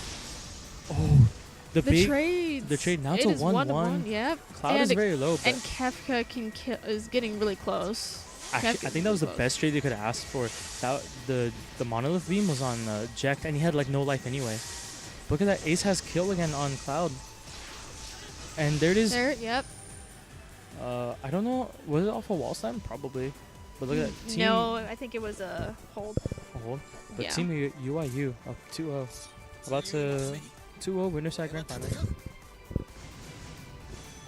Oh, the trades. The trade. Now It it's a is 1-1. 1-1. Yep. Cloud is very low. But And Kefka is getting really close. actually, Kefka's I think that was the close. best trade they could have asked for. That the Monolith Beam was on Jekt, and he had like no life anyway. Look at that. Ace has kill again on Cloud. And there it is. There, yep. I don't know. Was it off a wall slam? Probably. But look at that. Team No, I think it was a hold. hold. But Yeah. Team UIU up 2-0. About to 2-0 winner side grand final.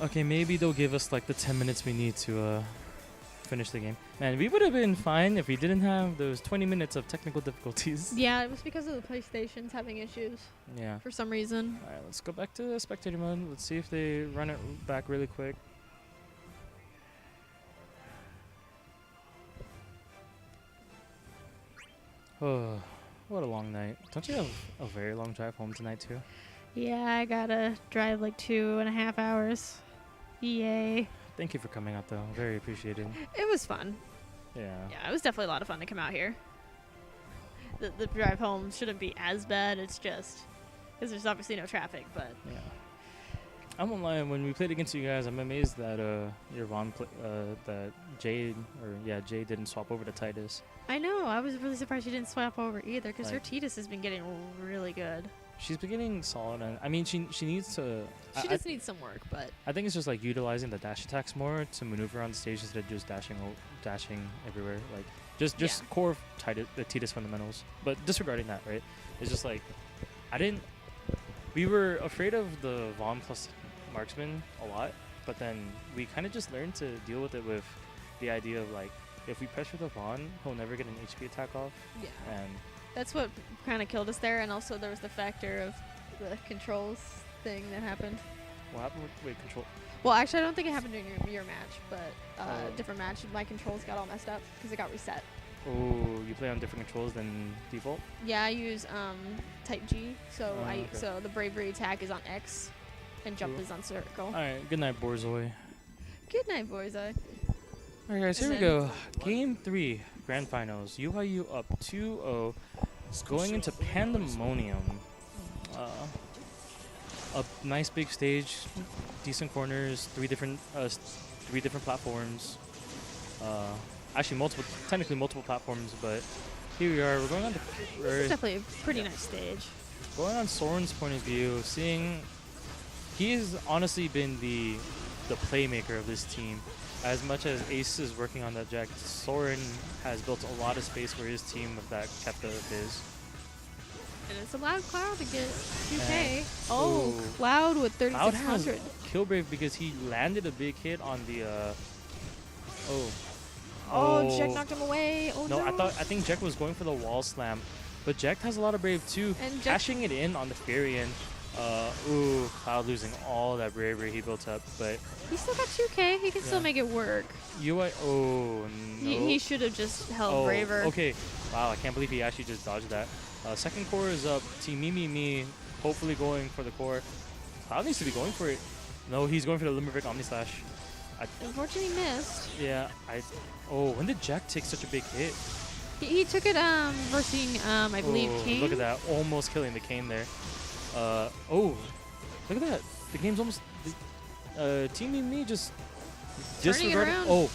Okay, maybe they'll give us like the 10 minutes we need to finish the game. Man, we would have been fine if we didn't have those 20 minutes of technical difficulties. Yeah, it was because of the PlayStation's having issues Yeah. for some reason. Alright, let's go back to spectator mode. Let's see if they run it back really quick. Oh, what a long night. Don't you have a very long drive home tonight too? Yeah, I gotta drive like 2.5 hours. Yay. Thank you for coming out though. Very appreciated. It was fun. Yeah. Yeah, it was definitely a lot of fun to come out here. The drive home shouldn't be as bad. It's just because there's obviously no traffic, but Yeah. I won't lie, when we played against you guys, I'm amazed that your that Jade didn't swap over to Titus. I know. I was really surprised she didn't swap over either because her Like- Titus has been getting really good. She's beginning solid, and I mean she needs to. She just needs some work, but I think it's just like utilizing the dash attacks more to maneuver on the stage instead of just dashing everywhere. Like just Yeah. core the Titus fundamentals. But disregarding that, right? It's just like we were afraid of the Vaughn plus marksman a lot, but then we kind of just learned to deal with it with the idea of like if we pressure the Vaughn, he'll never get an HP attack off, yeah, and that's what kind of killed us there. And also there was the factor of the controls thing that happened. what happened with control? Well, actually, I don't think it happened during your match, but Oh. different match. My controls got all messed up because it got reset. Oh, you play on different controls than default. Yeah, I use type G, so Oh, okay. so the bravery attack is on X, and jump Cool. is on circle. All right, good night, Borzoi. Good night, boys. All right, guys, here we And go. Game 3, grand finals. UIU up 2-0. It's going into Pandemonium. A nice big stage, decent corners, three different platforms. Actually, technically multiple platforms, but here we are. We're going on This is definitely a pretty nice stage. going on Soren's point of view, seeing he's honestly been the playmaker of this team. As much as Ace is working on that Jack, Soren has built a lot of space for his team with that Kefka of his. And it's allowed Cloud to get 2K. And- Oh, Ooh. Cloud with Cloud has 3,600. Killbrave because he landed a big hit on the Oh, Jack knocked him away. Oh no. I think Jack was going for the wall slam, but Jack has a lot of brave too. And Jack- Cashing it in on the Furion. Cloud losing all that bravery he built up, but He still got 2K. He can still Yeah. make it work. UI. Oh no. He should have just held braver. Okay. Wow, I can't believe he actually just dodged that. Second core is up. Team Me. Hopefully going for the core. Cloud needs to be going for it. No, he's going for the Limerick Omni Slash. Unfortunately, he missed. Yeah, when did Jack take such a big hit? He took it versus I believe King. Look at that, almost killing the Kane there. Look at that. The game's almost. Team Me just Turning it disregarded. around.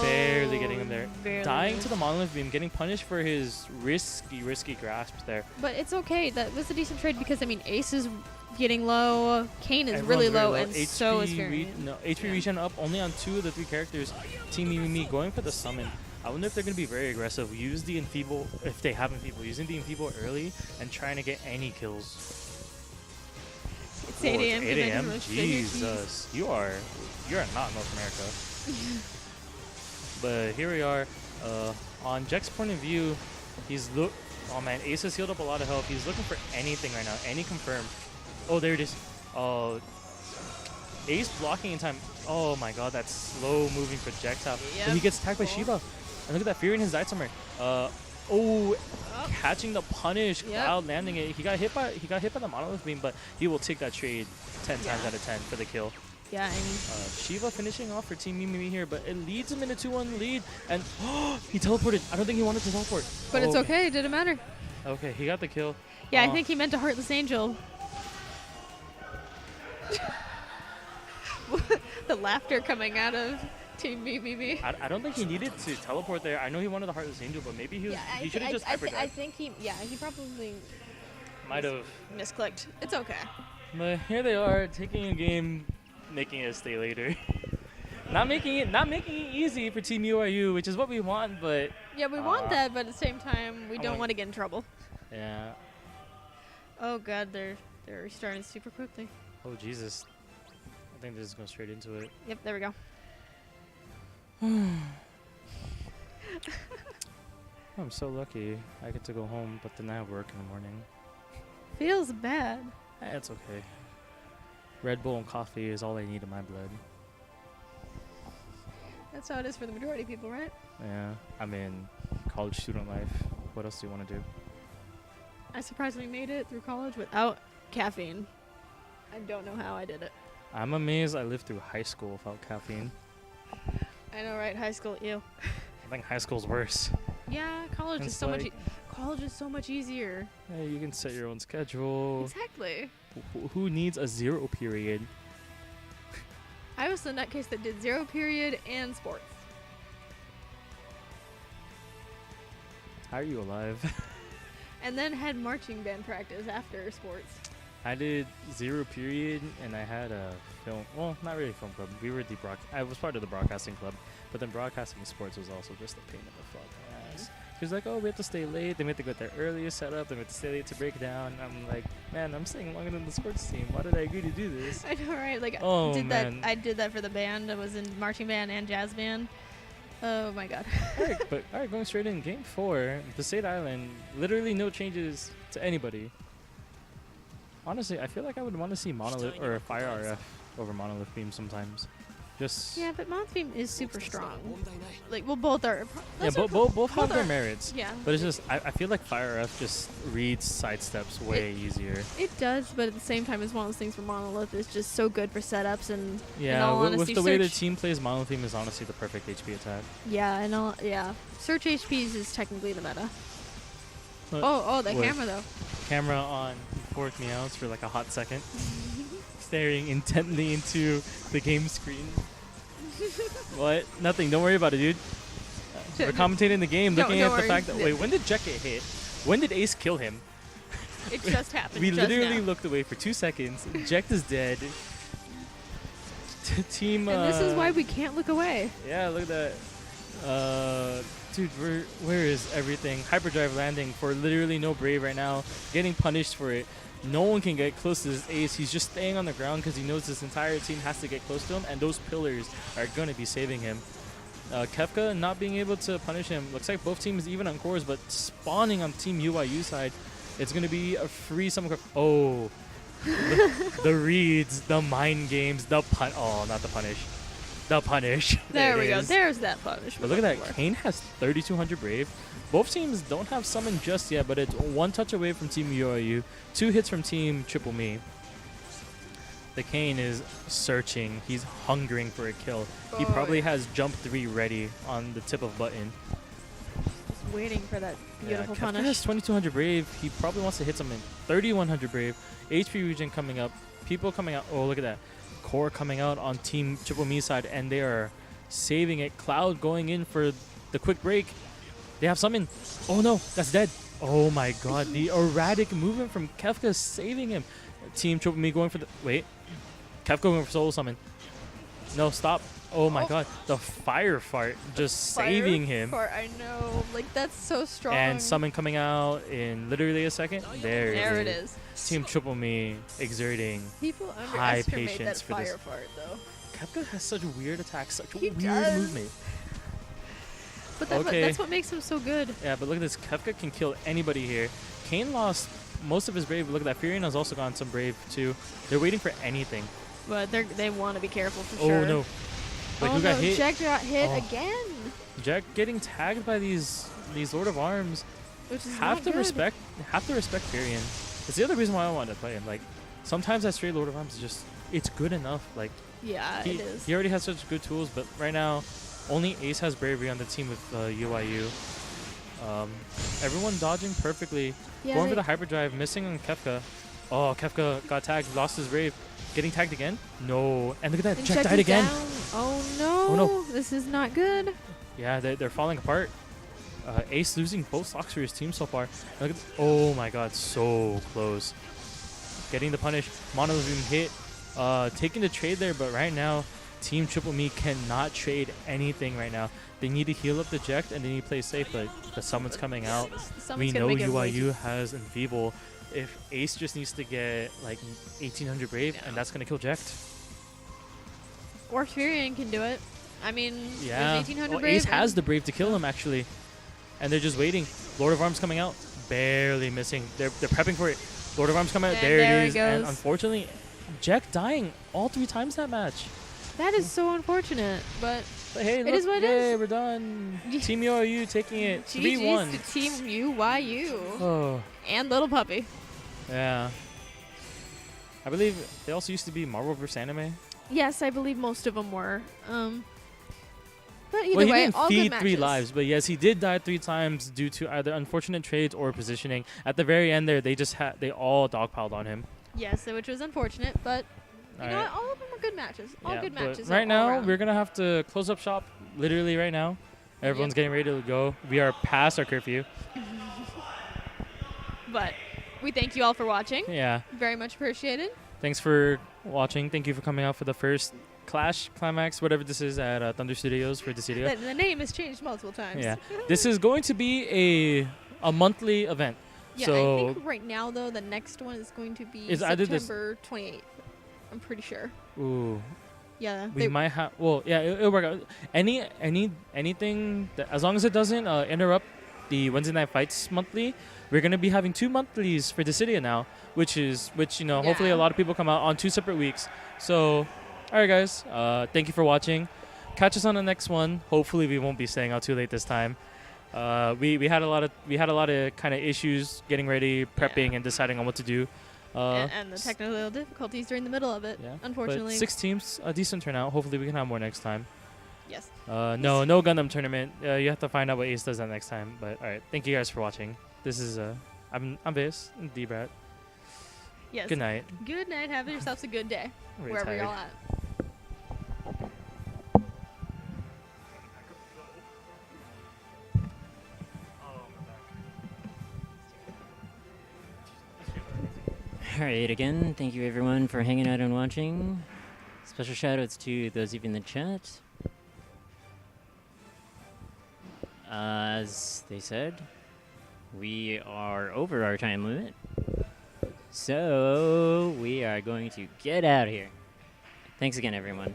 Barely getting him there. Barely Dying missed. to the Monolith Beam, getting punished for his risky grasp there. But it's okay. That was a decent trade because I mean Ace is getting low, Kane is Everyone's really very low, and so is Furion. HP Yeah. regen up only on 2 of the 3 characters. Team Me going for the summon. I wonder if they're going to be very aggressive. Use the Enfeeble, if they have Enfeeble, using the Enfeeble early and trying to get any kills. It's 8 a.m. 8 Good night, a.m. everyone. Jesus, you are not North America. But here we are. On Jack's point of view, oh man, Ace has healed up a lot of health. He's looking for anything right now, any confirm. Oh, there it is. Oh, Ace blocking in time. Oh my god, that slow moving projectile. Yep. And he gets attacked by Shiva. And look at that, Fury in his Zaitzummer. Catching the punish, Yep. Cloud landing it. He got hit by the Monolith Beam, but he will take that trade 10 times out of 10 for the kill. Yeah, I mean, Shiva finishing off for Team Mimi here, but it leads him in a 2-1 lead, and he teleported. I don't think he wanted to teleport. but it's okay. It didn't matter. Okay, he got the kill. Yeah, I think he meant a Heartless Angel. The laughter coming out of Team BBB. I don't think he needed to teleport there. I know he wanted the Heartless Angel, but maybe he should have just hyperdrive. I think he probably Might have. misclicked. It's okay. But here they are taking a game, making it stay later. not making it easy for Team UIU, which is what we want, but Yeah, we want that, but at the same time, we don't want- want to get in trouble. yeah. Oh god, they're restarting super quickly. Oh Jesus. I think they're just going straight into it. Yep, there we go. I'm so lucky. I get to go home, but then I have work in the morning. Feels bad. It's okay. Red Bull and coffee is all I need in my blood. That's how it is for the majority of people, right? Yeah. I mean, college student life. What else do you want to do? I surprisingly made it through college without caffeine. I don't know how I did it. I'm amazed I lived through high school without caffeine. I know, right? High school, ew. I think high school's worse. Yeah, college is It's so much. like- College is so much easier. Hey, you can set your own schedule. Exactly. Who needs a 0 period? I was the nutcase that did 0 period and sports. How are you alive? And then had marching band practice after sports. I did 0 period, and I had a film. Well, not really film club. We were I was part of the broadcasting club, but then broadcasting sports was also just a pain in the fucking ass. He was like, "Oh, we have to stay late. Then we have to get there early, set up. Then we have to stay late to break down." I'm like, "Man, I'm staying longer than the sports team. Why did I agree to do this?" I know, right? Like, Oh, I did that for the band. I was in marching band and jazz band. Oh my god. All right, going straight in. Game 4, the State Island. Literally no changes to anybody. Honestly, I feel like I would want to see Monolith or Fire RF over Monolith Beam sometimes. Just Yeah, but Month Beam is super strong. Like, well, both are. yeah, both have their merits. Yeah. But it's just I feel like Fire RF just reads sidesteps way easier. It does, but at the same time, it's one of those things where Monolith is just so good for setups and. in Yeah, all with honesty, the way the Search- team plays, Monolith Beam is honestly the perfect HP attack. Yeah, and all. Yeah, Search HPs is technically the meta. But The wait. camera though. Camera on fork meows for like a hot second, staring intently into the game screen. What? Nothing. Don't worry about it, dude. We're commentating the game, Don't looking at the worry. fact that wait, when did Jek get hit? When did Ace kill him? It just happened. We just literally now. looked away for 2 seconds. Jek is dead. Team. And this is why we can't look away. Yeah, look at that. Dude, where is everything? Hyperdrive landing for literally no Brave right now. Getting punished for it. No one can get close to this Ace. He's just staying on the ground because he knows this entire team has to get close to him, and those pillars are going to be saving him. Kefka not being able to punish him. Looks like both teams even on cores, but spawning on Team UIU side. It's going to be a free summon. Oh. the reads, the mind games, the pun. Oh, not the punish. The punish. There it we go. is. There's that punishment. But look at that. Kane has 3,200 Brave. Both teams don't have summon just yet, but it's 1 touch away from Team UIU. 2 hits from Team Triple Me. The Kane is searching. He's hungering for a kill. He probably has jump 3 ready on the tip of button. Just waiting for that beautiful Kefka punish. has 2,200 Brave. He probably wants to hit something. 3,100 Brave. HP region coming up. People coming out. Oh, look at that. Core coming out on Team Triple Me side, and they are saving it. Cloud going in for the quick break. They have summon. Oh no, that's dead. Oh my god, the erratic movement from Kefka saving him. Team Triple Me going for the wait. Kefka going for solo summon. No, stop. Oh my god, the fire fart just saving him. I know, like that's so strong. And summon coming out in literally a second. There There it it is. is. Team Triple Me exerting People high underestimate that patience for this. fire fart though. Kefka has such weird attacks, such He weird does. movement. But Okay. that's what makes him so good. Yeah, but look at this. Kefka can kill anybody here. Kane lost most of his Brave. Look at that. Furion has also gone some Brave too. They're waiting for anything. But they want to be careful for Oh sure. no. Wait, oh who got no, hit? Jack got hit Oh. again. Jack getting tagged by these Lord of Arms. Which is Have not to good. respect Furion. It's the other reason why I wanted to play him. Like sometimes that straight Lord of Arms is just it's good enough. Like Yeah, it is. he already has such good tools, but right now, only Ace has bravery on the team with UIU. Everyone dodging perfectly, Yeah, going for the hyperdrive, missing on Kefka. Oh, Kefka got tagged, lost his brave. Getting tagged again? No. And look at that, And Jack Jack died is again. down. Oh no. Oh, no. This is not good. Yeah, they're falling apart. Ace losing both stocks for his team so far. Look at oh my god, so close. Getting the punish. Mono being hit. Taking the trade there, but right now, Team Triple Me cannot trade anything right now. They need to heal up the Jekt and they need to play safe, but the summon's coming out. We know UIU has Enfeeble. If Ace just needs to get like 1800 Brave, and that's going to kill Jekt. Or Furion can do it. I mean, Yeah. there's 1800 Well, Brave. Ace has the Brave to kill him, actually. And they're just waiting. Lord of Arms coming out. Barely missing. They're prepping for it. Lord of Arms coming out. And there there it it is. And goes. unfortunately, Jekt dying all 3 times that match. That is so unfortunate, but But hey, It look, is what it yay, is. we're done. Team UIU taking it 3-1. GG's to Team UYU. Oh, And Little Puppy. yeah. I believe they also used to be Marvel vs. Anime. Yes, I believe most of them were. But either Well, he way, didn't all feed good 3 matches. lives, but yes, he did die 3 times due to either unfortunate trades or positioning. At the very end there, they all dogpiled on him. Yes, which was unfortunate, but you know Alright. what? All of them were good matches. All Yeah, good but matches. right all now, around. we're going to have to close up shop literally right now. Everyone's Yep. getting ready to go. We are past our curfew. But we thank you all for watching. Yeah. Very much appreciated. Thanks for watching. Thank you for coming out for the first Clash Climax, whatever this is, at Thunder Studios for Dissidia. The name has changed multiple times. Yeah. This is going to be a monthly event. Yeah, so I think right now, though, the next one is going to be Is either this- September 28th. I'm pretty sure. ooh, Yeah. we might have. Well, yeah, it'll work out. Anything that, as long as it doesn't interrupt the Wednesday Night Fights monthly, we're gonna be having 2 monthlies for Dissidia now, which you know hopefully a Yeah. lot of people come out on 2 separate weeks. So, all right, guys, thank you for watching. Catch us on the next one. Hopefully, we won't be staying out too late this time. We had a lot of kind of issues getting ready, prepping, and deciding on what to do. and the technical difficulties during the middle of it, Yeah, unfortunately. But 6 teams, a decent turnout. Hopefully, we can have more next time. Yes. No Gundam tournament. You have to find out what Ace does that next time. But all right, thank you guys for watching. This is I'm Vase, D-Brat. Yes. Good night. Good night. Have yourselves a good day. Very wherever you're all tired. at. Alright, again, thank you everyone for hanging out and watching. Special shoutouts to those of you in the chat. As they said, we are over our time limit. So, we are going to get out of here. Thanks again, everyone.